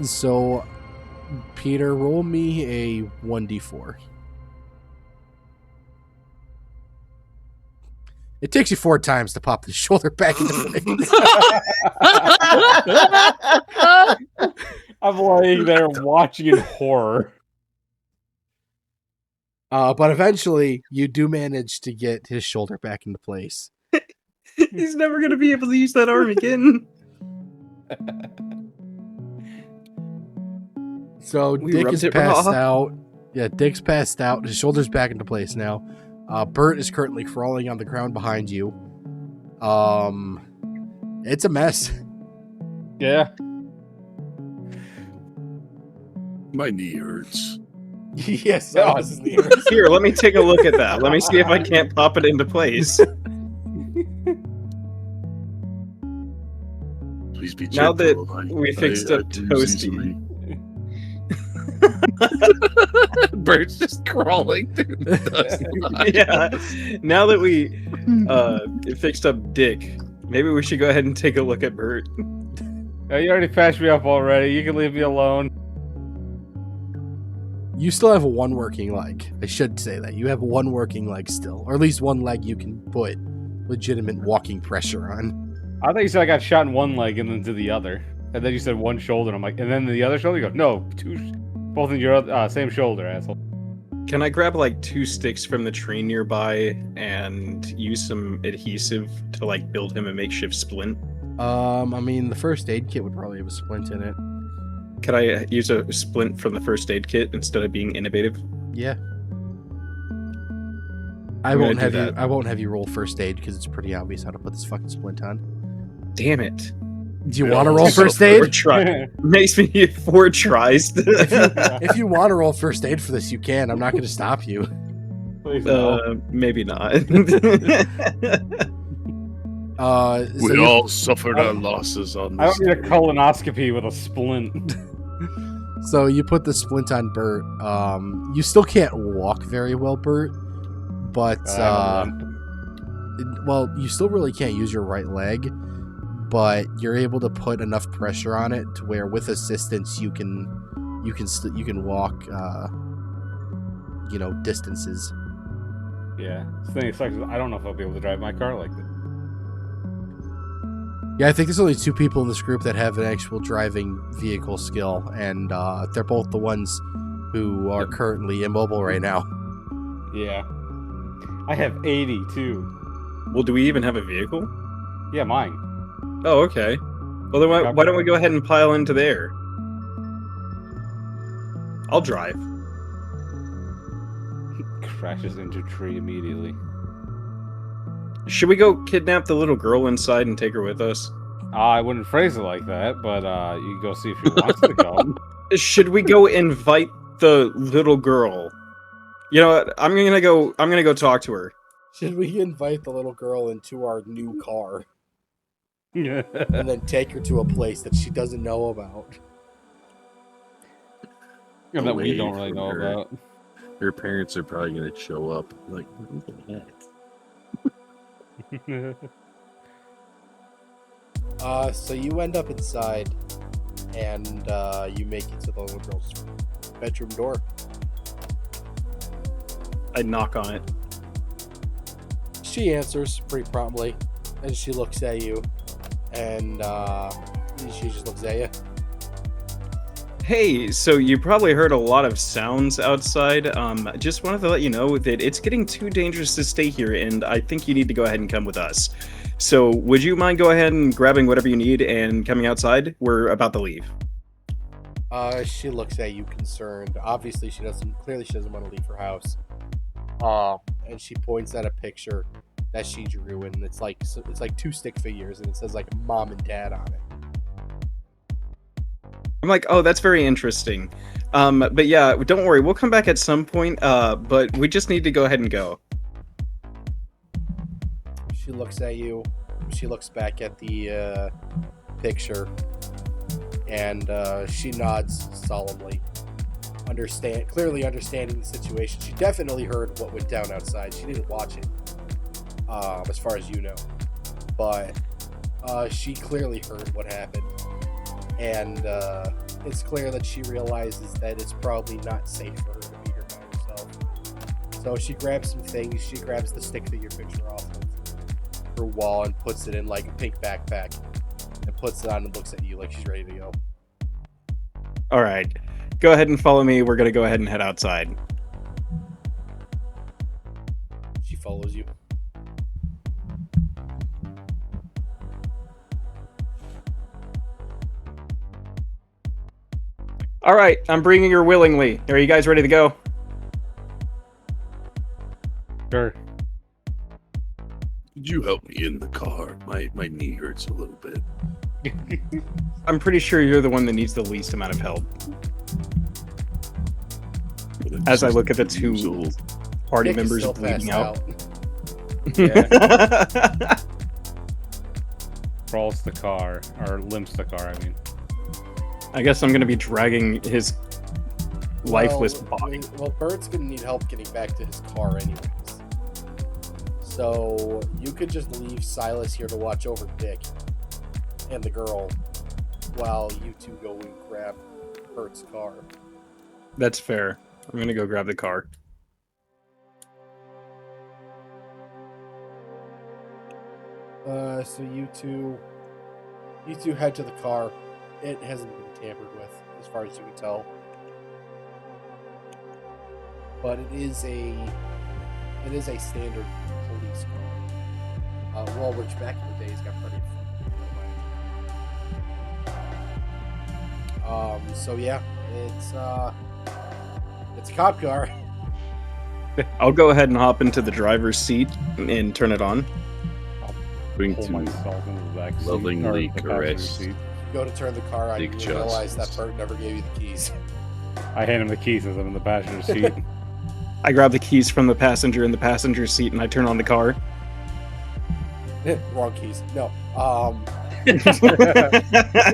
So Peter, roll me a 1d4. It takes you 4 times to pop the shoulder back into place. I'm laying there watching in horror. But eventually, you do manage to get his shoulder back into place. He's never gonna be able to use that arm again. So We Dick rubbed is it passed raw. out. Yeah, Dick's passed out. His shoulder's back into place now. Bert is currently crawling on the ground behind you. It's a mess. Yeah. My knee hurts. Yes, Here, let me take a look at that. Let me see if I can't pop it into place. Please be Now gentle. that we fixed up bruise Toasty. easily. Bert's just crawling through the dust. Yeah. Now that we fixed up Dick, maybe we should go ahead and take a look at Bert. You already patched me up already. You can leave me alone. You still have 1 working leg. I should say that. You have 1 working leg still. Or at least 1 leg you can put legitimate walking pressure on. I thought you said I got shot in one leg and then to the other. And then you said one shoulder. And I'm like, and then the other shoulder? You go, no, 2, both in your same shoulder, asshole. Can I grab like 2 sticks from the tree nearby and use some adhesive to like build him a makeshift splint? I mean, the first aid kit would probably have a splint in it. Could I use a splint from the first aid kit instead of being innovative? Yeah. I'm I won't gonna have do you. that. I won't have you roll first aid because it's pretty obvious how to put this fucking splint on. Damn it. Do you Yeah, want to roll also first Four aid? makes me 4 tries. If you want to roll first aid for this, you can. I'm not going to stop you. Please no. Maybe not. So We you- all suffered our losses on I this. don't need a colonoscopy with a splint. So you put the splint on Bert. You still can't walk very well, Bert. But well, you still really can't use your right leg. But you're able to put enough pressure on it to where, with assistance, you can walk. Distances. Yeah. The thing that sucks is I don't know if I'll be able to drive my car like this. Yeah, I think there's only 2 people in this group that have an actual driving vehicle skill, and they're both the ones who are currently immobile right now. Yeah. I have 80 too. Well, do we even have a vehicle? Yeah, mine. Oh, okay. Well, then why don't we go ahead and pile into there? I'll drive. Crashes into a tree immediately. Should we go kidnap the little girl inside and take her with us? I wouldn't phrase it like that, but you can go see if she wants to go. Should we go invite the little girl? You know what? I'm gonna go talk to her. Should we invite the little girl into our new car and then take her to a place that she doesn't know about? And that we Wait don't really for know her. about. Her parents are probably going to show up. Like, what the heck? So you end up inside, and you make it to the little girl's bedroom door. I knock on it. She answers pretty promptly, and she looks at you, and she just looks at you. Hey, so you probably heard a lot of sounds outside. Just wanted to let you know that it's getting too dangerous to stay here, and I think you need to go ahead and come with us. So, would you mind go ahead and grabbing whatever you need and coming outside? We're about to leave. She looks at you concerned. Obviously, she doesn't want to leave her house. And she points at a picture that she drew, and it's like 2 stick figures, and it says like mom and dad on it. I'm like, oh, that's very interesting. But yeah, don't worry, we'll come back at some point. But we just need to go ahead and go. She looks at you. She looks back at the picture, and she nods solemnly, clearly understanding the situation. She definitely heard what went down outside. She didn't watch it, as far as you know, but she clearly heard what happened, and it's clear that she realizes that it's probably not safe for her to be here by herself. So she grabs some things. She grabs the stick figure picture off of her wall and puts it in like a pink backpack, and puts it on and looks at you like she's ready to go. All right, go ahead and follow me. We're gonna go ahead and head outside. She follows you. All right, I'm bringing her willingly. Are you guys ready to go? Sure. Could you help me in the car? My knee hurts a little bit. I'm pretty sure you're the one that needs the least amount of help. As I look at the 2 Years old. party Nick is members still bleeding passed out. Crawls the car, or limps the car, I mean. I guess I'm gonna be dragging his lifeless body. Well, Bert's gonna need help getting back to his car anyways. So you could just leave Silas here to watch over Dick and the girl while you 2 go and grab Bert's car. That's fair. I'm gonna go grab the car. So you two head to the car. It hasn't been tampered with, as far as you can tell. But it is a standard police car. Which back in the days got plenty of fun. So yeah, it's a cop car. I'll go ahead and hop into the driver's seat and turn it on. Going Pull to myself into the back seat, lovingly or the passenger caress. seat. You go to turn the car on, Big you realize that justice. Bert never gave you the keys. I hand him the keys as I'm in the passenger seat. I grab the keys from the passenger in the passenger seat and I turn on the car. Wrong keys. No. One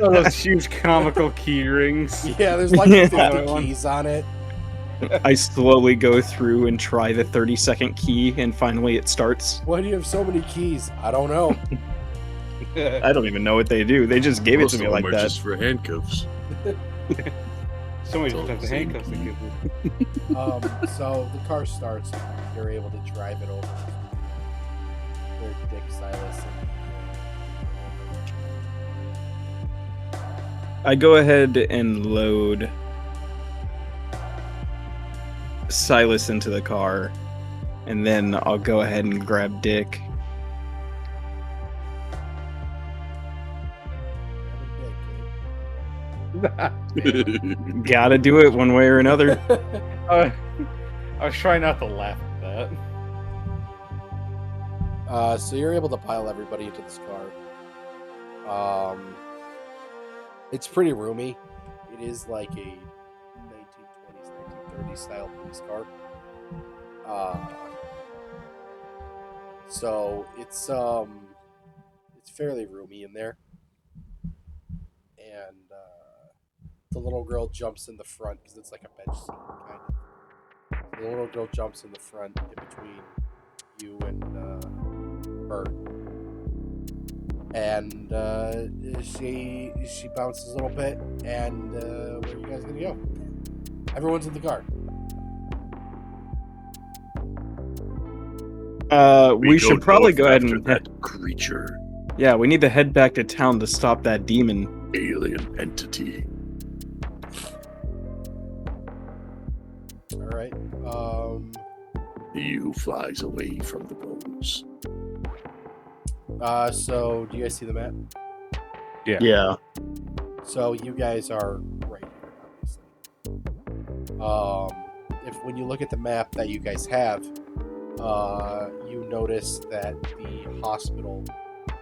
of those huge comical key rings. Yeah, there's like 50 One. keys on it. I slowly go through and try the 30-second key, and finally it starts. Why do you have so many keys? I don't know. I don't even know what they do. They just gave it Most to me of them like are that. just for handcuffs. So many It's all different the same. handcuffs they give me. So the car starts. And you're able to drive it over. Where Dick, Silas, I go ahead and load Silas into the car, and then I'll go ahead and grab Dick. Gotta do it one way or another. I was trying not to laugh at that. So you're able to pile everybody into this car. It's pretty roomy. It is like a 1920s, 1930s style police car. So it's fairly roomy in there. And the little girl jumps in the front because it's like a bench seat kind of. The little girl jumps in the front in between you and Bert. And she bounces a little bit. And where are you guys gonna go? Everyone's in the car. We should probably go ahead and that creature, yeah, we need to head back to town to stop that demon. alien entity. All right. He who flies away from the bones. So do you guys see the map? Yeah. So you guys are right here, obviously. If when you look at the map that you guys have, you notice that the hospital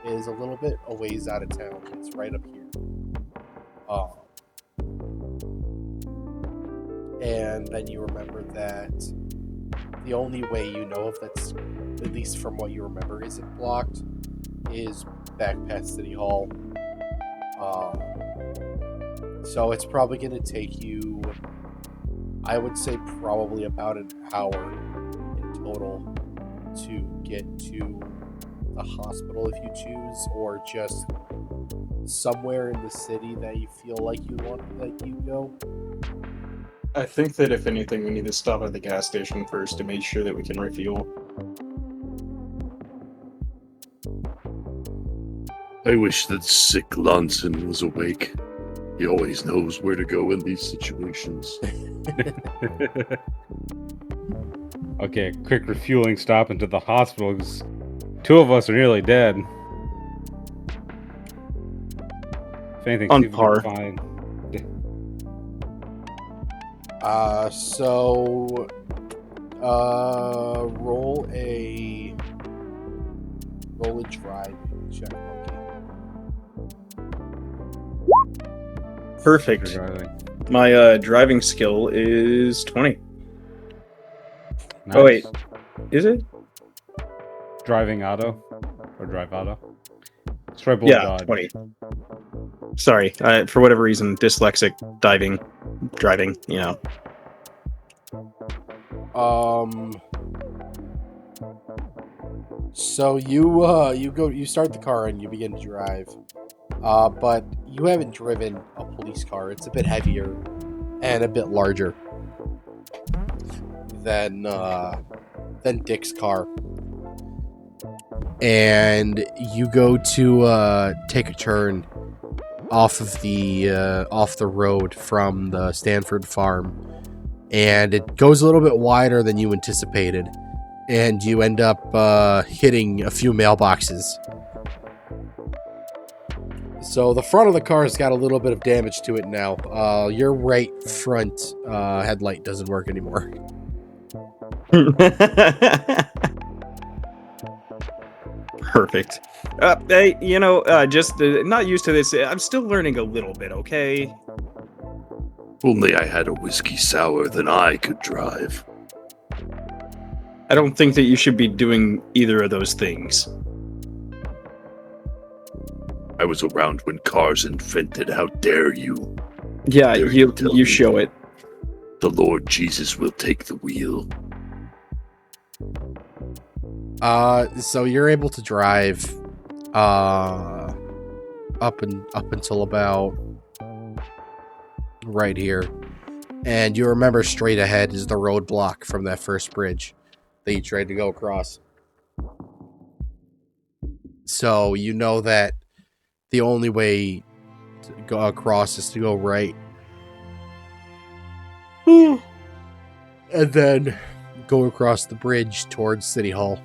is a little bit a ways out of town. It's right up here. And then you remember that the only way you know if that's, at least from what you remember, isn't blocked, is back past City Hall. So it's probably going to take you, I would say, probably about an hour in total to get to the hospital if you choose, or just somewhere in the city that you feel like you want that you go. I think that if anything, we need to stop at the gas station first to make sure that we can refuel. I wish that sick Lonson was awake. He always knows where to go in these situations. Okay, quick refueling stop into the hospital because 2 of us are nearly dead. If anything, On see if we can par. find- Roll a drive check. Perfect. Driving. My driving skill is 20. Nice. Oh, wait. Is it? Driving auto or drive auto. Stripe Yeah, dodge. 20. Sorry, for whatever reason, dyslexic, driving, you know. So you start the car and you begin to drive. But you haven't driven a police car. It's a bit heavier and a bit larger than Dick's car. And you go to take a turn off the road from the Stanford Farm, and it goes a little bit wider than you anticipated, and you end up hitting a few mailboxes. So the front of the car has got a little bit of damage to it now. Your right front headlight doesn't work anymore. Perfect. Hey, just not used to this. I'm still learning a little bit, okay? Only I had a whiskey sour, then I could drive. I don't think that you should be doing either of those things. I was around when cars invented. How dare you? Yeah, Dare you tell me show it. The Lord Jesus will take the wheel. So you're able to drive up until about right here. And you remember straight ahead is the roadblock from that first bridge that you tried to go across. So you know that the only way to go across is to go right. And then go across the bridge towards City Hall.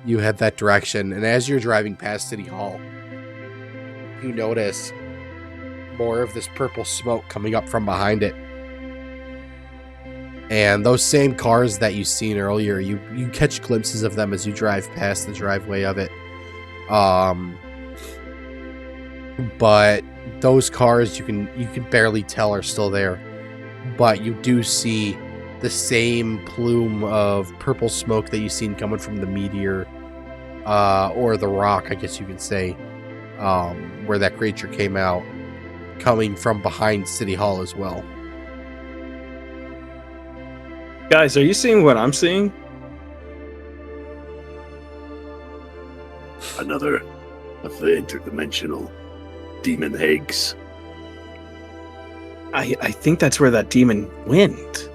You head that direction, and as you're driving past City Hall, you notice more of this purple smoke coming up from behind it. And those same cars that you seen earlier, you catch glimpses of them as you drive past the driveway of it. But those cars you can barely tell are still there. But you do see the same plume of purple smoke that you've seen coming from the meteor, or the rock, I guess you could say, where that creature came out, coming from behind City Hall as well. Guys, are you seeing what I'm seeing? Another of the interdimensional demon eggs. I think that's where that demon went.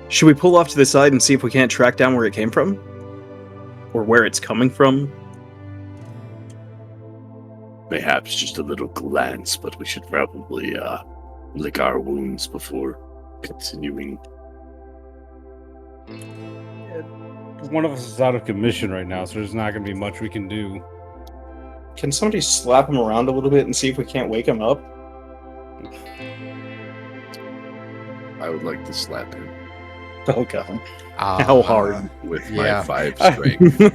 Should we pull off to the side and see if we can't track down where it came from? Or where it's coming from? Perhaps just a little glance, but we should probably lick our wounds before continuing. One of us is out of commission right now, so there's not going to be much we can do. Can somebody slap him around a little bit and see if we can't wake him up? I would like to slap him Oh god. How hard? with Yeah. my 5 strength. It's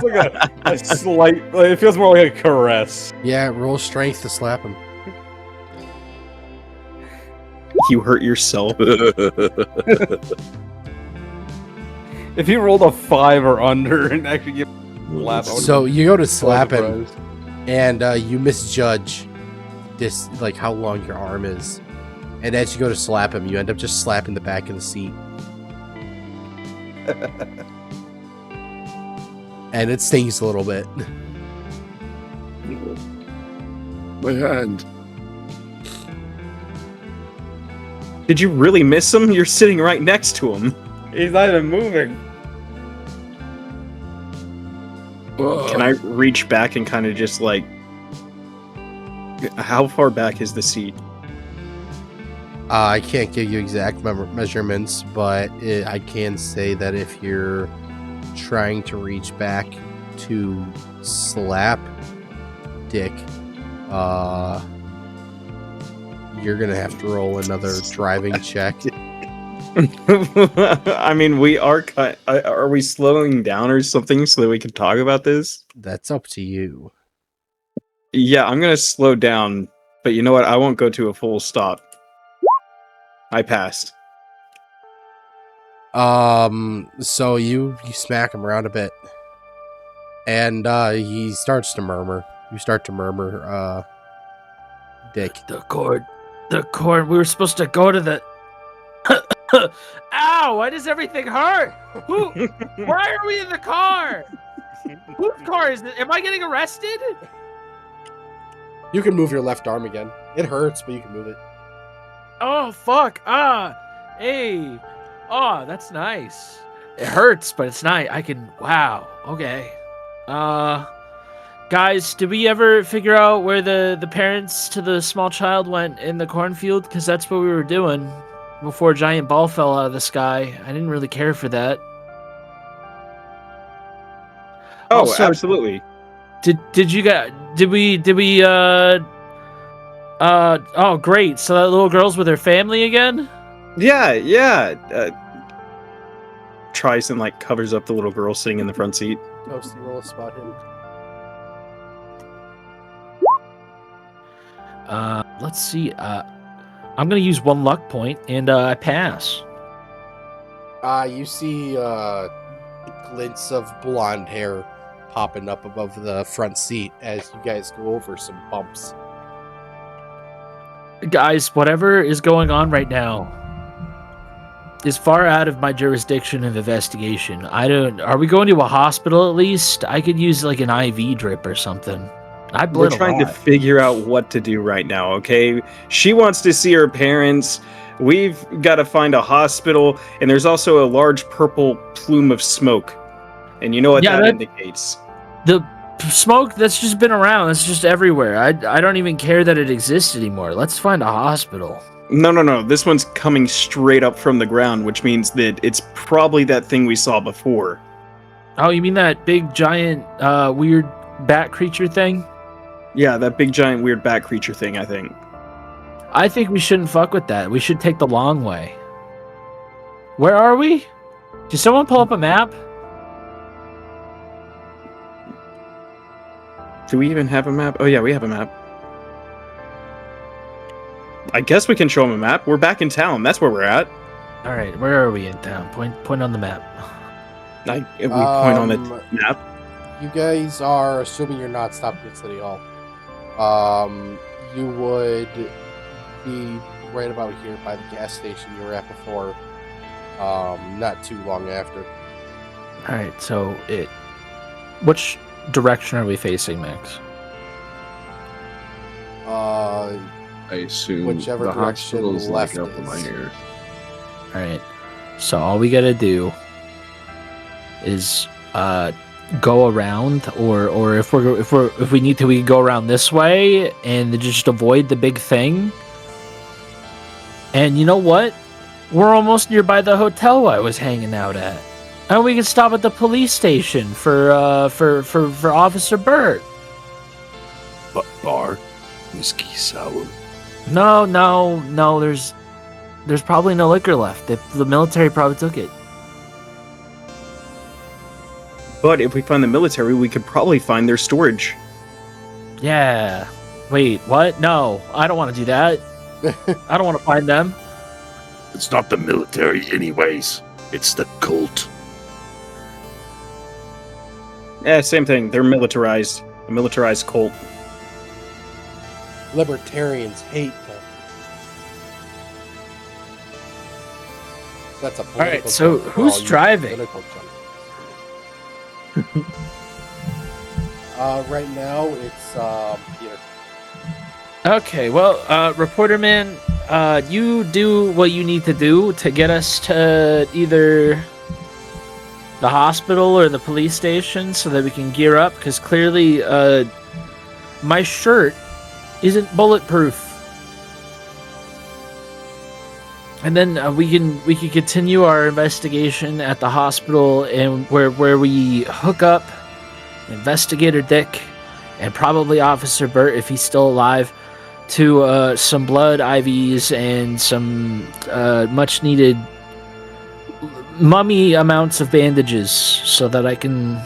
like a slight. It feels more like a caress. Yeah, roll strength to slap him. You hurt yourself. If he rolled a 5 or under and actually give lap, So you go to slap him, surprised. and you misjudge this, like how long your arm is. And as you go to slap him, you end up just slapping the back of the seat. And it stings a little bit. My hand. Did you really miss him? You're sitting right next to him. He's not even moving. Can I reach back and kind of just like... How far back is the seat? I can't give you exact measurements, but I can say that if you're trying to reach back to slap Dick, you're gonna have to roll another driving check. I mean, we are... Are we slowing down or something so that we can talk about this? That's up to you. Yeah, I'm gonna slow down, but you know what? I won't go to a full stop. I passed. So you smack him around a bit, and he starts to murmur. You start to murmur, Dick. The cord. We were supposed to go to the. Ow! Why does everything hurt? Why are we in the car? Whose car is it? Am I getting arrested? You can move your left arm again. It hurts, but you can move it. Oh, fuck. Hey. Oh, that's nice. It hurts, but it's nice. I can... Wow. Okay. Guys, did we ever figure out where the parents to the small child went in the cornfield? Because that's what we were doing. before a giant ball fell out of the sky. I didn't really care for that. Oh, Also, absolutely. Did we oh great. So that little girl's with her family again? Yeah. Tries and like covers up the little girl sitting in the front seat. Toasty, roll a spot him. Let's see. I'm gonna use 1 luck point and I pass. You see glints of blonde hair popping up above the front seat as you guys go over some bumps. Guys, whatever is going on right now is far out of my jurisdiction of investigation. Are we going to a hospital at least? I could use like an IV drip or something. We're trying to figure out what to do right now, okay? She wants to see her parents. We've got to find a hospital, and there's also a large purple plume of smoke. And you know what that indicates. The smoke that's just been around, it's just everywhere. I don't even care that it exists anymore. Let's find a hospital. No. This one's coming straight up from the ground, which means that it's probably that thing we saw before. Oh, you mean that big, giant, weird bat creature thing? Yeah, that big, giant, weird bat creature thing, I think. I think we shouldn't fuck with that. We should take the long way. Where are we? Did someone pull up a map? Do we even have a map? Oh yeah, we have a map. I guess we can show them a map. We're back in town. That's where we're at. All right, where are we in town? Point on the map. We point on the map. You guys are assuming you're not stopping at City Hall. You would be right about here by the gas station you were at before. Not too long after. All right, so which direction are we facing, Max? I assume whichever the direction hospital's like left up in my is. ear. All right, so all we gotta do is go around, or if we need to, we can go around this way and just avoid the big thing. And you know what? We're almost nearby the hotel I was hanging out at, and we can stop at the police station for Officer Burt. Bar, whiskey sour. No. There's probably no liquor left. The military probably took it. But if we find the military, we could probably find their storage. Yeah. Wait, what? No, I don't want to do that. I don't want to find them. It's not the military anyways. It's the cult. Yeah, same thing. They're militarized. A militarized cult. Libertarians hate them. That's a political right, so joke for who's all you driving? political junkies. Right now it's Peter. Okay, well, Reporter Man, you do what you need to do to get us to either the hospital or the police station so that we can gear up, because clearly my shirt isn't bulletproof. And then we can continue our investigation at the hospital, and where we hook up Investigator Dick and probably Officer Burt, if he's still alive, to some blood IVs and some much needed mummy amounts of bandages, so that I can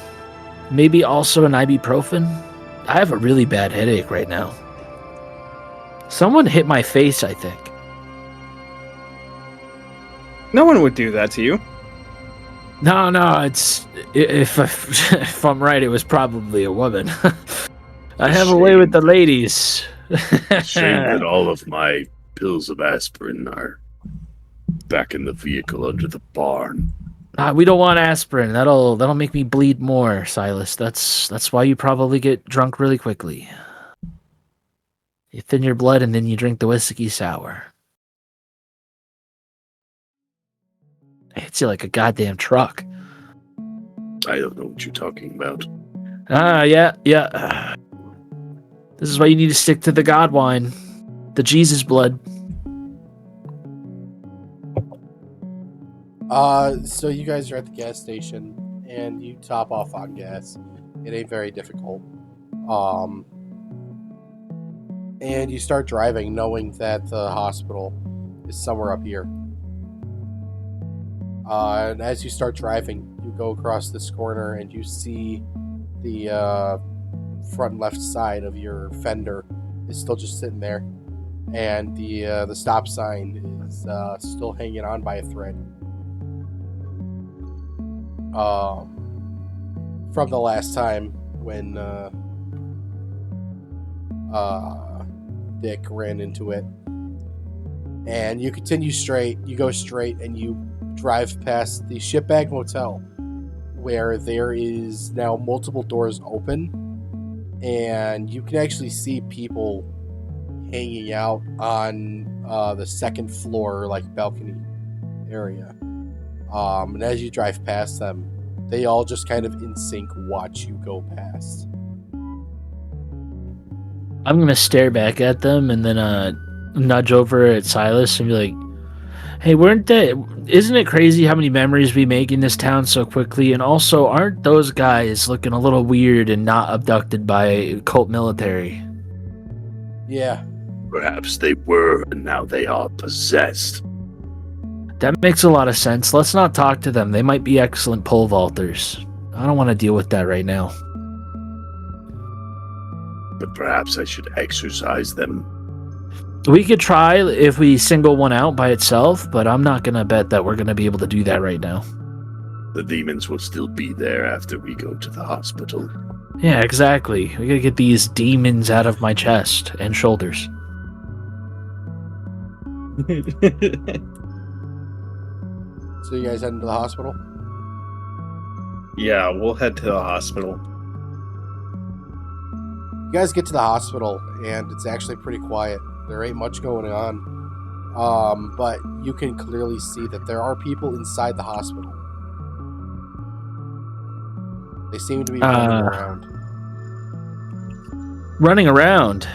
maybe also an ibuprofen. I have a really bad headache right now. Someone hit my face, I think. No one would do that to you. No, it's if I'm right, it was probably a woman. I have a way with the ladies. Shame that all of my pills of aspirin are back in the vehicle under the barn. We don't want aspirin. That'll make me bleed more, Silas. That's why you probably get drunk really quickly. You thin your blood and then you drink the whiskey sour. It hits you like a goddamn truck. I don't know what you're talking about. Yeah. This is why you need to stick to the God wine, the Jesus blood. So you guys are at the gas station, and you top off on gas. It ain't very difficult. And you start driving, knowing that the hospital is somewhere up here. And as you start driving, you go across this corner, and you see the front left side of your fender is still just sitting there, and the stop sign is still hanging on by a thread. From the last time when Dick ran into it. And you continue straight, you go straight, and you drive past the Shipbag Motel, where there is now multiple doors open, and you can actually see people hanging out on the second floor, like balcony area. And as you drive past them, they all just kind of in sync watch you go past. I'm gonna stare back at them and then nudge over at Silas and be like, "Hey, isn't it crazy how many memories we make in this town so quickly? And also, aren't those guys looking a little weird and not abducted by cult military?" Yeah. Perhaps they were, and now they are possessed. That makes a lot of sense. Let's not talk to them. They might be excellent pole vaulters. I don't want to deal with that right now. But perhaps I should exorcise them. We could try if we single one out by itself, but I'm not going to bet that we're going to be able to do that right now. The demons will still be there after we go to the hospital. Yeah, exactly. We got to get these demons out of my chest and shoulders. So you guys heading to the hospital? Yeah, we'll head to the hospital. You guys get to the hospital, and it's actually pretty quiet. There ain't much going on. But you can clearly see that there are people inside the hospital. They seem to be running around. Running around?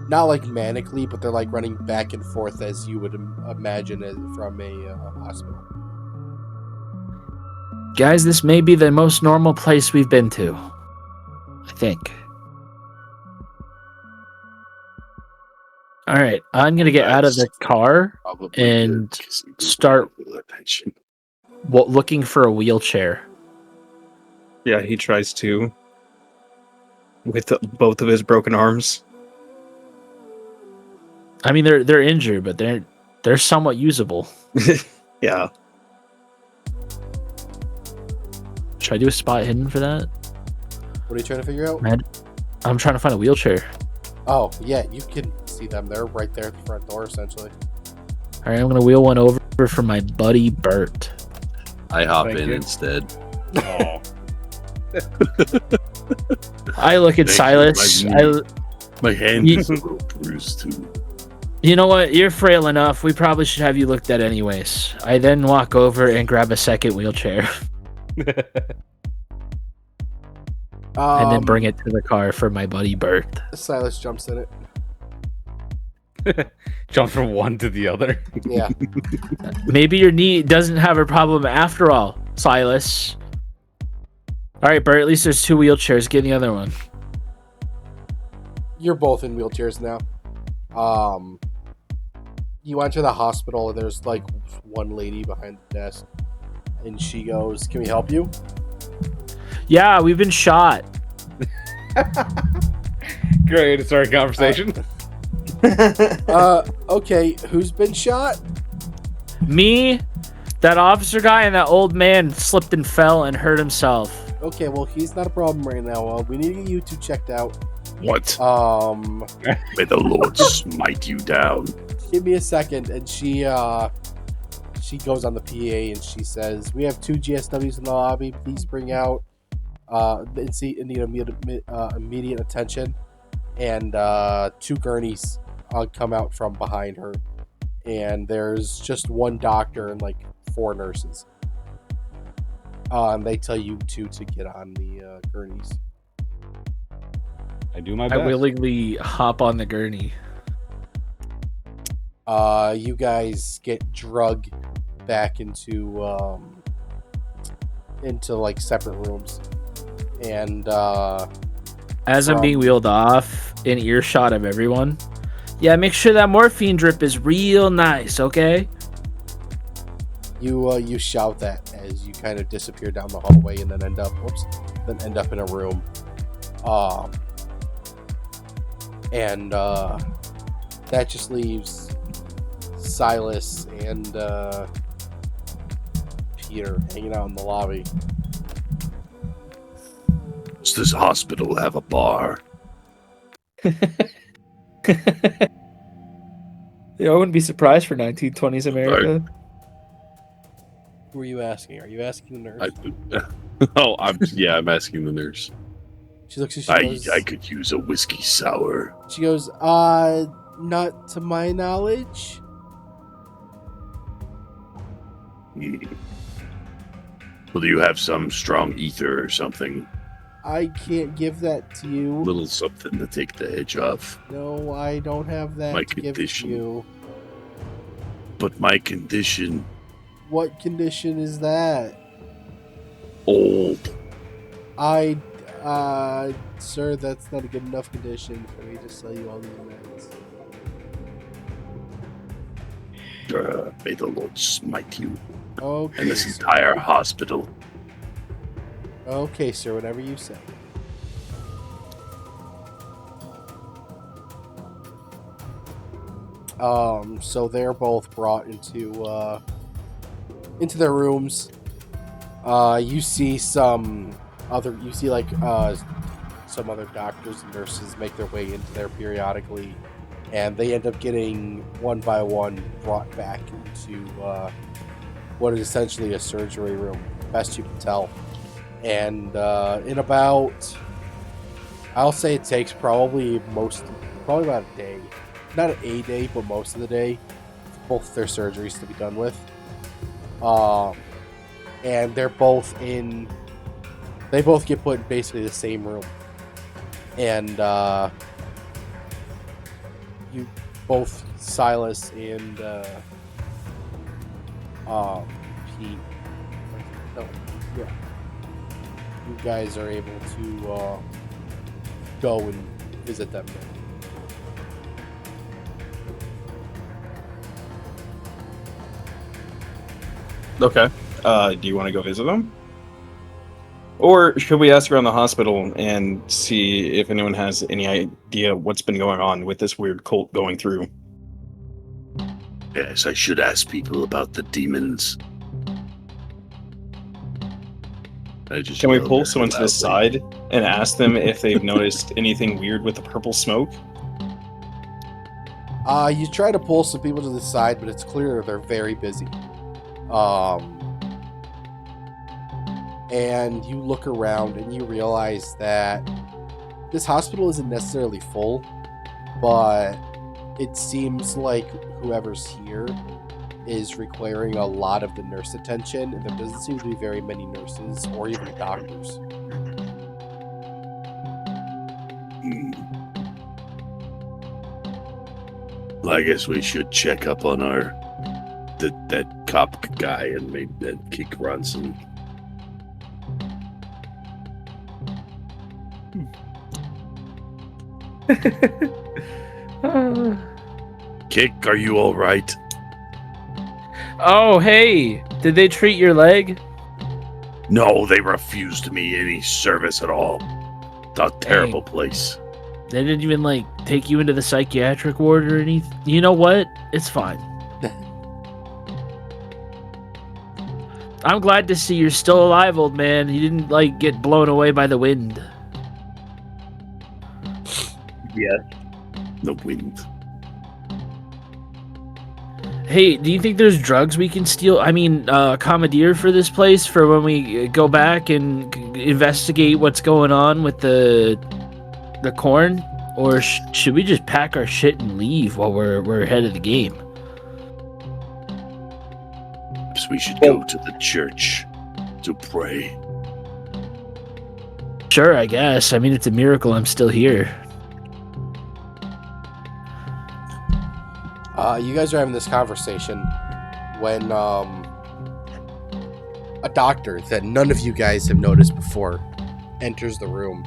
Not like manically, but they're like running back and forth as you would imagine it from a hospital. Guys, this may be the most normal place we've been to. I think. Alright, I'm going to get out of the car and start looking for a wheelchair. Yeah, he tries to. With both of his broken arms. I mean, they're injured, but they're somewhat usable. Yeah. Should I do a spot hidden for that? What are you trying to figure out? I'm trying to find a wheelchair. Oh, yeah, you can see them. They're right there at the front door, essentially. All right, I'm going to wheel one over for my buddy Bert. I hop in instead. Oh. I look at Silas. My hand is a little bruised too. You know what? You're frail enough. We probably should have you looked at anyways. I then walk over and grab a second wheelchair. And then bring it to the car for my buddy Bert. Silas jumps in it. Jump from one to the other. Yeah. Maybe your knee doesn't have a problem after all, Silas. All right, Bert, at least there's two wheelchairs. Get the other one. You're both in wheelchairs now. You enter the hospital, and there's like one lady behind the desk. And she goes, "Can we help you?" Yeah, we've been shot. Great, to start a conversation. Okay, who's been shot? Me, that officer guy, and that old man slipped and fell and hurt himself. Okay, well, he's not a problem right now. We need to get you two checked out. What? May the Lord smite you down. Give me a second. And she goes on the PA and she says, "We have two GSWs in the lobby. Please bring out need immediate attention." And two gurneys come out from behind her. And there's just one doctor and like four nurses. And they tell you two to get on the gurneys. I do my best. I willingly hop on the gurney. You guys get drug back into like separate rooms, and as I'm being wheeled off in earshot of everyone, yeah, make sure that morphine drip is real nice, okay? you shout that as you kind of disappear down the hallway and then end up in a room, and that just leaves Silas and Peter hanging out in the lobby. Does this hospital have a bar? Yeah, I wouldn't be surprised for 1920s America. Who are you asking? Are you asking the nurse? I'm asking the nurse. She looks at you. I could use a whiskey sour. She goes, not to my knowledge. Well, do you have some strong ether or something? I can't give that to you. Little something to take the edge off. No, I don't have that My to give condition. to you. But my condition, What condition is that? old. Sir, that's not a good enough condition for me to sell you all these meds. May the Lord smite you Okay. and this sir. entire hospital. Okay, sir, whatever you say. So they're both brought into their rooms. You see some other doctors and nurses make their way into there periodically, and they end up getting one by one brought back into what is essentially a surgery room, best you can tell. And in about, I'll say it takes probably about a day, not a day, but most of the day, for both their surgeries to be done with. And they both get put in basically the same room. And you both, Silas and Pete, you guys are able to go and visit them. Okay. Do you want to go visit them? Or should we ask around the hospital and see if anyone has any idea what's been going on with this weird cult going through? Yes, I should ask people about the demons. Can we pull someone to the side and ask them if they've noticed anything weird with the purple smoke? You try to pull some people to the side, but it's clear they're very busy. And you look around and you realize that this hospital isn't necessarily full, but it seems like whoever's here is requiring a lot of the nurse attention, and there doesn't seem to be very many nurses or even doctors. Well, I guess we should check up on that cop guy and maybe that kick Ronson. Kick, are you all right? Oh, hey, did they treat your leg? No, they refused me any service at all. A terrible place. They didn't even, take you into the psychiatric ward or anything? You know what? It's fine. I'm glad to see you're still alive, old man. You didn't, get blown away by the wind. Yeah. The wind. Hey, do you think there's drugs we can steal? I mean, commandeer for this place for when we go back and investigate what's going on with the corn? Or should we just pack our shit and leave while we're ahead of the game? Perhaps we should go to the church to pray. Sure, I guess. I mean, it's a miracle I'm still here. You guys are having this conversation when a doctor that none of you guys have noticed before enters the room.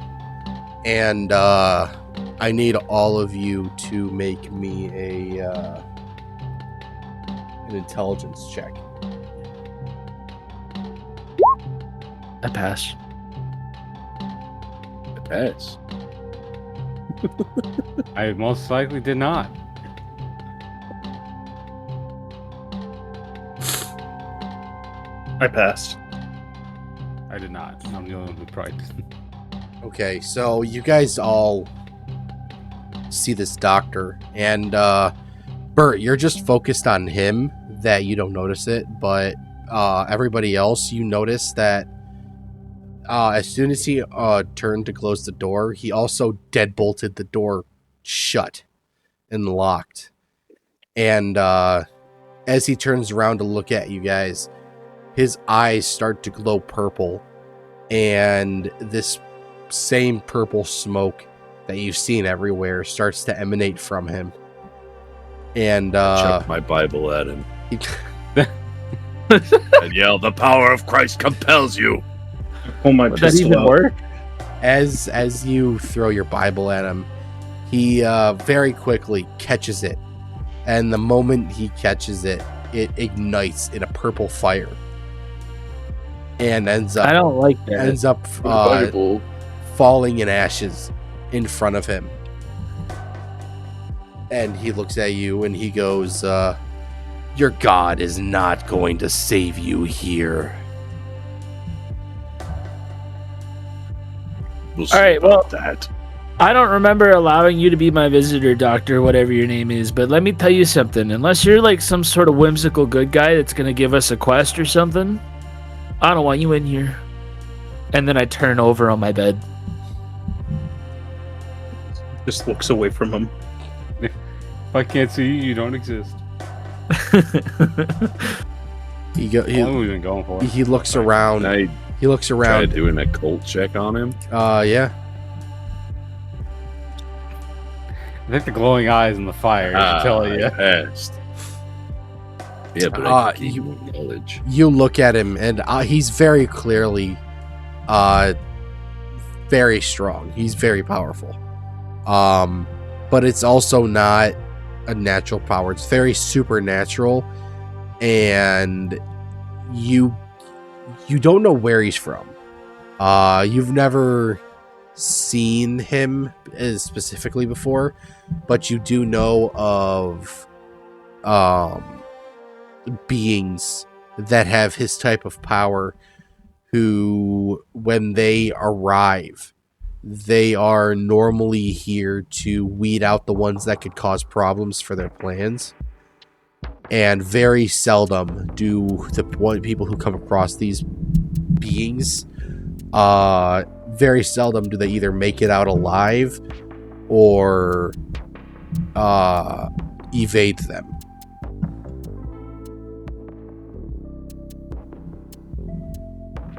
And I need all of you to make me an intelligence check. I pass. Pass. I most likely did not. I passed. I did not. I'm the only one who probably didn't. Okay, so you guys all see this doctor, and Bert, you're just focused on him that you don't notice it, but everybody else, you notice that as soon as he turned to close the door, he also deadbolted the door shut and locked. And as he turns around to look at you guys, his eyes start to glow purple, and this same purple smoke that you've seen everywhere starts to emanate from him. And Chuck my Bible at him and yell, "The power of Christ compels you." Pull my Would that pistol even out. work? as you throw your Bible at him, he very quickly catches it, and the moment he catches it, it ignites in a purple fire and ends I up don't like that. Bible. falling in ashes in front of him. And he looks at you and he goes, "Your God is not going to save you here." We'll see All right, about that. I don't remember allowing you to be my visitor, doctor, whatever your name is, but let me tell you something. Unless you're like some sort of whimsical good guy that's going to give us a quest or something, I don't want you in here. And then I turn over on my bed. Just looks away from him. If I can't see you, you don't exist. He go. How long have we been going for? He looks around. Can I He looks try around. doing a cult check on him? Yeah. I think the glowing eyes and the fire should tell you. I passed. Yeah, but I can gain more knowledge. You look at him, and he's very clearly, very strong. He's very powerful. But it's also not a natural power. It's very supernatural, and you don't know where he's from. You've never seen him specifically before, but you do know of beings that have his type of power who, when they arrive, they are normally here to weed out the ones that could cause problems for their plans. And very seldom do the people who come across these beings, very seldom do they either make it out alive or evade them.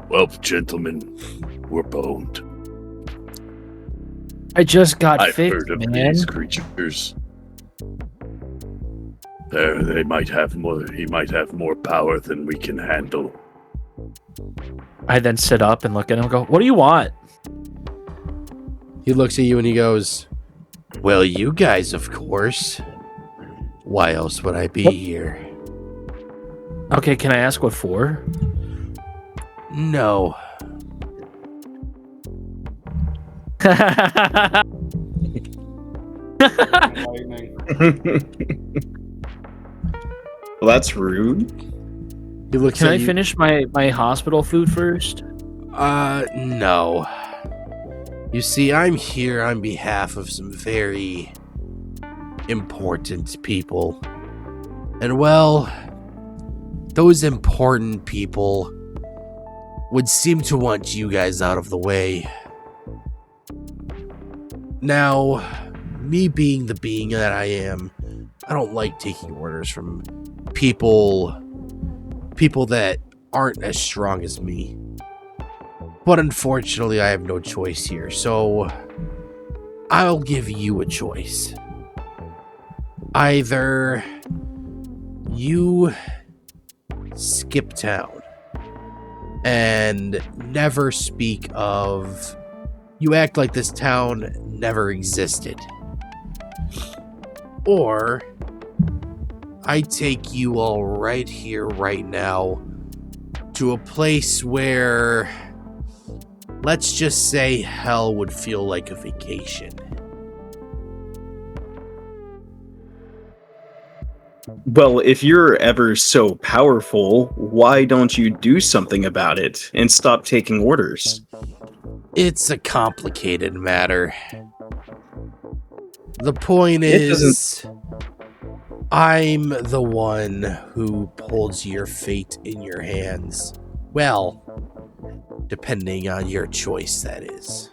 Well, gentlemen, we're boned. I just got I've fixed, heard of man. these creatures. They might have more. He might have more power than we can handle. I then sit up and look at him and go, "What do you want?" He looks at you and he goes, "Well, you guys, of course. Why else would I be here?" Okay, can I ask what for? No. Well, that's rude. He looks Can at I you. finish my hospital food first? No. You see, I'm here on behalf of some very important people. And well, those important people would seem to want you guys out of the way. Now, me being the being that I am, I don't like taking orders from people that aren't as strong as me. But unfortunately, I have no choice here, so I'll give you a choice. Either you skip town, and never speak of... You act like this town never existed. Or I take you all right here, right now, to a place where, let's just say, hell would feel like a vacation. Well, if you're ever so powerful, why don't you do something about it and stop taking orders? It's a complicated matter. The point It is, I'm the one who holds your fate in your hands. Well, depending on your choice, that is.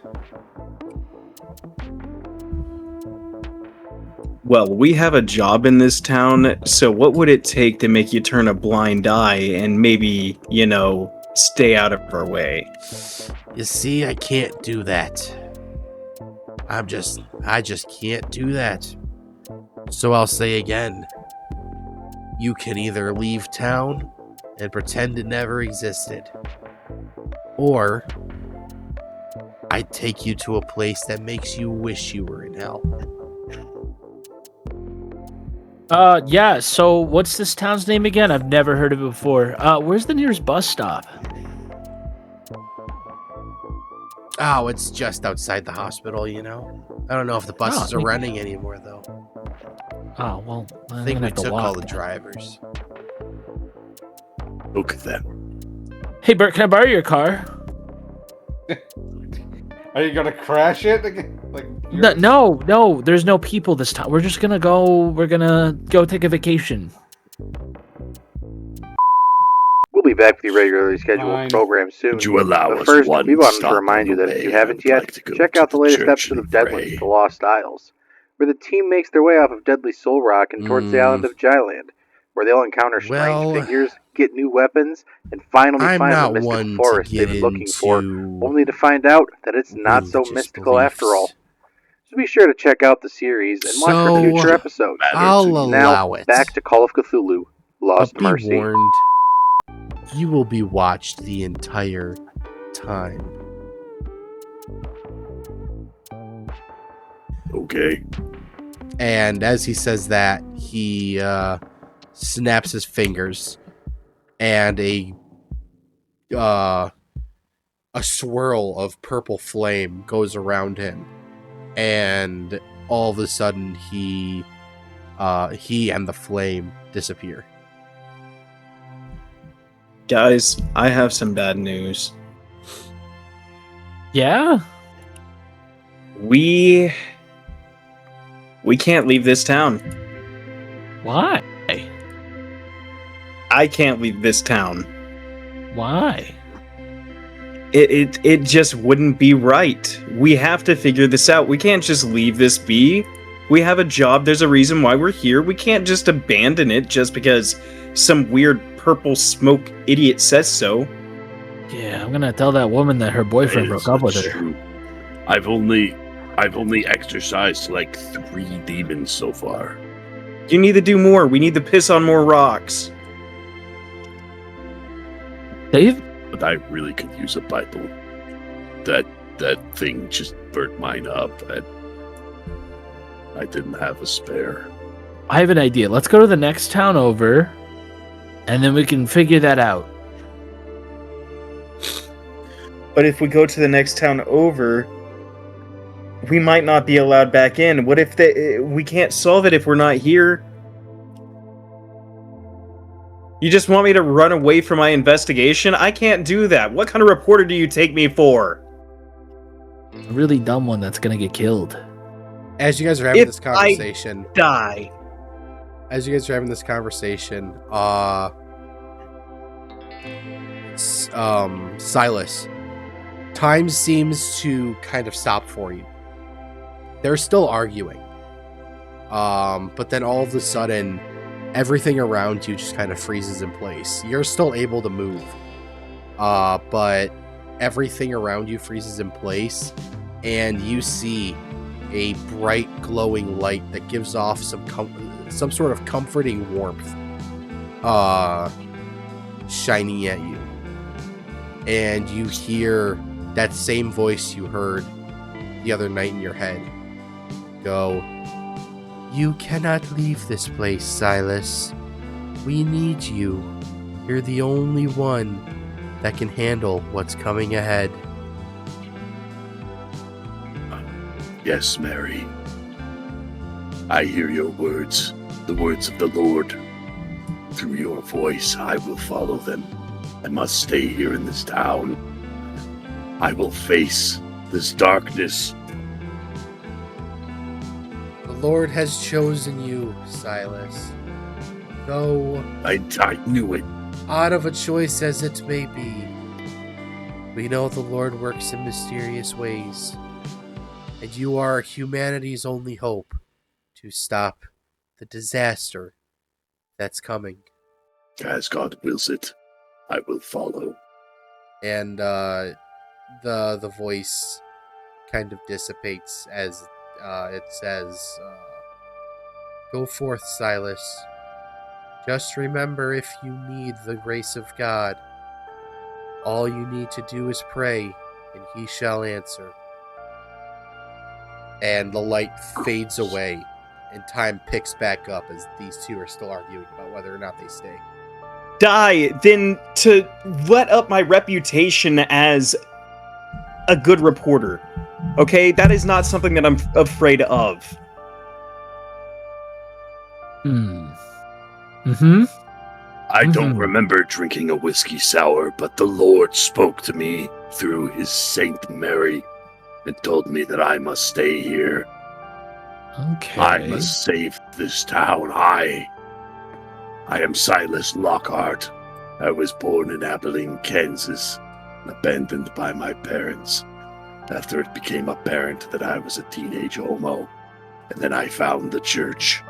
Well, we have a job in this town, so what would it take to make you turn a blind eye and maybe, stay out of our way? You see, I can't do that. I just can't do that. So I'll say again, you can either leave town and pretend it never existed, or I take you to a place that makes you wish you were in hell. Yeah, so what's this town's name again? I've never heard of it before. Where's the nearest bus stop? Oh, it's just outside the hospital, I don't know if the buses are running anymore, though. Oh, well, I think we took all the drivers. Look at that. Hey, Bert, can I borrow your car? Are you gonna crash it? No, there's no people this time. We're gonna go take a vacation. We'll be back with your regularly scheduled program soon. Would you allow But us first, one we wanted to stop remind you on the that if you way? haven't I'd yet, like to go check to out the the latest church episode of and Deadlands, pray. The Lost Isles, where the team makes their way off of Deadly Soul Rock and towards the island of Jyland, where they'll encounter strange figures, get new weapons, and finally I'm find the not mystical one forest to they've get been looking for, into only to find out that it's not so religious mystical after all. beliefs. So be sure to check out the series and watch for future episodes. I'll Now, allow it. back to Call of Cthulhu, Lost But Mercy. be warned, you will be watched the entire time. Okay. And as he says that, he snaps his fingers, and a swirl of purple flame goes around him, and all of a sudden he and the flame disappear. Guys, I have some bad news. Yeah? We can't leave this town. Why? I can't leave this town. Why? It just wouldn't be right. We have to figure this out. We can't just leave this be. We have a job. There's a reason why we're here. We can't just abandon it just because some weird purple smoke idiot says so. Yeah, I'm gonna tell that woman that her boyfriend broke up with That's her. true. I've only exercised like 3 demons so far. You need to do more. We need to piss on more rocks. Dave? But I really could use a Bible. That thing just burnt mine up, and I didn't have a spare. I have an idea. Let's go to the next town over, and then we can figure that out. But if we go to the next town over, we might not be allowed back in. What if we can't solve it if we're not here? You just want me to run away from my investigation? I can't do that. What kind of reporter do you take me for? A really dumb one that's gonna get killed. As you guys are having If this conversation, Die. as you guys are having this conversation, Silas, time seems to kind of stop for you. They're still arguing, but then all of a sudden, everything around you just kind of freezes in place. You're still able to move, but everything around you freezes in place, and you see a bright glowing light that gives off some sort of comforting warmth shining at you. and you hear that same voice you heard the other night in your head go, "You cannot leave this place, Silas. We need you. You're the only one that can handle what's coming ahead." Yes, Mary. I hear your words, the words of the Lord. Through your voice, I will follow them. I must stay here in this town. I will face this darkness. The Lord has chosen you, Silas. Though I knew it. odd of a choice as it may be, we know the Lord works in mysterious ways, and you are humanity's only hope to stop the disaster that's coming. As God wills it, I will follow. And the voice kind of dissipates as it says, "Go forth, Silas. Just remember, if you need the grace of God, all you need to do is pray, and he shall answer." And the light fades away, and time picks back up as these two are still arguing about whether or not they stay. Die, then to let up my reputation as a good reporter. Okay, that is not something that I'm afraid of. I don't remember drinking a whiskey sour, but the Lord spoke to me through his Saint Mary and told me that I must stay here. Okay. I must save this town. I am Silas Lockhart. I was born in Abilene, Kansas, abandoned by my parents after it became apparent that I was a teenage homo. And then I found the church,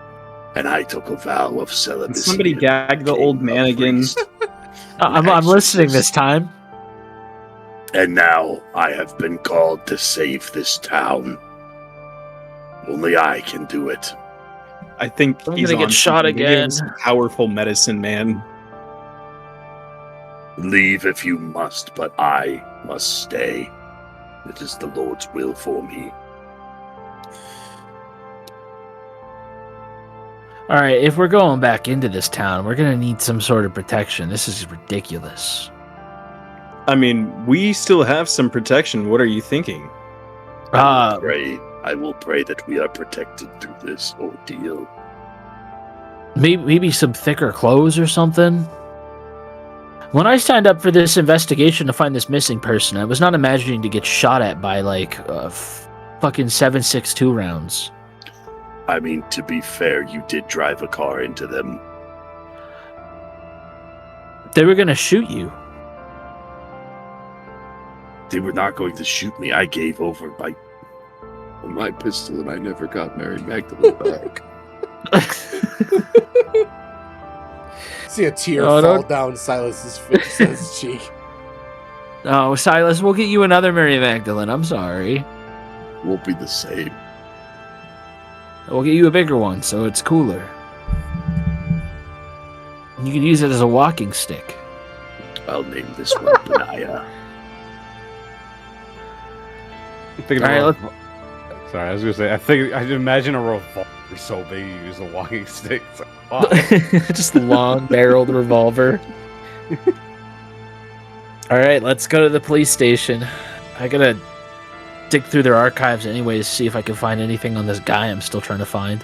and I took a vow of celibacy. Somebody gag the old man again. I'm listening this time. And now I have been called to save this town. Only I can do it. I think I'm he's gonna get on shot something. They gave him again. some powerful medicine, man. Leave if you must, but I must stay. It is the Lord's will for me. All right, if we're going back into this town, we're gonna need some sort of protection. This is ridiculous. I mean, we still have some protection. What are you thinking? I will pray that we are protected through this ordeal. Maybe some thicker clothes or something. When I signed up for this investigation to find this missing person, I was not imagining to get shot at by fucking 7.62 rounds. I mean, to be fair, you did drive a car into them. They were gonna shoot you. They were not going to shoot me. I gave over my pistol and I never got Mary Magdalene back. See a tear fall down Silas's cheek. Oh, Silas, we'll get you another Mary Magdalene. I'm sorry. Won't be the same. We'll get you a bigger one, so it's cooler. You can use it as a walking stick. I'll name this one Benaiah. Sorry, I was gonna say. I imagine a revolver so big you use a walking stick. It's like, wow. Just long-barreled revolver. All right, let's go to the police station. I gotta dig through their archives anyways, see if I can find anything on this guy I'm still trying to find.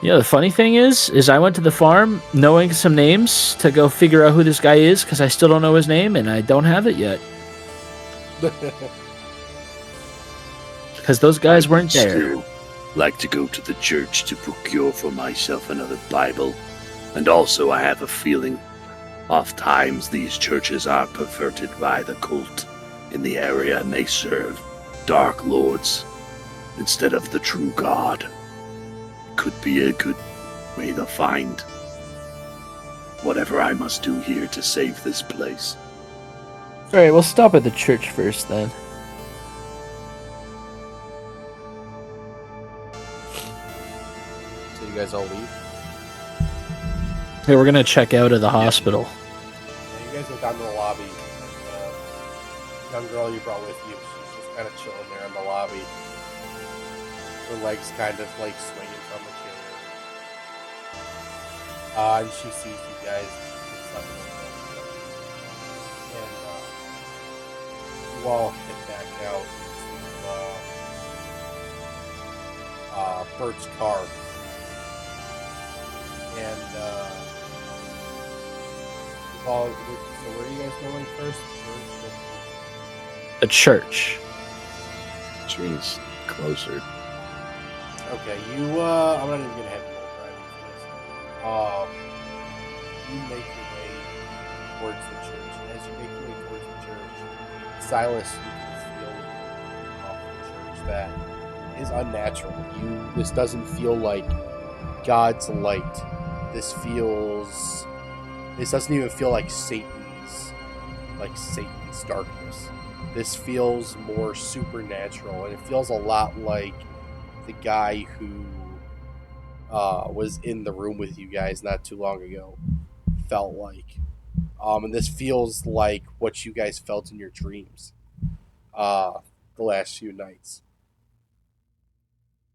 Yeah, the funny thing is I went to the farm knowing some names to go figure out who this guy is because I still don't know his name and I don't have it yet. Because those guys weren't there. Still like to go to the church to procure for myself another Bible. And also I have a feeling oft times these churches are perverted by the cult in the area and they serve dark lords instead of the true God. Could be a good way to find whatever I must do here to save this place. Alright, we'll stop at the church first then. So you guys all leave? Hey, we're gonna check out of the hospital. Yeah, you guys go down to the lobby. And, young girl you brought with you, she's just kind of chilling there in the lobby. Her legs kind of like swinging from the chair. And she sees you guys. And you all head back out into Bert's car. And so where are you guys going first? The church. Which means closer. Okay, I'm not even gonna have you roll driving for this. You make your way towards the church. And as you make your way towards the church, Silas, you can feel off the church that is unnatural. This doesn't feel like God's light. This doesn't even feel like Satan's darkness. This feels more supernatural, and it feels a lot like the guy who was in the room with you guys not too long ago felt like. And this feels like what you guys felt in your dreams the last few nights.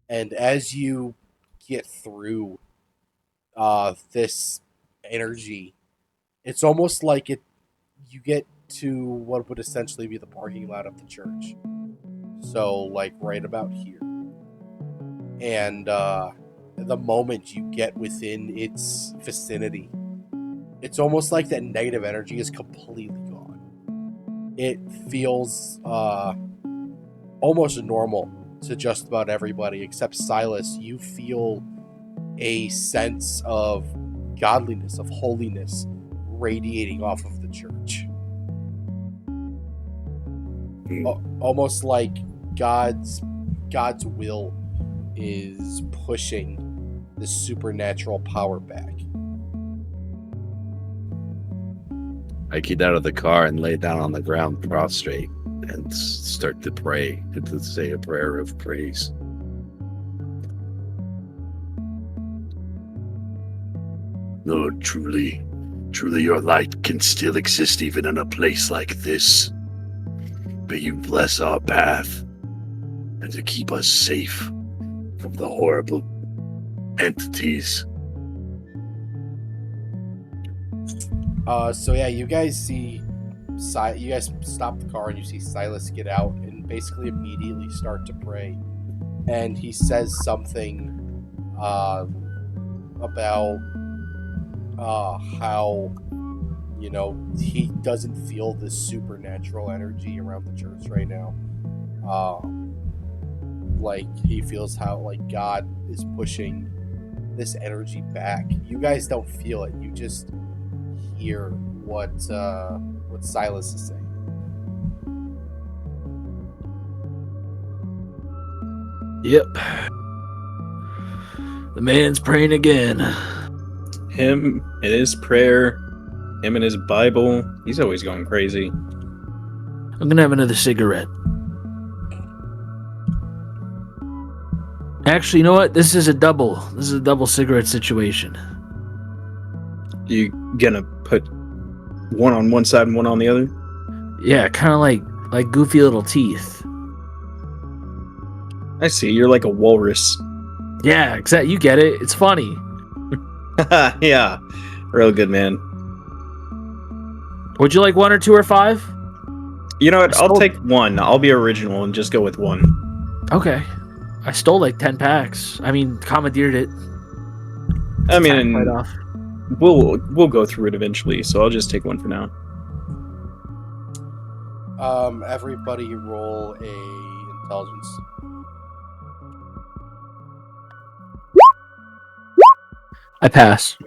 And as you get through this energy, it's almost like you get to what would essentially be the parking lot of the church. So, like, right about here. And the moment you get within its vicinity, it's almost like that negative energy is completely gone. It feels almost normal to just about everybody except Silas. You feel a sense of godliness, of holiness radiating off of the church. Almost like God's will is pushing the supernatural power back. I get out of the car and lay down on the ground prostrate and start to pray, and to say a prayer of praise. Lord, truly your light can still exist even in a place like this. May you bless our path and to keep us safe from the horrible entities. So yeah, you guys see, you guys stop the car and you see Silas get out and basically immediately start to pray, and he says something about how, you know, he doesn't feel this supernatural energy around the church right now. Like, he feels how, like, God is pushing this energy back. You guys don't feel it. You just hear what Silas is saying. Yep. The man's praying again. Him and his prayer, him and his Bible. He's always going crazy. I'm gonna have another cigarette. Actually, you know what? This is a double cigarette situation. You gonna put one on one side and one on the other? Yeah, kind of like goofy little teeth. I see. You're like a walrus. Yeah, exactly. You get it. It's funny. Yeah, real good, man. Would you like 1 or 2 or 5? You know what? I'll take 1. I'll be original and just go with 1. Okay. I stole like 10 packs. I mean, commandeered it. I mean, right off. We'll go through it eventually, so I'll just take 1 for now. Everybody roll a intelligence. I pass.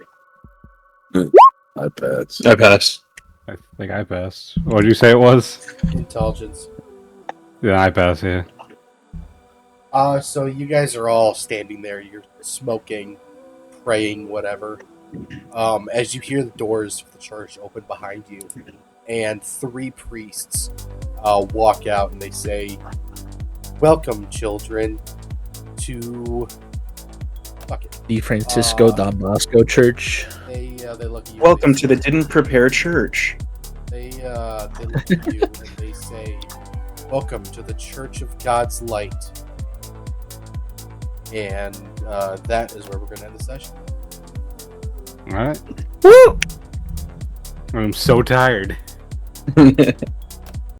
I pass. I think I passed. What did you say it was? Intelligence. Yeah, I passed, yeah. So you guys are all standing there. You're smoking, praying, whatever. As you hear the doors of the church open behind you, and 3 priests walk out, and they say, "Welcome, children, to..." Fuck it. The Francisco Don Bosco Church. They they look at you. Welcome to the Didn't Prepare Church. They look at you and they say, "Welcome to the Church of God's Light." And that is where we're going to end the session. All right. Woo! I'm so tired.